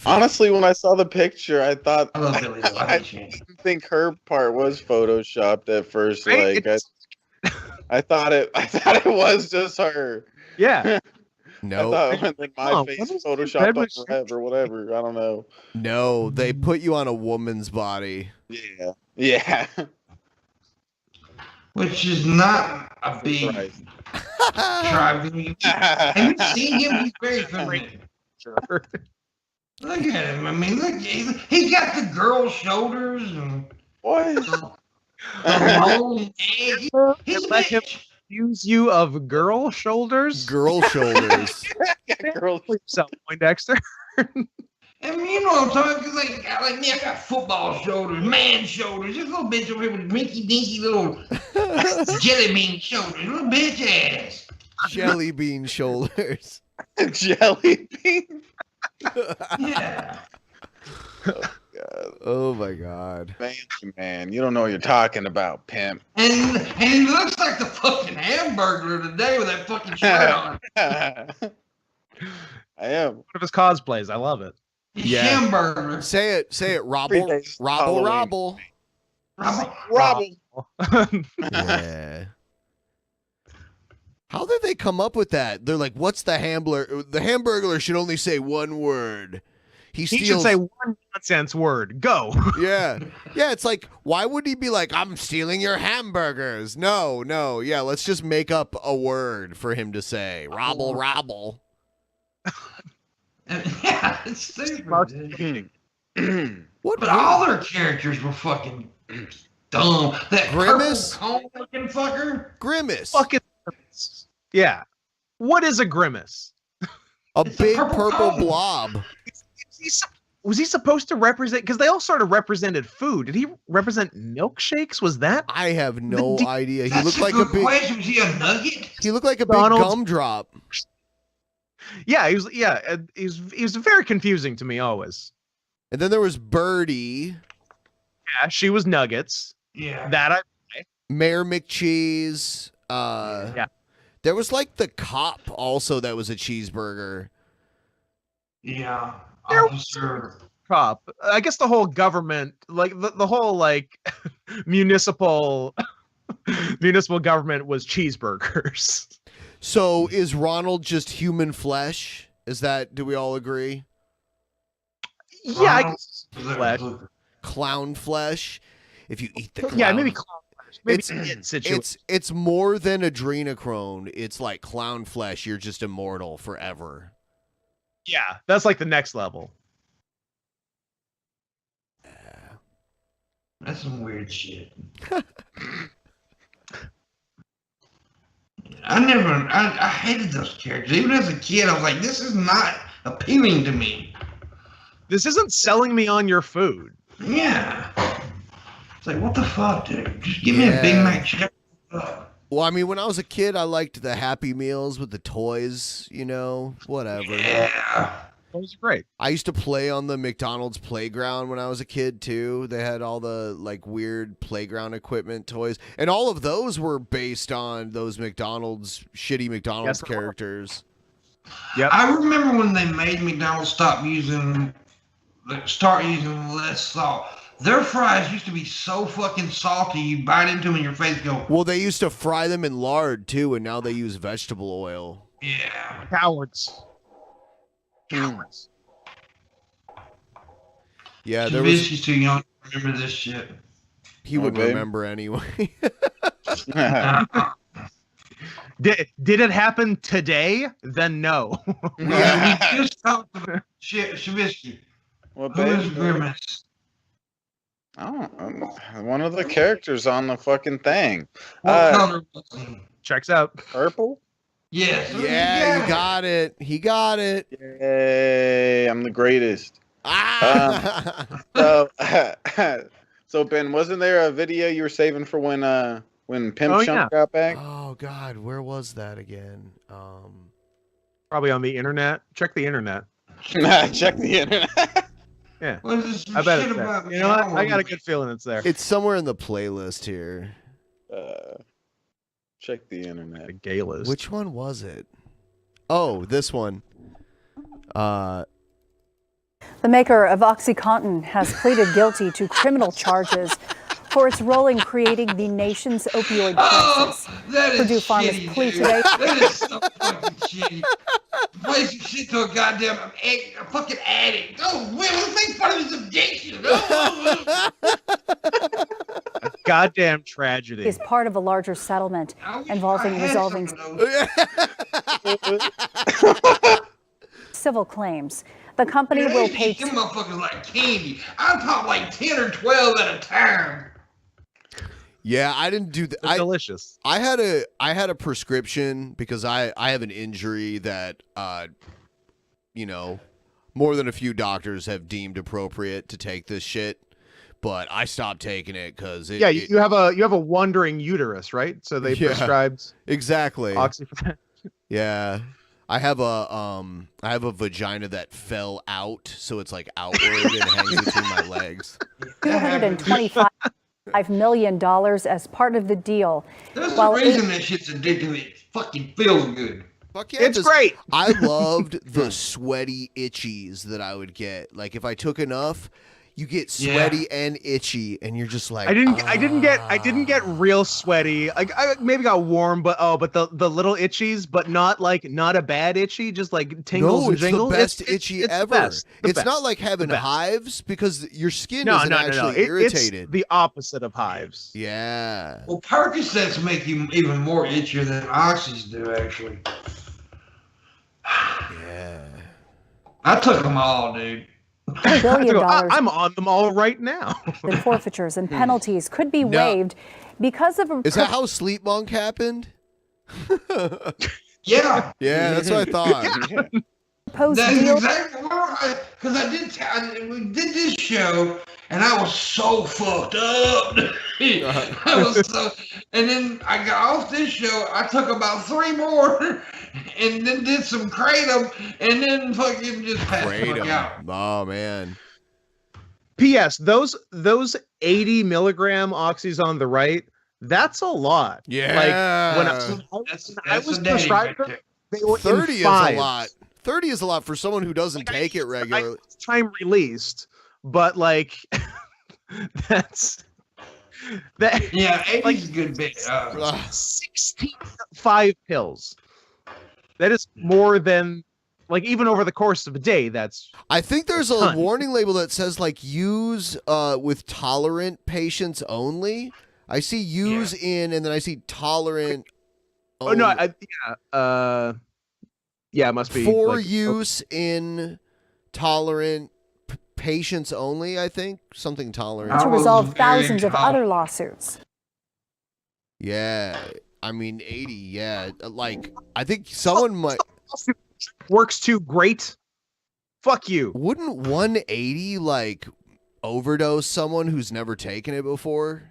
Speaker 3: Honestly, when I saw the picture, I thought I didn't think her part was photoshopped at first.
Speaker 2: Right?
Speaker 3: Like I thought it was just her.
Speaker 2: Yeah.
Speaker 1: No.
Speaker 3: I thought when my face photoshopped on her head or whatever. I don't know.
Speaker 1: No, they put you on a woman's body.
Speaker 3: Yeah. Yeah.
Speaker 16: Which is not a big driving. Have you seen him? He's very feminine.
Speaker 2: Sure.
Speaker 16: Look at him. I mean, look, he got the girl shoulders and
Speaker 3: what?
Speaker 16: The long leg. He's
Speaker 2: Let him accuse you of girl shoulders.
Speaker 1: Girl shoulders.
Speaker 3: Girl
Speaker 2: yourself, Poindexter.
Speaker 16: I mean, you know what I'm talking about? Like me, I got football shoulders, man shoulders. This little bitch over here with rinky dinky little jelly bean shoulders, little bitch ass.
Speaker 1: Jelly bean shoulders.
Speaker 3: Jelly bean.
Speaker 16: Yeah.
Speaker 1: Oh my god.
Speaker 3: Man, you don't know what you're talking about, pimp.
Speaker 16: And he looks like the fucking hamburger today with that fucking shirt on.
Speaker 3: I am.
Speaker 2: One of his cosplays. I love it.
Speaker 16: Hamburger.
Speaker 1: Say it, robble, robble,
Speaker 16: Robble.
Speaker 1: Yeah. How did they come up with that? They're like, what's the Hamburglar? The Hamburglar should only say one word. He
Speaker 2: should say one nonsense word. Go.
Speaker 1: Yeah. Yeah, it's like, why would he be like, I'm stealing your hamburgers? No. Yeah, let's just make up a word for him to say. Robble, robble.
Speaker 16: Yeah, it's stupid. But all their characters were fucking dumb. That
Speaker 1: Grimace?
Speaker 16: purple cone-looking fucker.
Speaker 1: Grimace.
Speaker 2: Fucking yeah. What is a grimace?
Speaker 1: A big purple blob.
Speaker 2: Was he supposed to represent? Because they all sort of represented food. Did he represent milkshakes? Was that?
Speaker 1: I have no idea. He
Speaker 16: That's
Speaker 1: looked
Speaker 16: a
Speaker 1: like a
Speaker 16: good
Speaker 1: big.
Speaker 16: question. Was he a nugget?
Speaker 1: He looked like a big
Speaker 2: Donald's-
Speaker 1: gumdrop.
Speaker 2: Yeah, he was. Yeah, he was very confusing to me always.
Speaker 1: And then there was Birdie.
Speaker 2: Yeah, she was Nuggets.
Speaker 16: Yeah.
Speaker 2: That I.
Speaker 1: Mayor McCheese.
Speaker 2: Yeah.
Speaker 1: There was like the cop also that was a cheeseburger.
Speaker 16: Yeah.
Speaker 2: There
Speaker 16: Officer.
Speaker 2: Cop. I guess the whole government, like the whole like municipal government was cheeseburgers.
Speaker 1: So is Ronald just human flesh? Do we all agree?
Speaker 2: Yeah, I guess flesh.
Speaker 1: Clown flesh. If you eat the clown.
Speaker 2: Yeah, maybe clown flesh. Maybe
Speaker 1: it's more than adrenochrome. It's like clown flesh. You're just immortal forever.
Speaker 2: Yeah, that's like the next level.
Speaker 16: That's some weird shit. I hated those characters. Even as a kid, I was like, this is not appealing to me.
Speaker 2: This isn't selling me on your food.
Speaker 16: Yeah. It's like, what the fuck, dude? Just give me a Big Mac check.
Speaker 1: Well, I mean, when I was a kid, I liked the Happy Meals with the toys, whatever.
Speaker 16: Yeah.
Speaker 2: Those are great.
Speaker 1: I used to play on the McDonald's playground when I was a kid, too. They had all the, like, weird playground equipment toys. And all of those were based on those shitty McDonald's characters.
Speaker 2: Yep.
Speaker 16: I remember when they made McDonald's start using less salt. Their fries used to be so fucking salty, you bite into them and your face go.
Speaker 1: Well, they used to fry them in lard, too, and now they use vegetable oil.
Speaker 16: Yeah.
Speaker 2: Cowards.
Speaker 1: Yeah, there was.
Speaker 16: Shabisky's too young to remember this shit.
Speaker 1: He would remember anyway.
Speaker 2: Did it happen today? Then no.
Speaker 16: We just talked about Shabisky.
Speaker 3: What
Speaker 16: Who is Grimace?
Speaker 3: One of the characters on the fucking thing.
Speaker 16: What color was he?
Speaker 2: Checks out.
Speaker 3: Purple?
Speaker 16: Yes.
Speaker 1: Yeah, you got it. He got it.
Speaker 3: Yay, I'm the greatest. So Ben, wasn't there a video you were saving for when Pimpmunk got back?
Speaker 1: Oh God, where was that again?
Speaker 2: Probably on the internet. Check the internet.
Speaker 3: Check the internet.
Speaker 2: Yeah,
Speaker 16: What is this
Speaker 2: I bet
Speaker 16: shit
Speaker 2: it's there.
Speaker 16: about
Speaker 2: You know what? I
Speaker 16: Halloween?
Speaker 2: got a good feeling it's there.
Speaker 1: It's somewhere in the playlist here.
Speaker 3: Check the internet.
Speaker 2: The gay list.
Speaker 1: Which one was it? Oh, this one.
Speaker 17: The maker of OxyContin has pleaded guilty to criminal charges for its role in creating the nation's opioid crisis.
Speaker 16: That is
Speaker 17: Purdue Pharma's
Speaker 16: shitty,
Speaker 17: plea
Speaker 16: dude.
Speaker 17: today.
Speaker 16: That is so fucking shitty. Play some shit to a goddamn a fucking addict. Oh, wait, let's make fun of his addiction.
Speaker 2: A goddamn tragedy.
Speaker 17: Is part of a larger settlement involving resolving civil claims. The company will pay.
Speaker 16: Them motherfuckers like candy. I pop like 10 or 12 at a time.
Speaker 1: Yeah, I didn't do that.
Speaker 2: Delicious.
Speaker 1: I had a prescription because I have an injury that more than a few doctors have deemed appropriate to take this shit, but I stopped taking it because
Speaker 2: you have a wandering uterus, right? So they prescribed
Speaker 1: exactly
Speaker 2: oxy for that.
Speaker 1: Yeah. I have a vagina that fell out, so it's like outward and hangs between my legs.
Speaker 17: $225 million as part of the deal.
Speaker 16: That's the reason that shit's addictive. It fucking feels good.
Speaker 1: Fuck yeah,
Speaker 2: it's great.
Speaker 1: I loved the sweaty itchies that I would get. Like if I took enough, you get sweaty and itchy, and you're just like
Speaker 2: I didn't get real sweaty. I maybe got warm, but the little itchies, but not a bad itchy, just like tingles and jingles.
Speaker 1: The best itchy ever. It's not like having
Speaker 2: best.
Speaker 1: hives because your skin isn't actually
Speaker 2: It's
Speaker 1: irritated.
Speaker 2: the opposite of hives.
Speaker 1: Yeah.
Speaker 16: Well, Percocets make you even more itchier than oxys do, actually.
Speaker 1: Yeah.
Speaker 16: I took them all, dude.
Speaker 17: $1 billion
Speaker 2: I'm on them all right now.
Speaker 17: in forfeitures and penalties could be waived because of a.
Speaker 1: Is that how Sleep Monk happened?
Speaker 16: Yeah.
Speaker 1: Yeah, that's what I thought.
Speaker 17: Proposed
Speaker 16: That's
Speaker 17: deal.
Speaker 16: exactly because we did this show and I was so fucked up. And then I got off this show. I took about 3 more and then did some kratom and then fucking just passed the fuck out.
Speaker 1: Oh man.
Speaker 2: P.S. Those 80 milligram oxys on the right, that's a lot.
Speaker 1: Yeah.
Speaker 2: Like when I was prescribed them, they were
Speaker 1: 30
Speaker 2: in
Speaker 1: is
Speaker 2: fives.
Speaker 1: a lot. 30 is a lot for someone who doesn't take it regularly.
Speaker 2: Time released, but like that's that.
Speaker 16: Yeah, 80 is a good bit.
Speaker 2: 5 pills. That is more than like even over the course of a day. That's.
Speaker 1: I think there's a warning label that says like use with tolerant patients only. I see use in, and then I see tolerant.
Speaker 2: Oh no! Yeah, it must be
Speaker 1: for
Speaker 2: like,
Speaker 1: use in tolerant patients only. I think something tolerant
Speaker 17: To resolve thousands of other lawsuits.
Speaker 1: Yeah, I mean 80. Yeah, like I think someone might
Speaker 2: works too great. Fuck you.
Speaker 1: Wouldn't 180 like overdose someone who's never taken it before?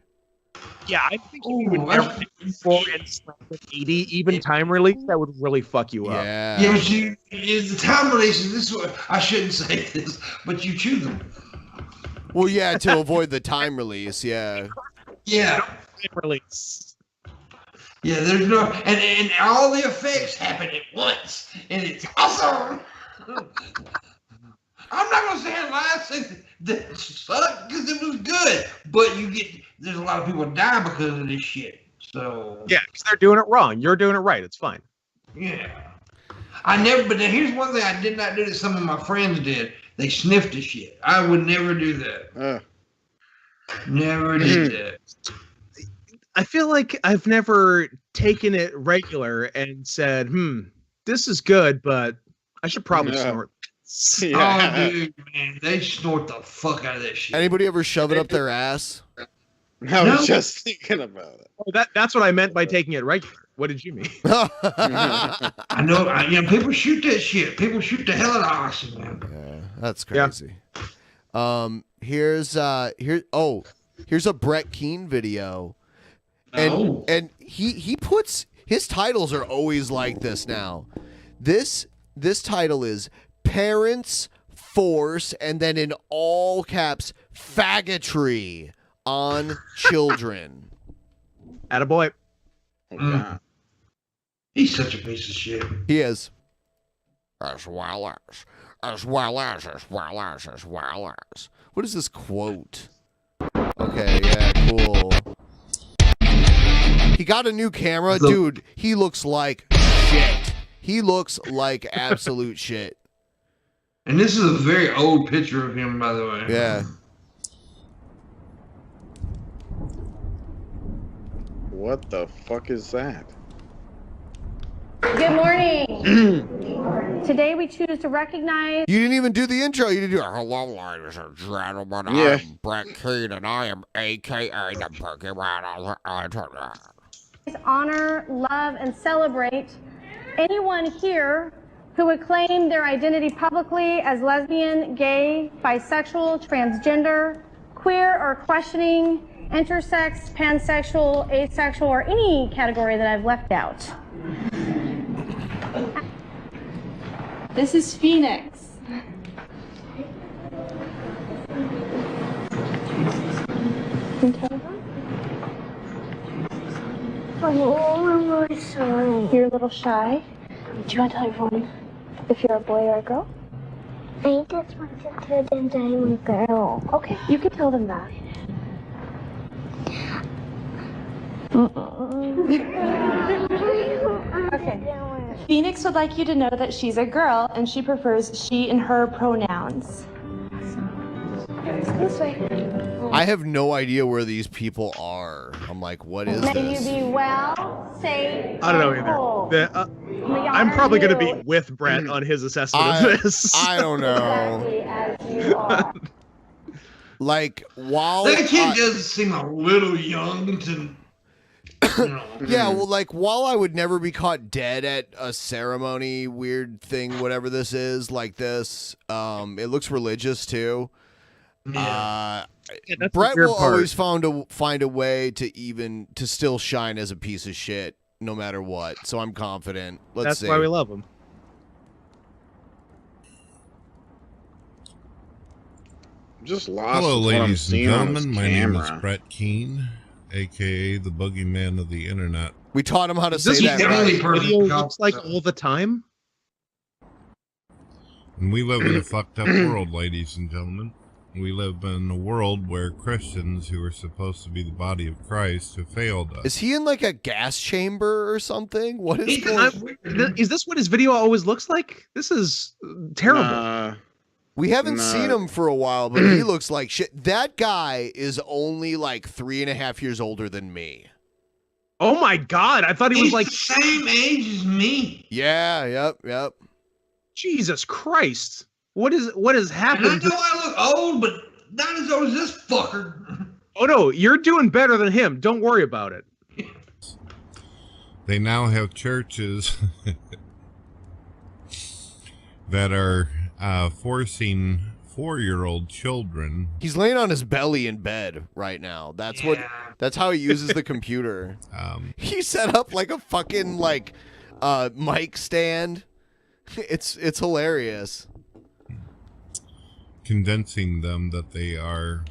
Speaker 2: Yeah, I think if you would never take it before and slap with 80, even time release, that would really fuck you up.
Speaker 16: Yeah, but the time releases. This is what I shouldn't say this, but you chew them.
Speaker 1: Well, yeah, to avoid the time release. Yeah.
Speaker 16: Yeah.
Speaker 2: Time release.
Speaker 16: Yeah, there's no, and all the effects happen at once, and it's awesome. I'm not gonna say it live, say that sucked because it was good, but there's a lot of people die because of this shit. So
Speaker 2: yeah, because they're doing it wrong. You're doing it right. It's fine.
Speaker 16: Yeah, but then here's one thing I did not do that some of my friends did. They sniffed the shit. I would never do that. Never did that.
Speaker 2: I feel like I've never taken it regular and said, this is good, but I should probably snort.
Speaker 16: Yeah. Oh, dude, man, they snort the fuck out of that shit.
Speaker 1: Anybody ever shove it up their ass?
Speaker 3: I was just thinking about it.
Speaker 2: Oh, that's what I meant by taking it regular. What did you mean?
Speaker 16: I know. People shoot that shit. People shoot the hell out of oxygen, man.
Speaker 1: That's crazy. Here's a Brett Keane video. And he puts his titles are always like this now. This title is Parents Force and then in all caps faggotry on children.
Speaker 2: Attaboy.
Speaker 16: He's such a piece of shit.
Speaker 1: He is.
Speaker 18: As well as.
Speaker 1: What is this quote? Okay, yeah, cool. He got a new camera. Dude, he looks like shit. He looks like absolute shit.
Speaker 16: And this is a very old picture of him, by the way.
Speaker 1: Yeah.
Speaker 3: What the fuck is that?
Speaker 19: Good morning. Today we choose to recognize.
Speaker 1: You didn't even do the intro. You didn't do.
Speaker 18: Hello, ladies and gentlemen.
Speaker 1: Yeah.
Speaker 18: I'm Brett Keane, and I am AKA the Pokemon on the Internet.
Speaker 19: Honor, love, and celebrate anyone here who would claim their identity publicly as lesbian, gay, bisexual, transgender, queer, or questioning, intersex, pansexual, asexual, or any category that I've left out. This is Phoenix.
Speaker 20: Oh, I'm really sorry.
Speaker 19: You're a little shy. Do you want to tell everyone if you're a boy or a girl?
Speaker 20: I just want to tell them that I'm a girl.
Speaker 19: Okay, you can tell them that. Okay. Phoenix would like you to know that she's a girl and she prefers she and her pronouns.
Speaker 20: This way.
Speaker 1: I have no idea where these people are. I'm like, what is
Speaker 19: May
Speaker 1: this?
Speaker 19: you be well, safe,
Speaker 2: I don't know
Speaker 19: and
Speaker 2: either.
Speaker 19: whole.
Speaker 2: I'm probably going to be with Brett on his assessment of this.
Speaker 1: I don't know.
Speaker 19: Exactly as you are.
Speaker 1: Like, while
Speaker 16: That kid does seem a little young to.
Speaker 1: yeah, well, like, while I would never be caught dead at a ceremony, weird thing, whatever this is, like this, it looks religious too.
Speaker 2: Yeah, that's
Speaker 1: Brett
Speaker 2: the weird
Speaker 1: will
Speaker 2: part.
Speaker 1: always find a way to still shine as a piece of shit, no matter what. So I'm confident. Let's see.
Speaker 2: That's why we love him.
Speaker 3: Just lost.
Speaker 21: Hello,
Speaker 3: with what I'm
Speaker 21: ladies and
Speaker 3: seeing on
Speaker 21: gentlemen.
Speaker 3: this
Speaker 21: My name is
Speaker 3: camera.
Speaker 21: Brett Keane, aka the Boogeyman of the Internet.
Speaker 1: We taught him how to
Speaker 2: Is this
Speaker 1: say that.
Speaker 2: what
Speaker 1: Right.
Speaker 2: this video looks like all the time?
Speaker 21: And we live in a fucked up world, ladies and gentlemen. We live in a world where Christians who are supposed to be the body of Christ have failed us.
Speaker 1: Is he in like a gas chamber or something? What is going on?
Speaker 2: Is this what his video always looks like? This is terrible.
Speaker 1: We haven't
Speaker 2: Nah.
Speaker 1: seen him for a while, but he looks like shit. That guy is only like 3.5 years older than me.
Speaker 2: Oh my god, I thought he was
Speaker 16: He's
Speaker 2: like
Speaker 16: the same age as me.
Speaker 1: Yeah, yep.
Speaker 2: Jesus Christ. What has
Speaker 16: And I
Speaker 2: happened?
Speaker 16: know I look old, but not as old as this fucker.
Speaker 2: Oh no, you're doing better than him. Don't worry about it.
Speaker 21: They now have churches that are forcing 4-year-old children.
Speaker 1: He's laying on his belly in bed right now. That's how he uses the computer. He set up like a fucking like mic stand. It's hilarious.
Speaker 21: Convincing them that they are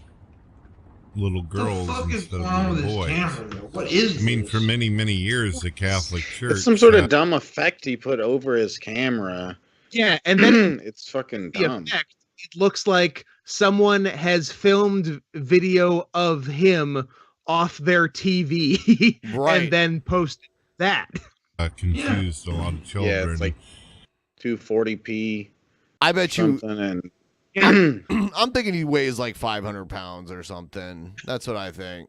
Speaker 21: little girls
Speaker 16: fuck is
Speaker 21: instead
Speaker 16: going on
Speaker 21: of
Speaker 16: with
Speaker 21: little
Speaker 16: this
Speaker 21: boys.
Speaker 16: camera, though? What is
Speaker 21: I mean, for many, many years, the Catholic Church.
Speaker 3: It's some sort of
Speaker 21: had-
Speaker 3: dumb effect he put over his camera.
Speaker 2: Yeah, and then
Speaker 3: it's fucking
Speaker 2: the
Speaker 3: dumb.
Speaker 2: effect, it looks like someone has filmed video of him off their TV
Speaker 1: Right.
Speaker 2: and then posted that.
Speaker 21: confused a lot of children.
Speaker 3: Yeah, it's like 240p.
Speaker 1: I bet you.
Speaker 3: something and
Speaker 1: I'm thinking he weighs like 500 pounds or something. That's what I think.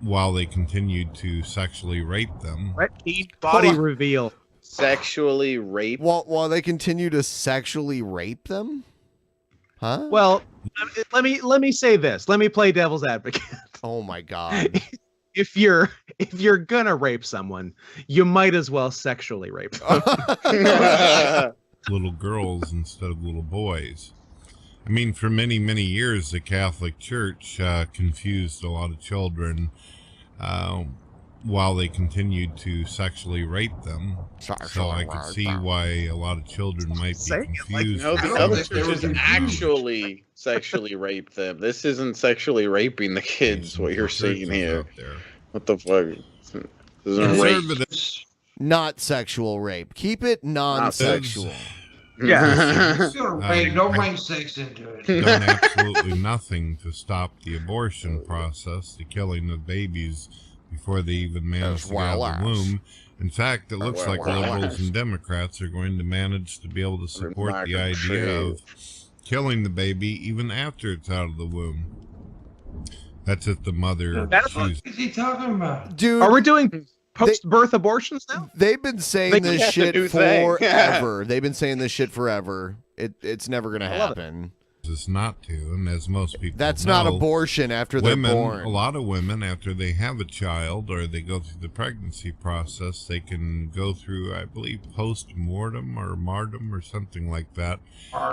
Speaker 21: While they continued to sexually rape them.
Speaker 2: Body
Speaker 1: Hold on.
Speaker 2: reveal.
Speaker 3: Sexually rape.
Speaker 1: While they continue to sexually rape them? Huh?
Speaker 2: Well, let me say this. Let me play devil's advocate.
Speaker 1: Oh my god.
Speaker 2: If you're gonna rape someone, you might as well sexually rape them.
Speaker 21: little girls instead of little boys. I mean, for many, many years, the Catholic Church confused a lot of children while they continued to sexually rape them. So I could see why a lot of children might be confused.
Speaker 3: No, the Catholic Church is actually sexually raped them. This isn't sexually raping the kids, what you're seeing here. What the fuck? This isn't rape.
Speaker 1: Not sexual rape. Keep it non-sexual.
Speaker 16: Yeah. Don't bring sex into it.
Speaker 21: Done absolutely nothing to stop the abortion process, the killing of babies before they even manage to get out of the womb. In fact, it looks like liberals and Democrats are going to manage to be able to support the idea of killing the baby even after it's out of the womb. That's if the mother
Speaker 16: What
Speaker 21: chooses.
Speaker 16: is he talking about?
Speaker 1: Dude,
Speaker 2: Are we doing post-birth abortions now?
Speaker 1: They've been saying this shit forever. They've been saying this shit forever. It's never gonna happen.
Speaker 21: It's not to, and as most people
Speaker 1: That's
Speaker 21: know,
Speaker 1: not abortion after they're born.
Speaker 21: A lot of women, after they have a child or they go through the pregnancy process, they can go through, I believe, post-mortem or martyrdom or something like that,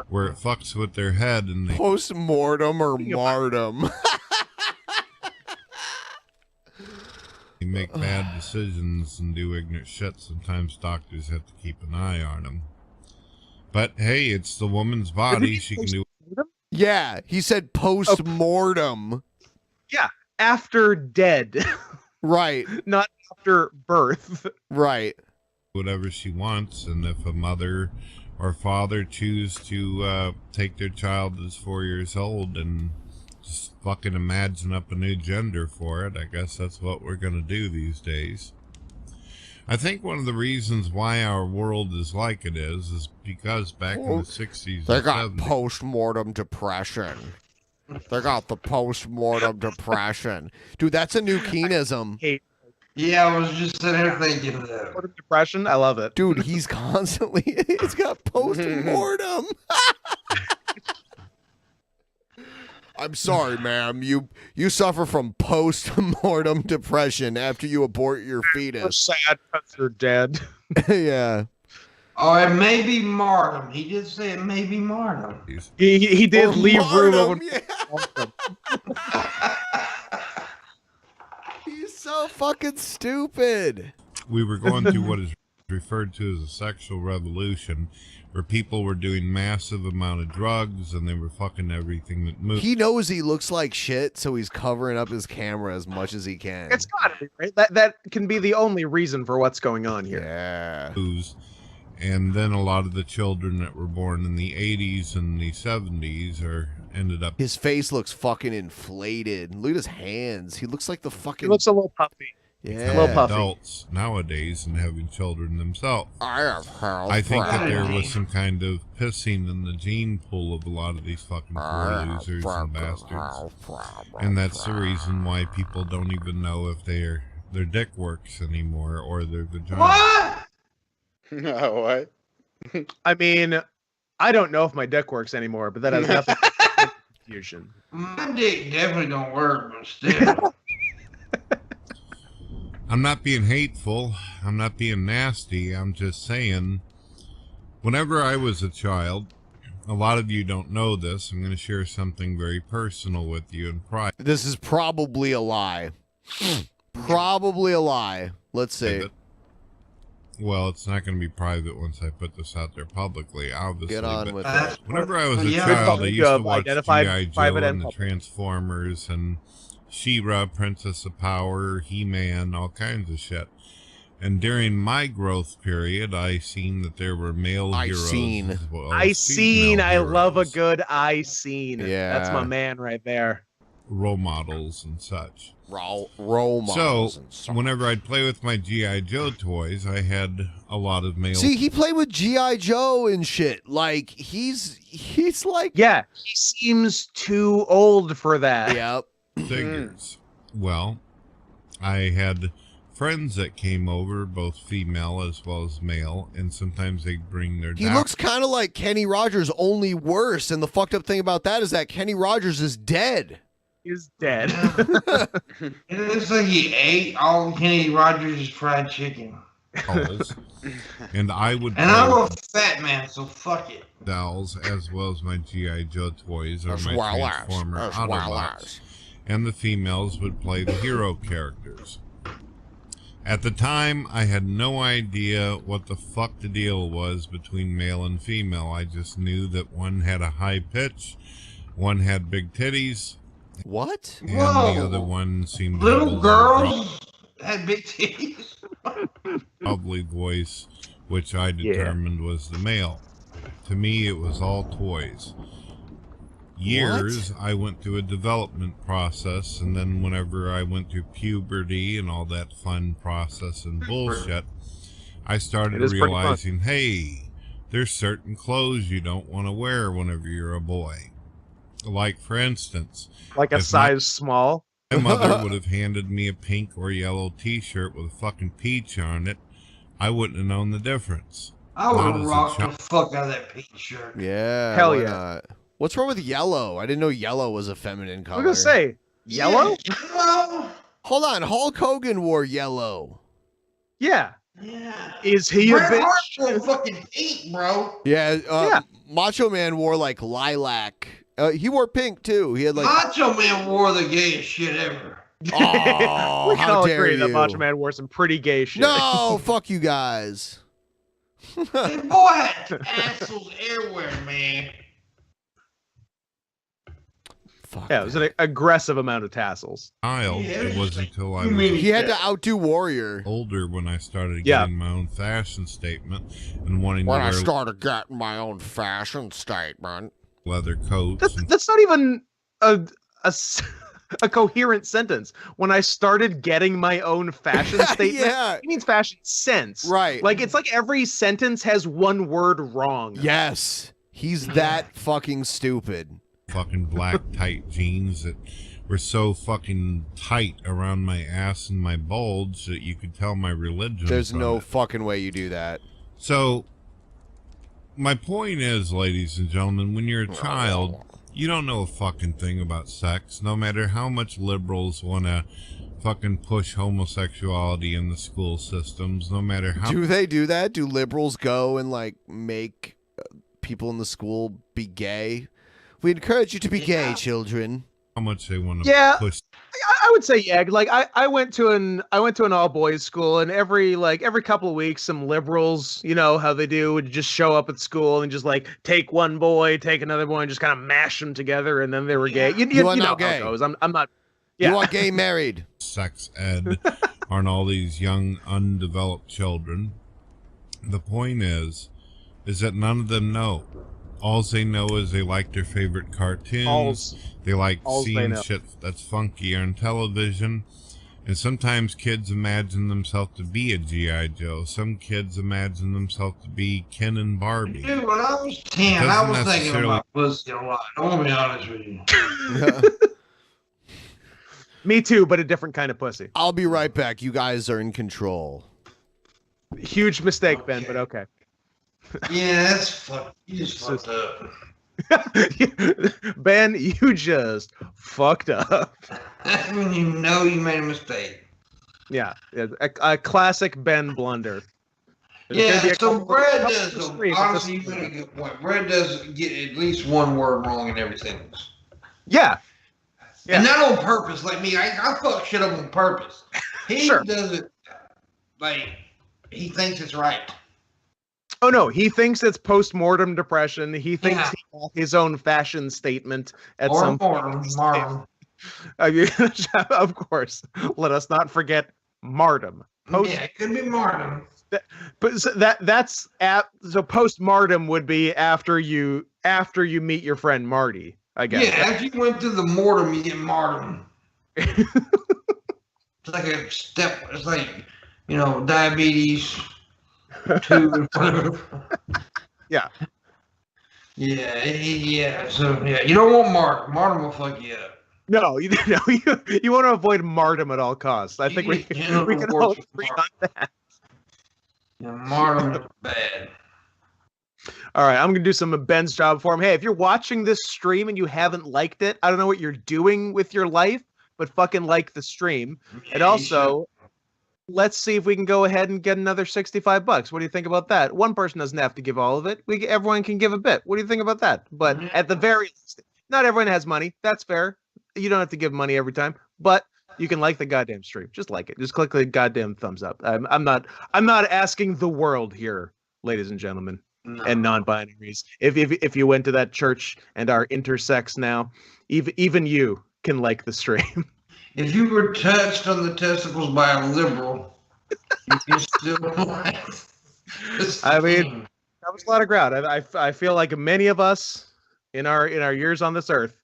Speaker 21: where it fucks with their head and they
Speaker 1: Post-mortem or martyrdom.
Speaker 21: They make bad decisions and do ignorant shit. Sometimes doctors have to keep an eye on them. But hey, it's the woman's body. She can do.
Speaker 1: Yeah, he said post-mortem.
Speaker 2: Yeah, after dead.
Speaker 1: Right.
Speaker 2: Not after birth.
Speaker 1: Right.
Speaker 21: Whatever she wants, and if a mother or father choose to take their child that's 4 years old and just fucking imagine up a new gender for it, I guess that's what we're gonna do these days. I think one of the reasons why our world is like it is because back in the 60s
Speaker 1: They
Speaker 21: and
Speaker 1: got
Speaker 21: 70s,
Speaker 1: post-mortem depression. They got the post-mortem depression. Dude, that's a new Keenism.
Speaker 16: Yeah, I was just sitting here thinking that.
Speaker 2: Depression, I love it.
Speaker 1: Dude, he's constantly, he's got post-mortem. I'm sorry, ma'am. You suffer from post-mortem depression after you abort your fetus.
Speaker 2: You're sad because you're dead.
Speaker 1: Yeah.
Speaker 16: Oh, it may be martyrdom. He did say it may be martyrdom.
Speaker 2: He did
Speaker 1: Or
Speaker 2: leave room.
Speaker 1: martyrdom, He's so fucking stupid.
Speaker 21: we were going through what is referred to as a sexual revolution, where people were doing massive amount of drugs and they were fucking everything that moved.
Speaker 1: He knows he looks like shit, so he's covering up his camera as much as he can.
Speaker 2: It's gotta be, right? That can be the only reason for what's going on here.
Speaker 1: Yeah.
Speaker 21: And then a lot of the children that were born in the 80s and the 70s ended up.
Speaker 1: His face looks fucking inflated. Look at his hands. He looks like the fucking.
Speaker 2: He looks a little puffy.
Speaker 1: Yeah.
Speaker 2: A little puffy.
Speaker 21: Adults nowadays and having children themselves.
Speaker 1: I
Speaker 21: think that there was some kind of pissing in the gene pool of a lot of these fucking poor losers and bastards. And that's the reason why people don't even know if their dick works anymore or their vagina.
Speaker 16: What?
Speaker 3: No, what?
Speaker 2: I mean, I don't know if my dick works anymore, but that has nothing to do with confusion.
Speaker 16: My dick definitely don't work, but still.
Speaker 21: I'm not being hateful. I'm not being nasty. I'm just saying, whenever I was a child, a lot of you don't know this. I'm going to share something very personal with you in private.
Speaker 1: This is probably a lie. Probably a lie. Let's see.
Speaker 21: Well, it's not going to be private once I put this out there publicly, obviously.
Speaker 1: Get on with it.
Speaker 21: Whenever I was a
Speaker 2: Yeah.
Speaker 21: child, I used to watch
Speaker 2: Identified
Speaker 21: G.I. Joe
Speaker 2: private and
Speaker 21: and the
Speaker 2: public.
Speaker 21: Transformers and She-Ra, Princess of Power, He-Man, all kinds of shit. And during my growth period, I seen that there were male heroes as well as female
Speaker 2: I
Speaker 21: heroes,
Speaker 2: love a good I seen.
Speaker 21: Yeah.
Speaker 2: That's my man right there.
Speaker 21: role models and such.
Speaker 1: Role models.
Speaker 21: So, whenever I'd play with my G.I. Joe toys, I had a lot of male.
Speaker 1: See, he played with G.I. Joe and shit. Like, he's like.
Speaker 2: Yeah, he seems too old for that.
Speaker 1: Yep.
Speaker 21: Figures. Well, I had friends that came over, both female as well as male, and sometimes they'd bring their
Speaker 1: He looks kind of like Kenny Rogers, only worse. And the fucked up thing about that is that Kenny Rogers is dead.
Speaker 2: He's dead.
Speaker 16: It looks like he ate all Kenny Rogers' fried chicken.
Speaker 21: dolls, and I would.
Speaker 16: And I'm a fat man, so fuck it.
Speaker 21: Dolls, as well as my G.I. Joe toys or
Speaker 18: As
Speaker 21: my
Speaker 18: well as,
Speaker 21: Transformer
Speaker 18: as well
Speaker 21: Autobots,
Speaker 18: as.
Speaker 21: and the females would play the hero characters. At the time, I had no idea what the fuck the deal was between male and female. I just knew that one had a high pitch, one had big titties.
Speaker 1: What?
Speaker 21: And
Speaker 16: Whoa.
Speaker 21: the other one seemed to
Speaker 16: Little
Speaker 21: have a
Speaker 16: girls had big titties.
Speaker 21: lovely voice, which I determined was the male. To me, it was all toys. Years, I went through a development process, and then whenever I went through puberty and all that fun process and bullshit, I started realizing, hey, there's certain clothes you don't want to wear whenever you're a boy. Like, for instance,
Speaker 2: Like a size small?
Speaker 21: my mother would have handed me a pink or yellow t-shirt with a fucking peach on it, I wouldn't have known the difference.
Speaker 16: I would
Speaker 21: Not
Speaker 16: have
Speaker 21: as a
Speaker 16: rocked the
Speaker 21: child.
Speaker 16: fuck out of that pink shirt.
Speaker 1: Yeah.
Speaker 2: Hell
Speaker 1: why
Speaker 2: yeah.
Speaker 1: not? What's wrong with yellow? I didn't know yellow was a feminine color.
Speaker 2: I was gonna say yellow.
Speaker 16: Yellow?
Speaker 1: Hold on, Hulk Hogan wore yellow.
Speaker 2: Yeah.
Speaker 16: Yeah.
Speaker 2: Is he a
Speaker 16: Bret
Speaker 2: bitch?
Speaker 16: Hart wore fucking pink, bro.
Speaker 1: Yeah, Macho Man wore like lilac. He wore pink too. He had like
Speaker 16: Macho Man wore the gayest shit ever.
Speaker 1: Oh,
Speaker 2: We can
Speaker 1: how
Speaker 2: all
Speaker 1: dare
Speaker 2: agree
Speaker 1: you?
Speaker 2: that Macho Man wore some pretty gay shit.
Speaker 1: No, fuck you guys.
Speaker 16: That boy had assholes everywhere, man.
Speaker 2: Yeah, it was an aggressive amount of tassels.
Speaker 21: It wasn't until I
Speaker 1: He had to outdo Warrior.
Speaker 21: older when I started
Speaker 2: Yeah.
Speaker 21: getting my own fashion statement and wanting
Speaker 18: When
Speaker 21: to
Speaker 18: I
Speaker 21: wear
Speaker 18: started getting my own fashion statement.
Speaker 21: leather coats. and
Speaker 2: That's not even a coherent sentence. When I started getting my own fashion statement,
Speaker 1: Yeah.
Speaker 2: it means fashion sense.
Speaker 1: Right.
Speaker 2: Like, it's like every sentence has one word wrong.
Speaker 1: Yes. He's that fucking stupid.
Speaker 21: fucking black tight jeans that were so fucking tight around my ass and my bulge that you could tell my religion.
Speaker 1: There's
Speaker 21: from
Speaker 1: no
Speaker 21: it.
Speaker 1: fucking way you do that.
Speaker 21: So, my point is, ladies and gentlemen, when you're a child, you don't know a fucking thing about sex, no matter how much liberals want to fucking push homosexuality in the school systems, no matter how...
Speaker 1: Do they do that? Do liberals go and like make people in the school be gay? We encourage you to be gay, children.
Speaker 21: How much they want to
Speaker 2: Yeah.
Speaker 21: push...
Speaker 2: I would say yeah. Like I went to an all boys school, and every couple of weeks, some liberals, you know how they do, would just show up at school and just like take one boy, take another boy, and just kind of mash them together, and then they were gay. You
Speaker 1: are
Speaker 2: know
Speaker 1: now
Speaker 2: how
Speaker 1: gay.
Speaker 2: it goes. I'm not. Yeah.
Speaker 1: You are gay married.
Speaker 21: sex ed on all these young undeveloped children. The point is that none of them know. All they know is they like their favorite cartoons. They like
Speaker 2: Alls they
Speaker 21: seeing
Speaker 2: know.
Speaker 21: shit that's funky on television. And sometimes kids imagine themselves to be a G.I. Joe. Some kids imagine themselves to be Ken and Barbie.
Speaker 16: Dude, when I was 10, I
Speaker 21: Doesn't
Speaker 16: was thinking
Speaker 21: necessarily-
Speaker 16: about pussy a lot. I want to be honest with you.
Speaker 2: Me too, but a different kind of pussy.
Speaker 1: I'll be right back. You guys are in control.
Speaker 2: Huge mistake, Ben, but okay.
Speaker 16: Yeah, that's fuck. You just fucked up.
Speaker 2: Ben, you just fucked up.
Speaker 16: That's when you know you made a mistake.
Speaker 2: Yeah, a classic Ben blunder. There's
Speaker 16: Yeah,
Speaker 2: gonna be a
Speaker 16: so
Speaker 2: couple-
Speaker 16: Brad
Speaker 2: couple
Speaker 16: does.
Speaker 2: of
Speaker 16: So
Speaker 2: streams.
Speaker 16: honestly, you made a good point. Brad does get at least one word wrong in every sentence.
Speaker 2: Yeah.
Speaker 16: And not on purpose, like me. I fuck shit up on purpose. He does it like he thinks it's right.
Speaker 2: Oh no, he thinks it's post-mortem depression. He thinks
Speaker 16: Yeah.
Speaker 2: he got his own fashion statement at
Speaker 16: Or
Speaker 2: some
Speaker 16: mortem,
Speaker 2: point.
Speaker 16: martyrdom.
Speaker 2: I mean, of course. Let us not forget martyrdom.
Speaker 16: Yeah, it could be martyrdom.
Speaker 2: But so so post-mortem would be after you meet your friend Marty, I guess.
Speaker 16: Yeah, after you went through the mortem, you get martyrdom. It's like a step. It's like, you know, diabetes. 2 whatever.
Speaker 2: Yeah.
Speaker 16: Yeah. So yeah, you don't want martyrdom. Martyrdom will fuck you up.
Speaker 2: No, you want to avoid martyrdom at all costs. I think we can all agree on that.
Speaker 16: Yeah, martyrdom is bad.
Speaker 2: All right, I'm gonna do some of Ben's job for him. Hey, if you're watching this stream and you haven't liked it, I don't know what you're doing with your life, but fucking like the stream. And also, let's see if we can go ahead and get another $65. What do you think about that? One person doesn't have to give all of it. Everyone can give a bit. What do you think about that? But at the very least, not everyone has money. That's fair. You don't have to give money every time, but you can like the goddamn stream. Just like it. Just click the goddamn thumbs up. I'm not asking the world here, ladies and gentlemen, and non-binaries. If you went to that church and are intersex now, even you can like the stream.
Speaker 16: If you were touched on the testicles by a liberal, you can still like this
Speaker 2: I mean,
Speaker 16: stream.
Speaker 2: that was a lot of ground. I feel like many of us in our years on this earth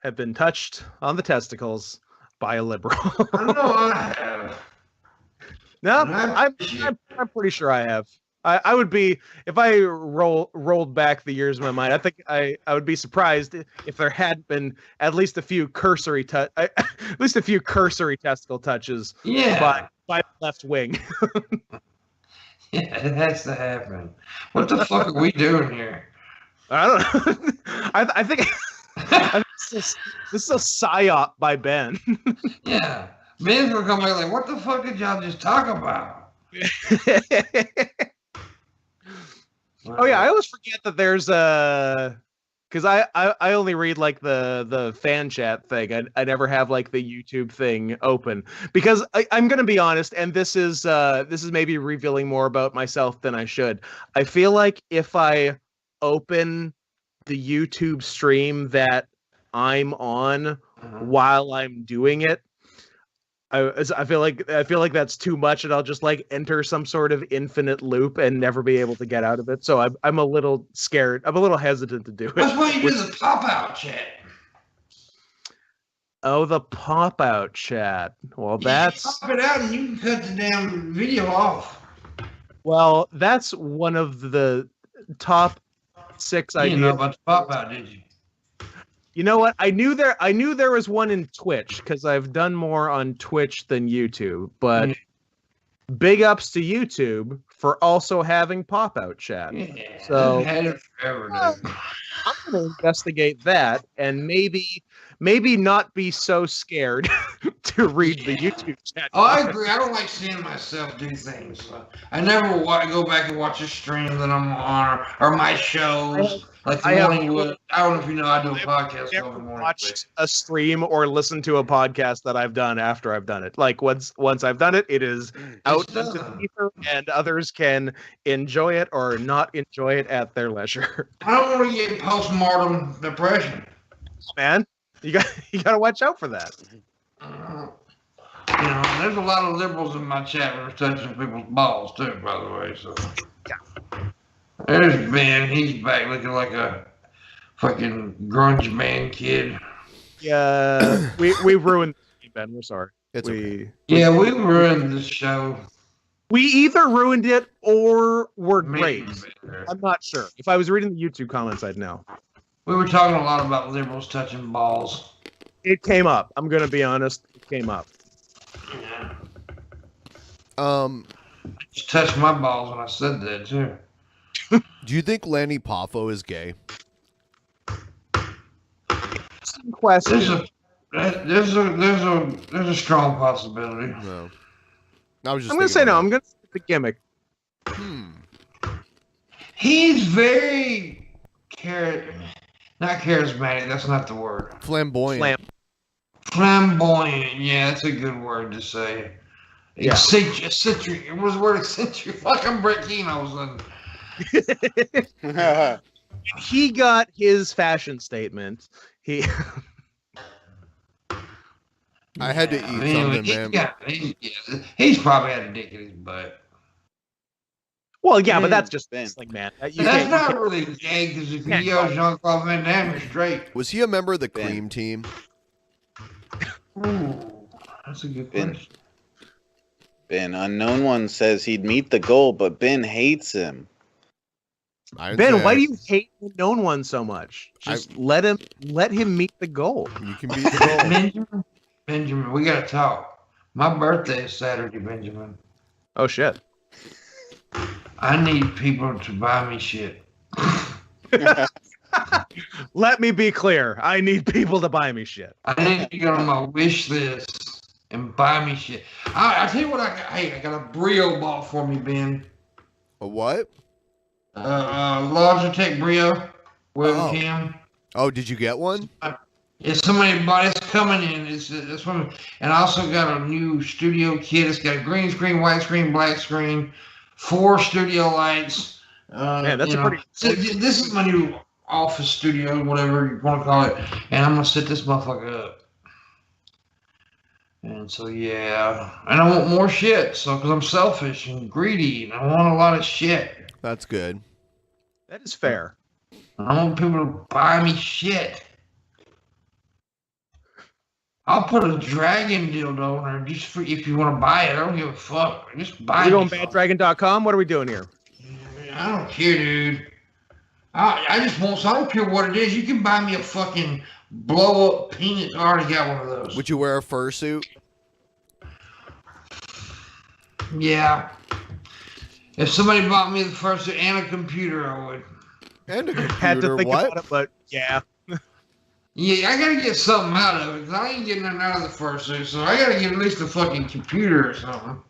Speaker 2: have been touched on the testicles by a liberal.
Speaker 16: I know I have.
Speaker 2: No, I'm pretty sure I have. I would be, if I rolled back the years of my mind, I think I would be surprised if there had been at least a few cursory testicle touches by the left wing.
Speaker 16: Yeah, it has to happen. What the fuck are we doing here?
Speaker 2: I don't know. I think this is a psyop by Ben.
Speaker 16: Yeah. Ben's gonna come back like, what the fuck did y'all just talk about?
Speaker 2: Oh yeah, I always forget that there's because I only read like the fan chat thing. I never have like the YouTube thing open because I'm gonna be honest, and this is maybe revealing more about myself than I should. I feel like if I open the YouTube stream that I'm on while I'm doing it, I feel like that's too much, and I'll just like enter some sort of infinite loop and never be able to get out of it. So I'm a little scared. I'm a little hesitant to do it.
Speaker 16: That's why you do the pop-out chat.
Speaker 2: Oh, the pop-out chat. Well, that's
Speaker 16: Pop it out and you can cut the damn video off.
Speaker 2: Well, that's one of the top 6
Speaker 16: You
Speaker 2: ideas.
Speaker 16: didn't know about the pop-out, did you?
Speaker 2: You know what? I knew there was one in Twitch because I've done more on Twitch than YouTube, but big ups to YouTube for also having pop-out chat.
Speaker 16: Yeah,
Speaker 2: So
Speaker 16: I've had it forever, dude.
Speaker 2: I'm going to investigate that and maybe not be so scared to read the YouTube chat.
Speaker 16: Oh, I agree. I don't like seeing myself do things. I never go back and watch a stream that I'm on or my shows. Like the morning wood. I don't know if you know, I do a podcast
Speaker 2: I've
Speaker 16: over the morning.
Speaker 2: watched a stream or listened to a podcast that I've done after I've done it. Like once I've done it, it is out into the ether, and others can enjoy it or not enjoy it at their leisure.
Speaker 16: I don't want to get postmortem depression.
Speaker 2: Man, you got to watch out for that.
Speaker 16: You know, there's a lot of liberals in my chat that are touching people's balls too, by the way. So there's Ben. He's back looking like a fucking grunge man kid.
Speaker 2: Yeah, we ruined it, Ben. We're sorry.
Speaker 1: Okay.
Speaker 16: We ruined this show.
Speaker 2: We either ruined it or were great. I'm not sure. If I was reading the YouTube comments, I'd know.
Speaker 16: We were talking a lot about liberals touching balls.
Speaker 2: It came up. I'm gonna be honest. It came up.
Speaker 16: Just touched my balls when I said that too.
Speaker 1: Do you think Lanny Poffo is gay?
Speaker 2: Question.
Speaker 16: There's a strong possibility.
Speaker 1: No. I was just.
Speaker 2: I'm gonna say no. I'm gonna say the gimmick.
Speaker 16: He's very not charismatic. That's not the word.
Speaker 1: Flamboyant.
Speaker 16: Flamboyant. Yeah, that's a good word to say.
Speaker 2: Yeah.
Speaker 16: Eccentric. It was the word eccentric. Fucking Brett Keno's.
Speaker 2: He got his fashion statement.
Speaker 1: I had to eat something, man.
Speaker 16: He's probably had a dick in his butt.
Speaker 2: Well, yeah, but that's just like, man.
Speaker 16: That's not really gay because if he yells Jean-Claude Van Damme, you're straight.
Speaker 1: Was he a member of the Cream team?
Speaker 16: Ooh, that's a good question.
Speaker 3: Ben, Unknown One says he'd meet the goal, but Ben hates him.
Speaker 2: Ben, why do you hate the known one so much? Just let him meet the goal.
Speaker 1: You can beat the goal.
Speaker 16: Benjamin, we gotta talk. My birthday is Saturday, Benjamin.
Speaker 2: Oh shit.
Speaker 16: I need people to buy me shit.
Speaker 2: Let me be clear. I need people to buy me shit.
Speaker 16: I need to go on my wish list. and buy me shit. I tell you what, I got a Brio bought for me, Ben.
Speaker 1: A what?
Speaker 16: Logitech Brio webcam.
Speaker 1: Oh, did you get one?
Speaker 16: It's somebody bought. It's coming in. It's one, and I also got a new studio kit. It's got a green screen, white screen, black screen, 4 studio lights.
Speaker 2: Man, that's
Speaker 16: So this is my new office studio, whatever you want to call it, and I'm gonna set this motherfucker up. And so yeah, and I want more shit. So because I'm selfish and greedy, and I want a lot of shit.
Speaker 1: That's good.
Speaker 2: That is fair.
Speaker 16: I want people to buy me shit. I'll put a dragon dildo on there just for if you want to buy it. I don't give a fuck. Just buy it.
Speaker 2: We going baddragon.com? What are we doing here?
Speaker 16: I don't care, dude. I just want. So I don't care what it is. You can buy me a fucking blow up penis. I already got one of those.
Speaker 1: Would you wear a fursuit?
Speaker 16: Yeah. If somebody bought me the first and a computer, I would.
Speaker 1: And a computer.
Speaker 2: Had to think about it, but yeah.
Speaker 16: Yeah, I gotta get something out of it, because I ain't getting nothing out of the fursuit, so I gotta get at least a fucking computer or something.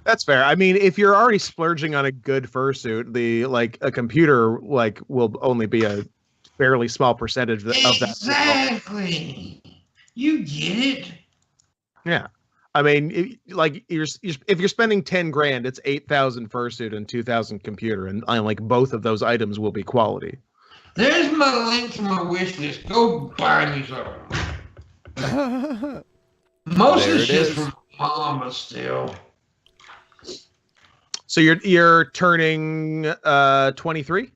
Speaker 2: That's fair. I mean, if you're already splurging on a good fursuit, a computer will only be a fairly small percentage of that.
Speaker 16: Exactly. You get it.
Speaker 2: Yeah. I mean, if you're spending 10 grand, it's 8,000 fursuit and 2,000 computer, and both of those items will be quality.
Speaker 16: There's my link to my wish list. Go buy me something. Most of the shit's from Mama still.
Speaker 2: So you're turning 23?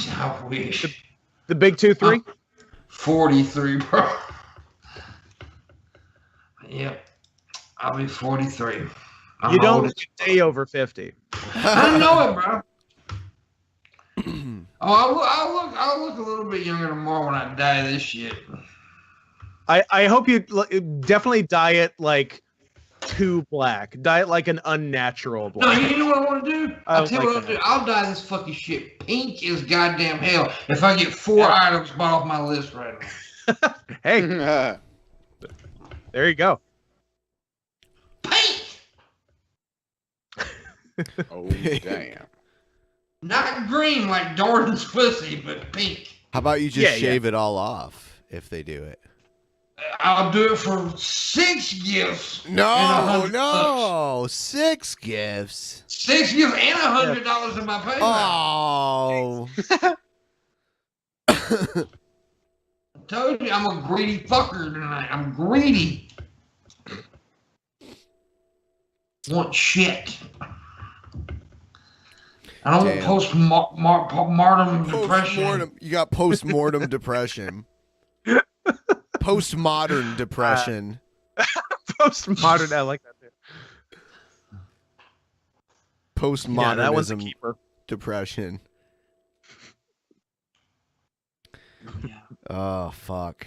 Speaker 16: I wish.
Speaker 2: The big 2-3?
Speaker 16: 43, bro. Yep. I'll be 43.
Speaker 2: You don't look a day over 50.
Speaker 16: I know it, bro. I'll look a little bit younger tomorrow when I dye this shit.
Speaker 2: I hope you definitely dye it too black. Dye it like an unnatural black.
Speaker 16: No, you know what I want to do? I'll tell you what I'll do. I'll dye this fucking shit pink as goddamn hell if I get 4 items bought off my list right now.
Speaker 2: Hey. There you go.
Speaker 16: Pink!
Speaker 3: Oh, damn.
Speaker 16: Not green like Jordan's pussy, but pink.
Speaker 1: How about you just shave it all off if they do it?
Speaker 16: I'll do it for 6 gifts.
Speaker 1: No, 6 gifts.
Speaker 16: 6 gifts and $100 in my PayPal.
Speaker 1: Oh.
Speaker 16: I told you I'm a greedy fucker tonight. I'm greedy. Want shit. I don't want postmortem depression.
Speaker 1: You got postmortem depression. Postmodern depression.
Speaker 2: Postmodern, I like that too.
Speaker 1: Postmodernism depression. Oh, fuck.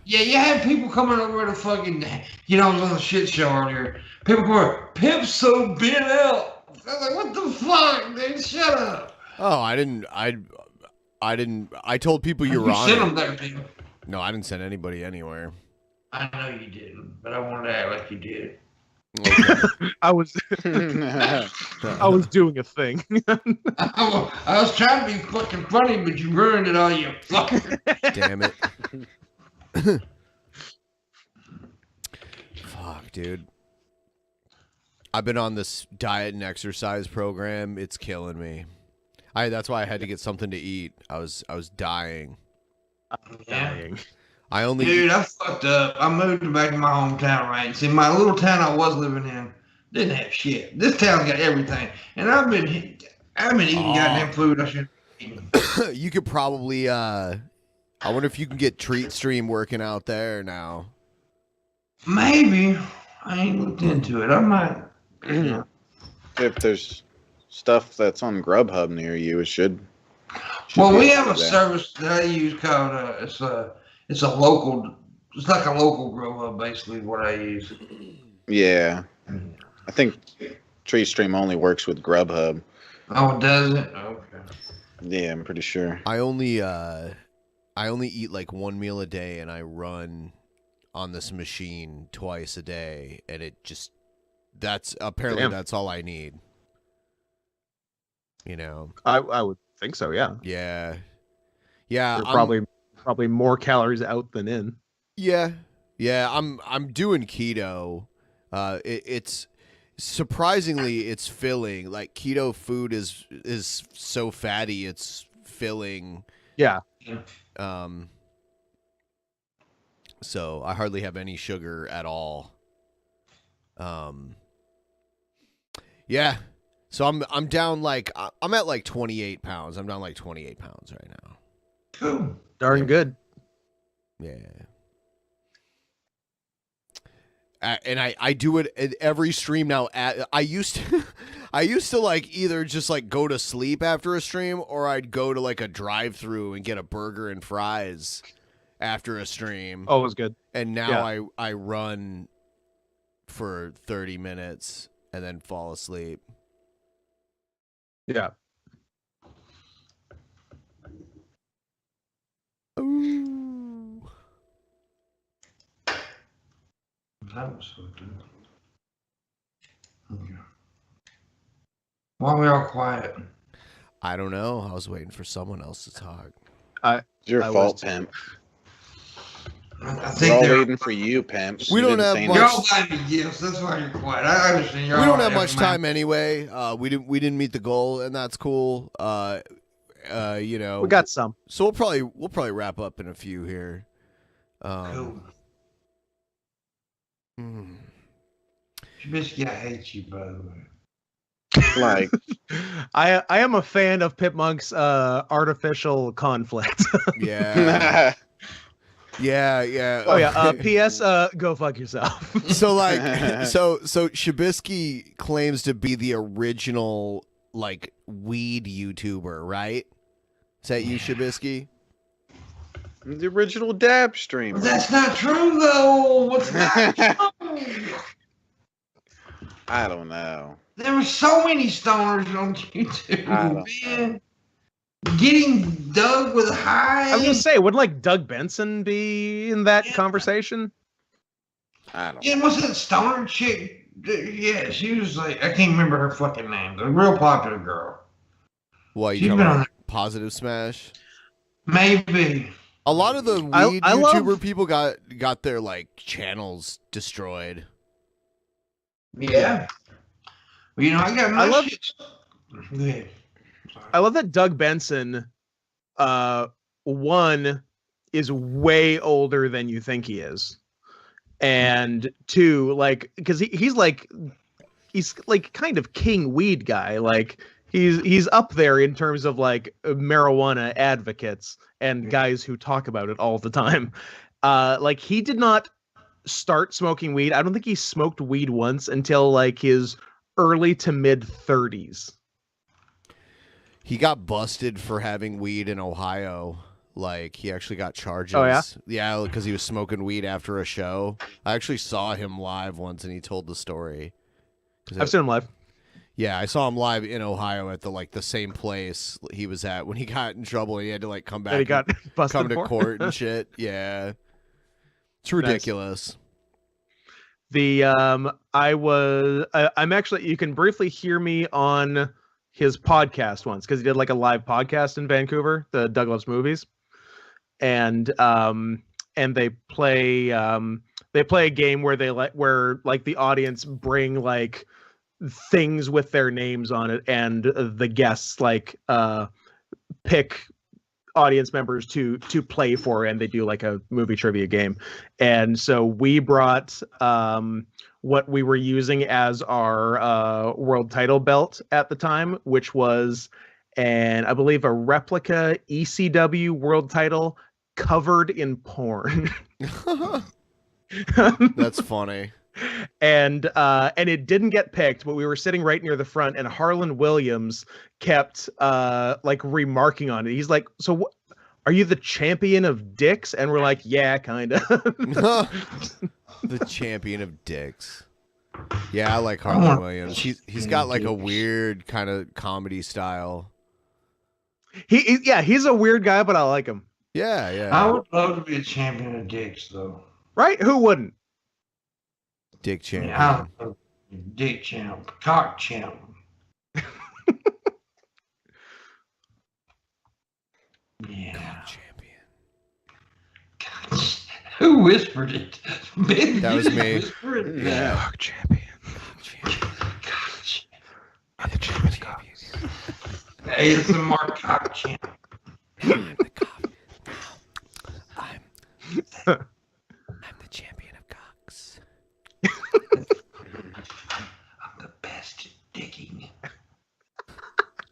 Speaker 16: Yeah, you had people coming over to fucking, I was on the shit show earlier. People going, Pip's so bent out. I was like, what the fuck, dude? Shut up.
Speaker 1: Oh, I told people you were on
Speaker 16: sent
Speaker 1: it.
Speaker 16: them there, people.
Speaker 1: No, I didn't send anybody anywhere.
Speaker 16: I know you didn't, but I wanted to act like you did.
Speaker 1: Okay.
Speaker 2: I was doing a thing.
Speaker 16: I was trying to be fucking funny, but you ruined it all, you fucker.
Speaker 1: Damn it. Fuck, dude. I've been on this diet and exercise program. It's killing me. That's why I had to get something to eat. I was dying.
Speaker 2: Dying.
Speaker 16: Dude, I fucked up. I moved back to my hometown, right? See, my little town I was living in didn't have shit. This town's got everything, and I've been eating goddamn food I should.
Speaker 1: You could probably. I wonder if you can get Treat Stream working out there now.
Speaker 16: Maybe. I ain't looked into it. I might.
Speaker 3: If there's stuff that's on Grubhub near you, it should.
Speaker 16: Well, we have a service that I use called it's a local. It's like a local Grubhub, basically what I use.
Speaker 3: Yeah, I think Tree Stream only works with Grubhub.
Speaker 16: Oh, does it? Okay.
Speaker 3: Yeah, I'm pretty sure.
Speaker 1: I only I only eat like one meal a day, and I run on this machine twice a day, and it just that's all I need. You know,
Speaker 2: I would think so. Yeah.
Speaker 1: Yeah.
Speaker 2: Probably more calories out than in.
Speaker 1: Yeah. I'm doing keto. It's surprisingly it's filling. Like keto food is so fatty, it's filling.
Speaker 2: Yeah.
Speaker 1: So I hardly have any sugar at all. Yeah. So I'm down like I'm at like 28 pounds. I'm down like 28 pounds right now.
Speaker 16: Cool.
Speaker 2: Darn good.
Speaker 1: Yeah. And I do it at every stream now. I used to like either just like go to sleep after a stream, or I'd go to like a drive-through and get a burger and fries after a stream.
Speaker 2: Oh, it was good.
Speaker 1: And now I run for 30 minutes and then fall asleep.
Speaker 2: Yeah.
Speaker 1: Ooh.
Speaker 16: That was so good. Okay. Why are we all quiet?
Speaker 1: I don't know. I was waiting for someone else to talk.
Speaker 3: It's your fault, Pimp.
Speaker 16: I think
Speaker 3: we're all
Speaker 16: they're
Speaker 3: waiting for you, Pimp.
Speaker 1: We don't have much.
Speaker 16: Y'all buy me gifts. That's why you're quiet. I understand. Y'all
Speaker 1: We don't have
Speaker 16: have
Speaker 1: much time anyway. We didn't meet the goal, and that's cool. You know,
Speaker 2: We got some.
Speaker 1: So we'll probably wrap up in a few here.
Speaker 16: Cool. Shabisky, I hate you, by the way.
Speaker 3: Like,
Speaker 2: I am a fan of Pimpmunk's artificial conflict.
Speaker 1: Yeah. Yeah.
Speaker 2: Oh yeah. P.S. Go fuck yourself.
Speaker 1: So like, so Shabisky claims to be the original like weed YouTuber, right? Is that you, Shabisky?
Speaker 3: the original dab streamer.
Speaker 16: That's not true, though. What's not true?
Speaker 3: I don't know.
Speaker 16: There were so many stoners on YouTube,
Speaker 3: I don't
Speaker 16: man. Getting dug with high.
Speaker 2: I was gonna say, would like Doug Benson be in that conversation?
Speaker 3: I don't.
Speaker 16: Yeah, what's that stoner chick? Yeah, she was like, I can't remember her fucking name. The real popular girl.
Speaker 1: What,
Speaker 16: She's
Speaker 1: you talking
Speaker 16: been on
Speaker 1: about Positive Smash?
Speaker 16: Maybe.
Speaker 1: A lot of the weed
Speaker 2: I
Speaker 1: YouTuber
Speaker 2: love-
Speaker 1: people got their like channels destroyed.
Speaker 16: Yeah. Well, you know, I got my shit. Yeah.
Speaker 2: I love that Doug Benson, one, is way older than you think he is, and two, like, because he's like kind of king weed guy. Like he's up there in terms of like marijuana advocates and guys who talk about it all the time. Like he did not start smoking weed. I don't think he smoked weed once until like his early to mid 30s.
Speaker 1: He got busted for having weed in Ohio. Like, he actually got charges.
Speaker 2: Oh, yeah?
Speaker 1: Yeah, because he was smoking weed after a show. I actually saw him live once, and he told the story.
Speaker 2: I've seen him live.
Speaker 1: Yeah, I saw him live in Ohio at the same place he was at when he got in trouble, and he had to, like, come back
Speaker 2: And he got busted
Speaker 1: come to
Speaker 2: for?
Speaker 1: court and shit. Yeah. It's ridiculous.
Speaker 2: I'm actually, you can briefly hear me on his podcast once because he did like a live podcast in Vancouver, the Doug Loves Movies, and they play a game where the audience bring like things with their names on it, and the guests like pick audience members to play for, and they do like a movie trivia game. And so we brought what we were using as our world title belt at the time, which was I believe a replica ECW world title covered in porn.
Speaker 1: That's funny.
Speaker 2: And it didn't get picked, but we were sitting right near the front, and Harlan Williams kept like remarking on it. He's like, "So are you the champion of dicks?" And we're like, "Yeah, kind of."
Speaker 1: The champion of dicks. Yeah, I like Harlan Williams. He's got like a weird kind of comedy style.
Speaker 2: He's a weird guy, but I like him.
Speaker 1: Yeah.
Speaker 16: I would love to be a champion of dicks, though.
Speaker 2: Right? Who wouldn't?
Speaker 1: Dick champion.
Speaker 16: Yeah, I love dick champ, cock champ. Yeah. Who whispered it?
Speaker 1: That was me.
Speaker 16: Whispered it?
Speaker 1: Yeah.
Speaker 2: Cock champion.
Speaker 18: I'm the champion.
Speaker 16: ASMR cock champ.
Speaker 1: I'm the champion of cocks.
Speaker 16: I'm the best at digging.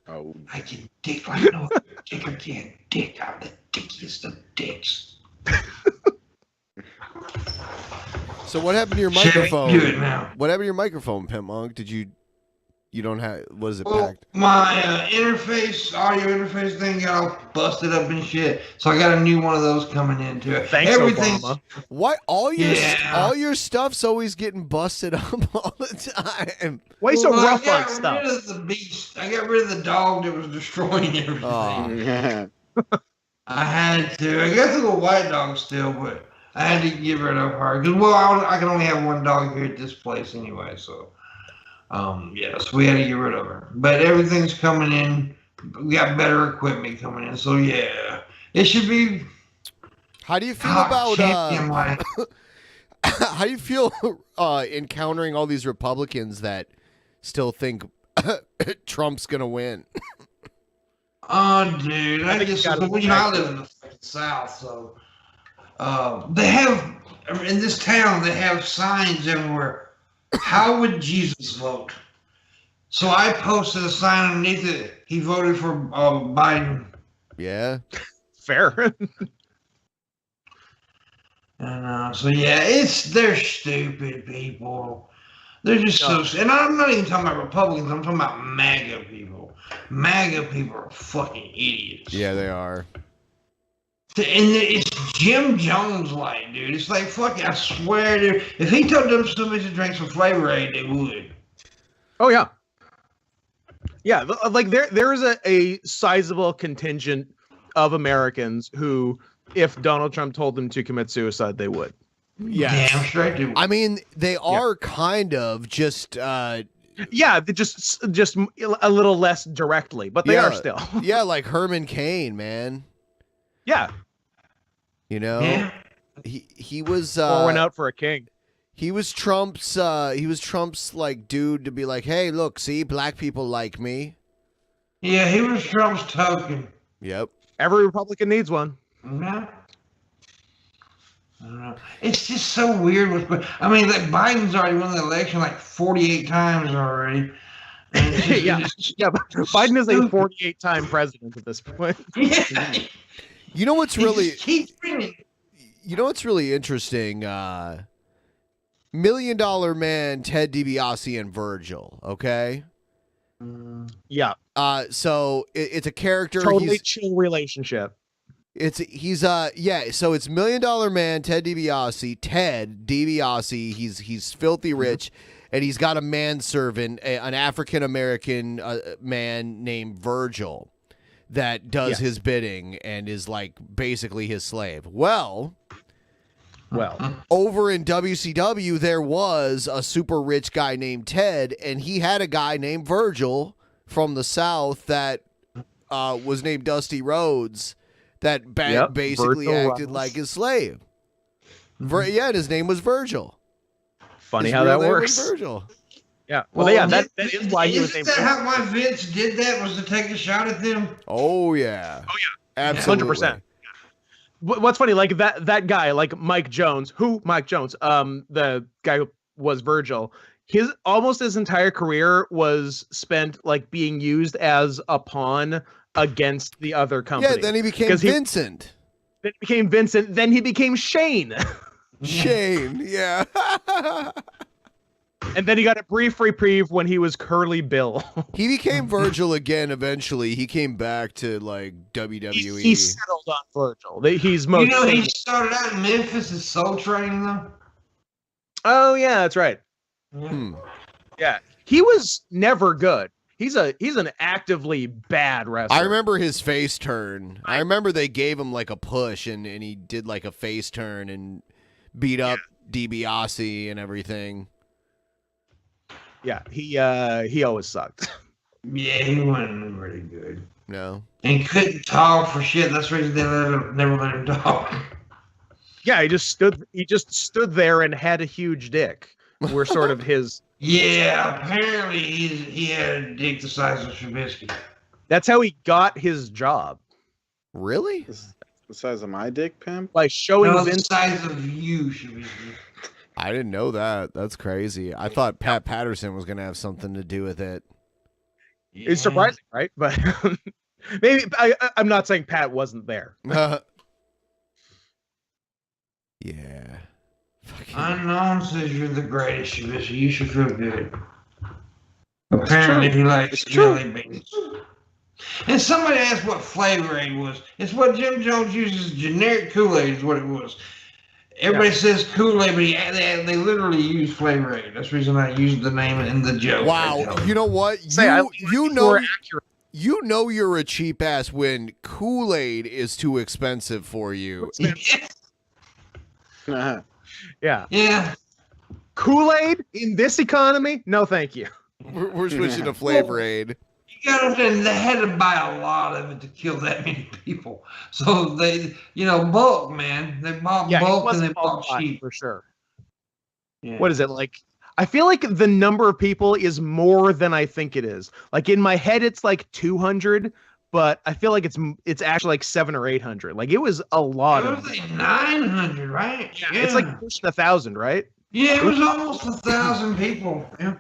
Speaker 3: Oh.
Speaker 16: I can dig like no other digger can dig. I'm the dickiest of dicks.
Speaker 1: So what happened to your
Speaker 16: Shit,
Speaker 1: microphone?
Speaker 16: do it now.
Speaker 1: What happened to your microphone, Pimpmunk? Did you don't have? What is it
Speaker 16: Well,
Speaker 1: packed?
Speaker 16: my interface, audio interface thing got all busted up and shit. So I got a new one of those coming into it.
Speaker 2: Thanks,
Speaker 16: Everything's
Speaker 2: Obama.
Speaker 1: What? All your stuff's always getting busted up all the time.
Speaker 2: Why so
Speaker 16: Well,
Speaker 2: rough on
Speaker 16: I got
Speaker 2: stuff?
Speaker 16: rid of the beast. I got rid of the dog that was destroying everything.
Speaker 1: Oh.
Speaker 16: I had to. I got the little white dog still, but I had to get rid of her. Cause I can only have one dog here at this place anyway. So, so we had to get rid of her. But everything's coming in. We got better equipment coming in. So yeah, it should be.
Speaker 1: How do you feel
Speaker 16: Cock
Speaker 1: about
Speaker 16: champion like.
Speaker 1: how do you feel encountering all these Republicans that still think Trump's gonna win?
Speaker 16: Oh, dude, I
Speaker 2: think
Speaker 16: just,
Speaker 2: you gotta
Speaker 16: I live in the fucking South, so they have, in this town, they have signs everywhere. How would Jesus vote? So I posted a sign underneath it. He voted for Biden.
Speaker 1: Yeah.
Speaker 2: Fair.
Speaker 16: And so yeah, they're stupid people. They're just so, and I'm not even talking about Republicans. I'm talking about MAGA people. MAGA people are fucking idiots.
Speaker 1: Yeah, they are.
Speaker 16: And it's Jim Jones like, dude. It's like, fuck it, I swear, dude. If he told them somebody to drink some Flavor Aid, they would.
Speaker 2: Oh yeah. Yeah, like there is a sizable contingent of Americans who, if Donald Trump told them to commit suicide, they would.
Speaker 1: Yeah.
Speaker 16: Damn straight they would.
Speaker 1: I mean, they are kind of just
Speaker 2: yeah, just a little less directly, but they are still.
Speaker 1: Yeah, like Herman Cain, man.
Speaker 2: Yeah.
Speaker 1: You know?
Speaker 16: Yeah.
Speaker 1: He was
Speaker 2: Pouring out for a king.
Speaker 1: He was Trump's like dude to be like, "Hey, look, see, black people like me."
Speaker 16: Yeah, he was Trump's token.
Speaker 1: Yep.
Speaker 2: Every Republican needs one.
Speaker 16: Yeah. I don't know. It's just so weird. I mean, like Biden's already won the election like 48 times already. And it's just,
Speaker 2: yeah. But Biden is a 48-time president at this point.
Speaker 16: Yeah.
Speaker 1: You know what's really
Speaker 16: keeps winning.
Speaker 1: You know what's really interesting? $1 Million Man, Ted DiBiase, and Virgil. Okay.
Speaker 2: Yeah.
Speaker 1: So it's a character.
Speaker 2: Totally chill relationship.
Speaker 1: So it's $1 Million Man, Ted DiBiase. He's filthy rich, and he's got a manservant, an African American man named Virgil, that does his bidding and is like basically his slave. Well, over in WCW, there was a super rich guy named Ted, and he had a guy named Virgil from the South that was named Dusty Rhodes that basically
Speaker 2: Virgil
Speaker 1: acted
Speaker 2: Runnels.
Speaker 1: like his slave. And his name was Virgil.
Speaker 2: Funny
Speaker 1: His
Speaker 2: how
Speaker 1: real
Speaker 2: that
Speaker 1: name was
Speaker 2: works.
Speaker 1: Virgil.
Speaker 2: Yeah. Well, yeah, that is why he was
Speaker 16: Isn't
Speaker 2: named.
Speaker 16: that how why Vince did that, was to take a shot at them?
Speaker 1: Oh yeah. Absolutely.
Speaker 2: 100%. What's funny, like that guy, like Mike Jones, the guy who was Virgil, almost his entire career was spent like being used as a pawn against the other company.
Speaker 1: Yeah, then he became Vincent.
Speaker 2: Then he became Vincent. Then he became Shane.
Speaker 1: Shane, yeah.
Speaker 2: And then he got a brief reprieve when he was Curly Bill.
Speaker 1: He became Virgil again eventually. He came back to like WWE.
Speaker 2: He settled on Virgil. He's most.
Speaker 16: You know, he started out in Memphis as Soul Train, though.
Speaker 2: Oh yeah, that's right.
Speaker 16: Yeah.
Speaker 2: Yeah, he was never good. He's an actively bad wrestler.
Speaker 1: I remember his face turn. I remember they gave him like a push, and he did like a face turn and beat up DiBiase and everything.
Speaker 2: Yeah, he always sucked.
Speaker 16: Yeah, he wasn't really good.
Speaker 1: No.
Speaker 16: And couldn't talk for shit. That's the reason they never let him talk.
Speaker 2: Yeah, he just stood there and had a huge dick. We're sort of his.
Speaker 16: Yeah, apparently he had a dick the size of Shabisky.
Speaker 2: That's how he got his job.
Speaker 1: Really?
Speaker 3: The size of my dick, Pimp?
Speaker 2: By showing
Speaker 16: No, the
Speaker 2: Vince.
Speaker 16: size of you, Shabisky.
Speaker 1: I didn't know that. That's crazy. I thought Pat Patterson was going to have something to do with it.
Speaker 2: It's surprising, right? But maybe I'm not saying Pat wasn't there.
Speaker 1: Yeah.
Speaker 16: Unknown says you're the greatest, Shabisky. You should feel good. Apparently he likes jelly beans. And somebody asked what Flavor Aid was. It's what Jim Jones uses. Generic Kool-Aid is what it was. Everybody says Kool-Aid, but they literally use Flavor Aid. That's the reason I used the name in the joke.
Speaker 1: Wow. You know what? You know you're a cheap ass when Kool-Aid is too expensive for you.
Speaker 3: Uh-huh.
Speaker 2: Yeah.
Speaker 16: Yeah.
Speaker 2: Kool-Aid in this economy? No, thank you.
Speaker 1: We're switching to Flavor Aid.
Speaker 16: You gotta understand, they had to buy a lot of it to kill that many people. So they, bulk, man. They bought bulk and they bought cheap.
Speaker 2: For sure.
Speaker 16: Yeah.
Speaker 2: What is it like? I feel like the number of people is more than I think it is. Like in my head, it's like 200, but I feel like it's actually like 700 or 800. Like it was a lot.
Speaker 16: It was like 900, right?
Speaker 2: Yeah. It's like pushing 1,000, right?
Speaker 16: Yeah, it was almost 1,000 people. Yeah.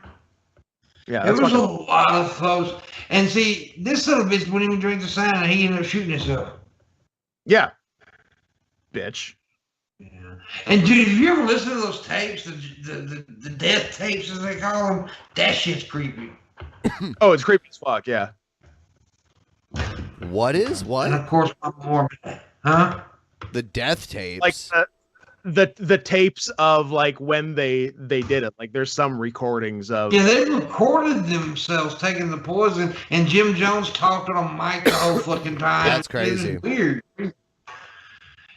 Speaker 2: Yeah,
Speaker 16: it was a lot of folks. And see, this little bitch wouldn't even drink the sign, and he ended up shooting himself.
Speaker 2: Yeah. Bitch.
Speaker 16: Yeah. And dude, if you ever listen to those tapes, the death tapes as they call them, that shit's creepy.
Speaker 2: Oh, it's creepy as fuck, yeah.
Speaker 1: What is? What?
Speaker 16: And of course, I'm morbid. Huh?
Speaker 1: The death tapes.
Speaker 2: Like the tapes of like when they did it. Like there's some recordings of.
Speaker 16: Yeah, they recorded themselves taking the poison, and Jim Jones talked on a mic the whole fucking time.
Speaker 1: That's crazy.
Speaker 16: It was weird.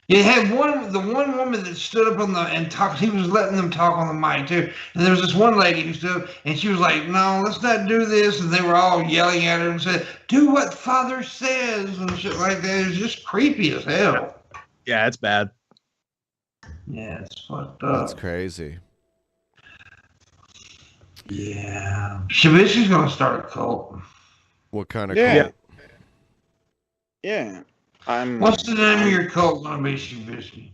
Speaker 16: You had the one woman that stood up on and talked. He was letting them talk on the mic too. And there was this one lady who stood up, and she was like, "No, let's not do this." And they were all yelling at her and said, "Do what Father says," and shit like that. It was just creepy as hell.
Speaker 2: Yeah, it's bad.
Speaker 16: Yeah, it's fucked up.
Speaker 1: That's crazy.
Speaker 16: Yeah. Shabisky's gonna start a cult.
Speaker 1: What kind of
Speaker 3: Yeah.
Speaker 1: cult?
Speaker 3: Yeah.
Speaker 16: What's the name of your cult gonna be, Shabisky?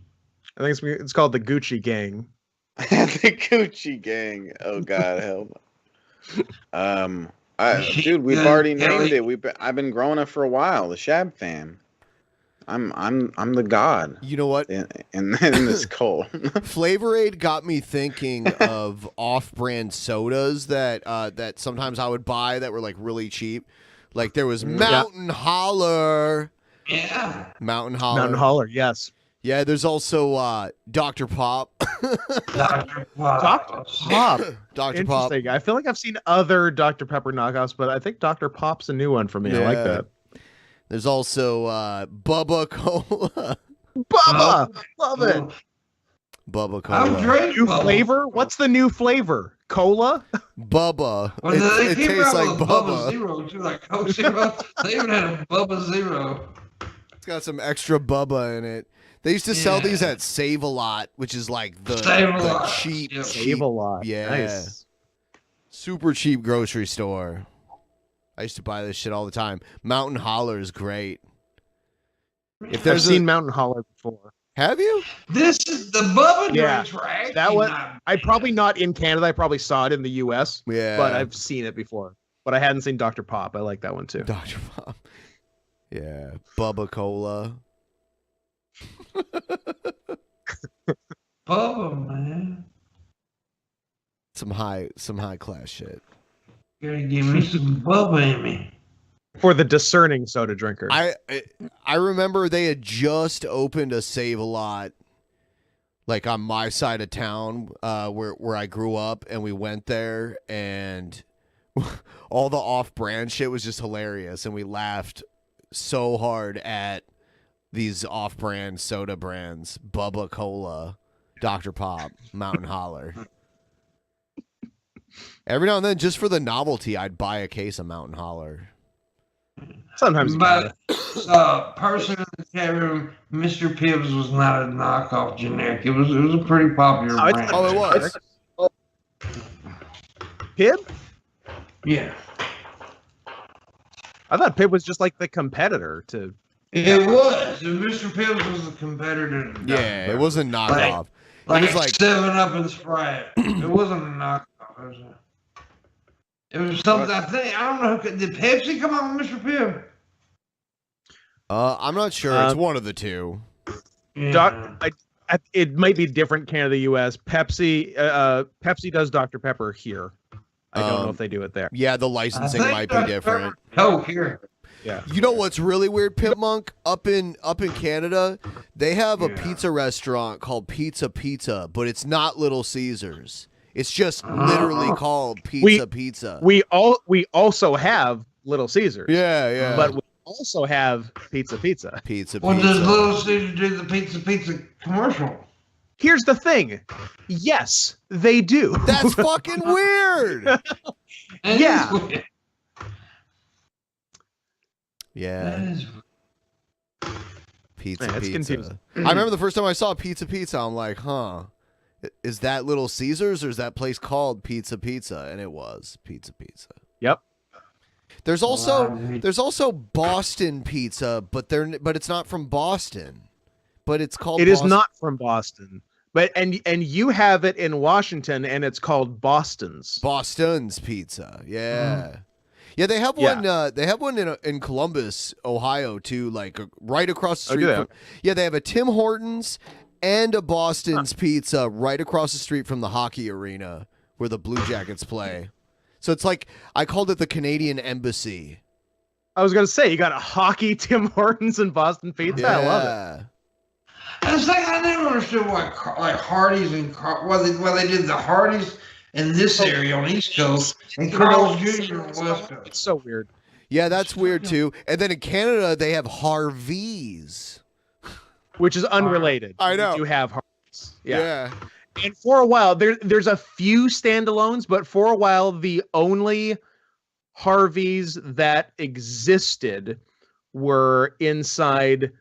Speaker 2: I think it's called the Gucci Gang.
Speaker 3: The Gucci Gang. Oh God, hell. Dude, we've already named it. I've been growing it for a while. The Shab fam. I'm the god.
Speaker 1: You know what?
Speaker 3: In this cult.
Speaker 1: Flavor Aid got me thinking of off-brand sodas that sometimes I would buy that were like really cheap. Like there was Mountain Holler.
Speaker 16: Yeah.
Speaker 1: Mountain Holler.
Speaker 2: Mountain Holler, yes.
Speaker 1: Yeah, there's also Dr. Pop.
Speaker 16: Dr. Pop.
Speaker 2: Dr. Pop.
Speaker 1: Dr. Pop.
Speaker 2: Interesting. I feel like I've seen other Dr. Pepper knockoffs, but I think Dr. Pop's a new one for me. I like that.
Speaker 1: There's also Bubba Cola.
Speaker 2: Bubba! Love it.
Speaker 1: Bubba Cola.
Speaker 2: New flavor? What's the new flavor? Cola?
Speaker 1: Bubba.
Speaker 16: Well,
Speaker 1: it
Speaker 16: came
Speaker 1: tastes
Speaker 16: out
Speaker 1: like
Speaker 16: with
Speaker 1: Bubba.
Speaker 16: Zero too, like Coke Zero. They even had a Bubba Zero.
Speaker 1: It's got some extra Bubba in it. They used to sell these at Save-A-Lot, which is like the cheap, cheap.
Speaker 2: Save-A-Lot.
Speaker 1: Yeah.
Speaker 2: Nice.
Speaker 1: Super cheap grocery store. I used to buy this shit all the time. Mountain Holler is great. If
Speaker 2: I've seen Mountain Holler before.
Speaker 1: Have you?
Speaker 16: This is the Bubba
Speaker 2: Yeah.
Speaker 16: drinks, right?
Speaker 2: That one, I probably not in Canada. I probably saw it in the U.S.
Speaker 1: Yeah.
Speaker 2: But I've seen it before. But I hadn't seen Dr. Pop. I like that one too.
Speaker 1: Dr. Pop. Yeah. Bubba Cola.
Speaker 16: Bubba, man.
Speaker 1: Some high class shit.
Speaker 16: You gotta give me some Bubba in me.
Speaker 2: For the discerning soda drinker.
Speaker 1: I remember they had just opened a Save-A-Lot like on my side of town where I grew up, and we went there and all the off-brand shit was just hilarious, and we laughed so hard at these off-brand soda brands: Bubba Cola, Dr. Pop, Mountain Holler. Every now and then, just for the novelty, I'd buy a case of Mountain Holler.
Speaker 2: Sometimes,
Speaker 16: but person in the chat room, Mr. Pibbs was not a knockoff generic. It was a pretty popular brand.
Speaker 1: Oh, it was.
Speaker 2: Pibb?
Speaker 16: Yeah.
Speaker 2: I thought Pibb was just like the competitor to.
Speaker 16: It was. Mr. Pibbs was the competitor. To
Speaker 1: Yeah, it wasn't knockoff.
Speaker 16: Like,
Speaker 1: it was like
Speaker 16: 7-Up and Sprite. It wasn't a knockoff. It was something. I don't know. Did Pepsi come out with Mr. Pibb?
Speaker 1: I'm not sure. It's one of the two.
Speaker 2: It might be different Canada, U.S. Pepsi does Dr. Pepper here. I don't know if they do it there.
Speaker 1: Yeah, the licensing might be different.
Speaker 16: Oh, here.
Speaker 2: Yeah.
Speaker 1: You know what's really weird, Pimpmunk? Up in Canada, they have a pizza restaurant called Pizza, but it's not Little Caesars. It's just literally called Pizza.
Speaker 2: We also have Little Caesars.
Speaker 1: Yeah.
Speaker 2: But we also have Pizza.
Speaker 16: Well, does Little Caesars do the Pizza commercial?
Speaker 2: Here's the thing. Yes, they do.
Speaker 1: That's fucking weird.
Speaker 2: Yeah.
Speaker 1: Yeah. Pizza.
Speaker 2: Confusing.
Speaker 1: I remember the first time I saw Pizza. I'm like, huh. Is that Little Caesars or is that place called Pizza? And it was Pizza.
Speaker 2: Yep.
Speaker 1: There's also Boston Pizza, but it's not from Boston. But it's called.
Speaker 2: It is not from Boston. But and you have it in Washington, and it's called Boston's
Speaker 1: Pizza. Yeah. Yeah, they have one. They have one in Columbus, Ohio, too. Like right across the street. They have a Tim Hortons and a Boston's Pizza right across the street from the hockey arena where the Blue Jackets play. So it's like I called it the Canadian Embassy.
Speaker 2: I was gonna say you got a hockey Tim Hortons and Boston Pizza.
Speaker 1: Yeah.
Speaker 2: I love it.
Speaker 16: It's like I never understood why Hardee's and why they did the Hardee's in this area on East Coast and Carl's Jr. on West Coast.
Speaker 2: It's so weird.
Speaker 1: Yeah, that's weird too. And then in Canada they have Harvey's,
Speaker 2: which is unrelated.
Speaker 1: I know.
Speaker 2: You have Hardee's.
Speaker 1: Yeah.
Speaker 2: And for a while there's a few standalones, but for a while the only Harvey's that existed were inside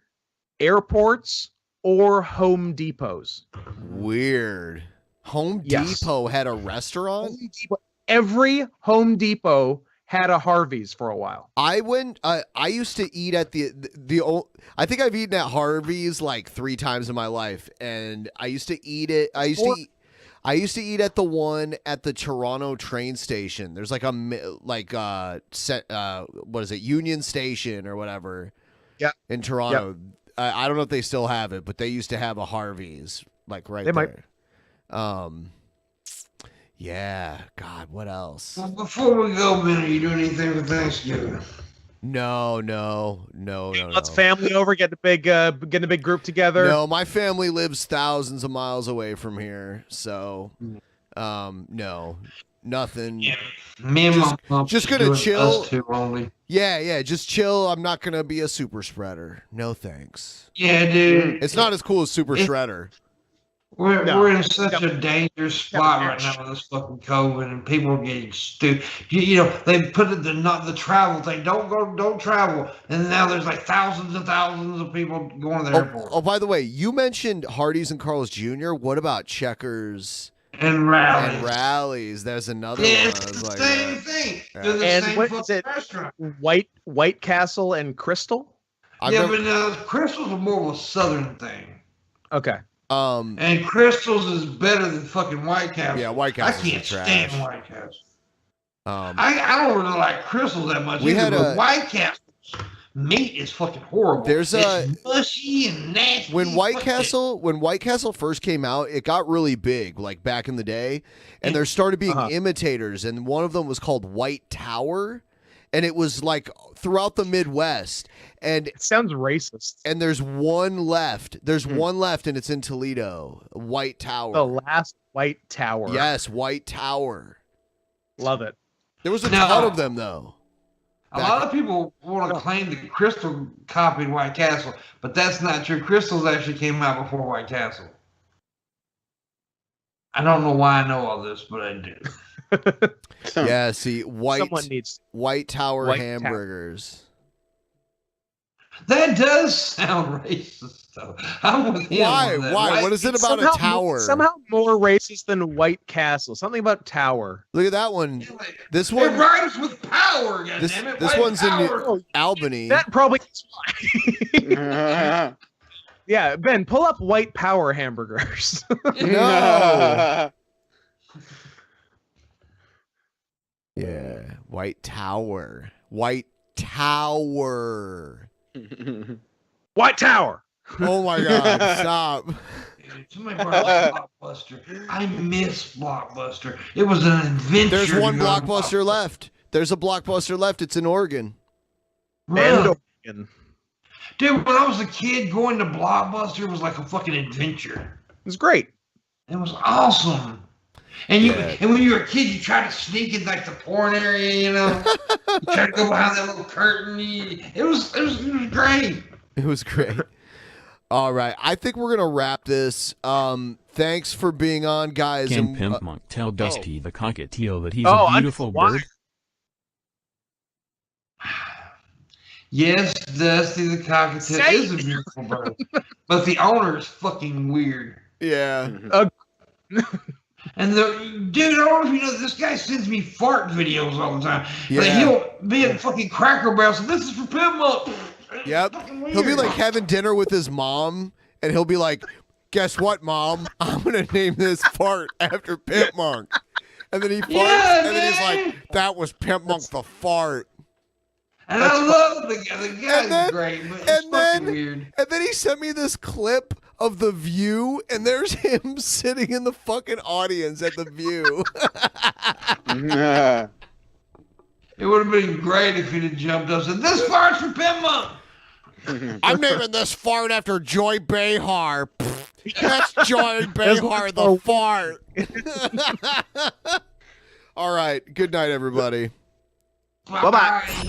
Speaker 2: airports or Home Depots.
Speaker 1: Weird. Home Depot had a restaurant?
Speaker 2: Every Home Depot had a Harvey's for a while.
Speaker 1: I used to eat at I think I've eaten at Harvey's like 3 times in my life, and I used to eat it. I used to eat at the one at the Toronto train station. There's like what is it, Union Station or whatever.
Speaker 2: Yeah.
Speaker 1: In Toronto. Yeah. I don't know if they still have it, but they used to have a Harvey's like right there. Yeah. God, what else?
Speaker 16: Well, before we go, Ben, are you doing anything for Thanksgiving?
Speaker 1: No.
Speaker 2: Let's family over, get a big group together.
Speaker 1: No, my family lives thousands of miles away from here, so no, nothing.
Speaker 16: Yeah. Me and my mom
Speaker 1: just gonna chill.
Speaker 16: Us two only.
Speaker 1: Yeah, just chill. I'm not gonna be a super spreader. No thanks.
Speaker 16: Yeah, dude.
Speaker 1: It's not as cool as Super Shredder.
Speaker 16: We're in such a dangerous spot right now with this fucking COVID, and people are getting stupid. You know, they put it not the travel thing. Don't travel, and now there's like thousands and thousands of people going to the airport.
Speaker 1: Oh, by the way, you mentioned Hardee's and Carl's Jr. What about Checkers
Speaker 16: and
Speaker 1: Rallies? There's another one.
Speaker 16: It's the same thing. They're the same
Speaker 2: what is it?
Speaker 16: Restaurant.
Speaker 2: White Castle and Crystal.
Speaker 16: But Crystal's more of a southern thing.
Speaker 2: Okay.
Speaker 16: And Crystals is better than fucking White Castle.
Speaker 1: Yeah, White Castle.
Speaker 16: I can't stand White Castle.
Speaker 1: I
Speaker 16: don't really like Crystals that much. But White Castle's meat is fucking horrible.
Speaker 1: It's
Speaker 16: mushy and nasty.
Speaker 1: When White Castle first came out, it got really big, like back in the day, and there started being imitators, and one of them was called White Tower, and it was like throughout the Midwest. And
Speaker 2: it sounds racist.
Speaker 1: And there's one left. There's one left, and it's in Toledo. White Tower.
Speaker 2: The last White Tower.
Speaker 1: Yes, White Tower.
Speaker 2: Love it.
Speaker 1: There was a
Speaker 16: Now,
Speaker 1: ton of them, though.
Speaker 16: A lot of people want to claim that Crystal copied White Castle, but that's not true. Crystal's actually came out before White Castle. I don't know why I know all this, but I do.
Speaker 1: Yeah, see,
Speaker 2: Someone needs
Speaker 1: White Tower
Speaker 2: White
Speaker 1: hamburgers.
Speaker 16: That does sound racist, though. I'm with him
Speaker 1: Why?
Speaker 16: on that.
Speaker 1: Why? What is it about a tower?
Speaker 2: Somehow more racist than White Castle. Something about tower.
Speaker 1: Look at that one. This
Speaker 16: It
Speaker 1: one.
Speaker 16: rhymes with power, goddammit.
Speaker 1: This
Speaker 16: White
Speaker 1: one's
Speaker 16: power.
Speaker 1: in Albany.
Speaker 2: That probably is why. Yeah, Ben, pull up White Power hamburgers.
Speaker 1: No. Yeah, White Tower. White Tower.
Speaker 2: White Tower.
Speaker 1: Oh my God! Stop.
Speaker 16: Somebody brought up Blockbuster. I miss Blockbuster. It was an adventure.
Speaker 1: There's one
Speaker 16: to go to
Speaker 1: Blockbuster left. There's a Blockbuster left. It's in Oregon.
Speaker 16: Really?
Speaker 2: Oregon.
Speaker 16: Dude, when I was a kid, going to Blockbuster was like a fucking adventure.
Speaker 2: It was great.
Speaker 16: It was awesome. And and when you were a kid, you tried to sneak in like the porn area, you know. You tried to go behind that little curtain. It was great.
Speaker 1: It was great. All right, I think we're gonna wrap this. Thanks for being on, guys.
Speaker 6: Can
Speaker 1: and,
Speaker 6: Pimpmunk tell Dusty the cockatiel that he's
Speaker 2: Oh,
Speaker 6: a beautiful bird?
Speaker 16: Yes, Dusty the cockatiel is a beautiful bird, but the owner is fucking weird.
Speaker 1: Yeah.
Speaker 16: And dude, I don't know if you know, this guy sends me fart videos all the time.
Speaker 1: Yeah.
Speaker 16: Like he'll be at fucking Cracker Barrel. So this is for Pimpmunk.
Speaker 1: Yep. He'll be like having dinner with his mom, and he'll be like, "Guess what, Mom? I'm gonna name this fart after Pimpmunk." And then he farts, and then he's like, "That was Pimpmunk the fart."
Speaker 16: And I love the guy. The guy's great, but it's fucking weird.
Speaker 1: And then he sent me this clip of The View, and there's him sitting in the fucking audience at The View.
Speaker 16: It would have been great if he'd have jumped up and said, "This fart's for Pimpmunk."
Speaker 1: I'm naming this fart after Joy Behar. That's Joy Behar the fart. All right. Good night, everybody.
Speaker 16: Bye-bye.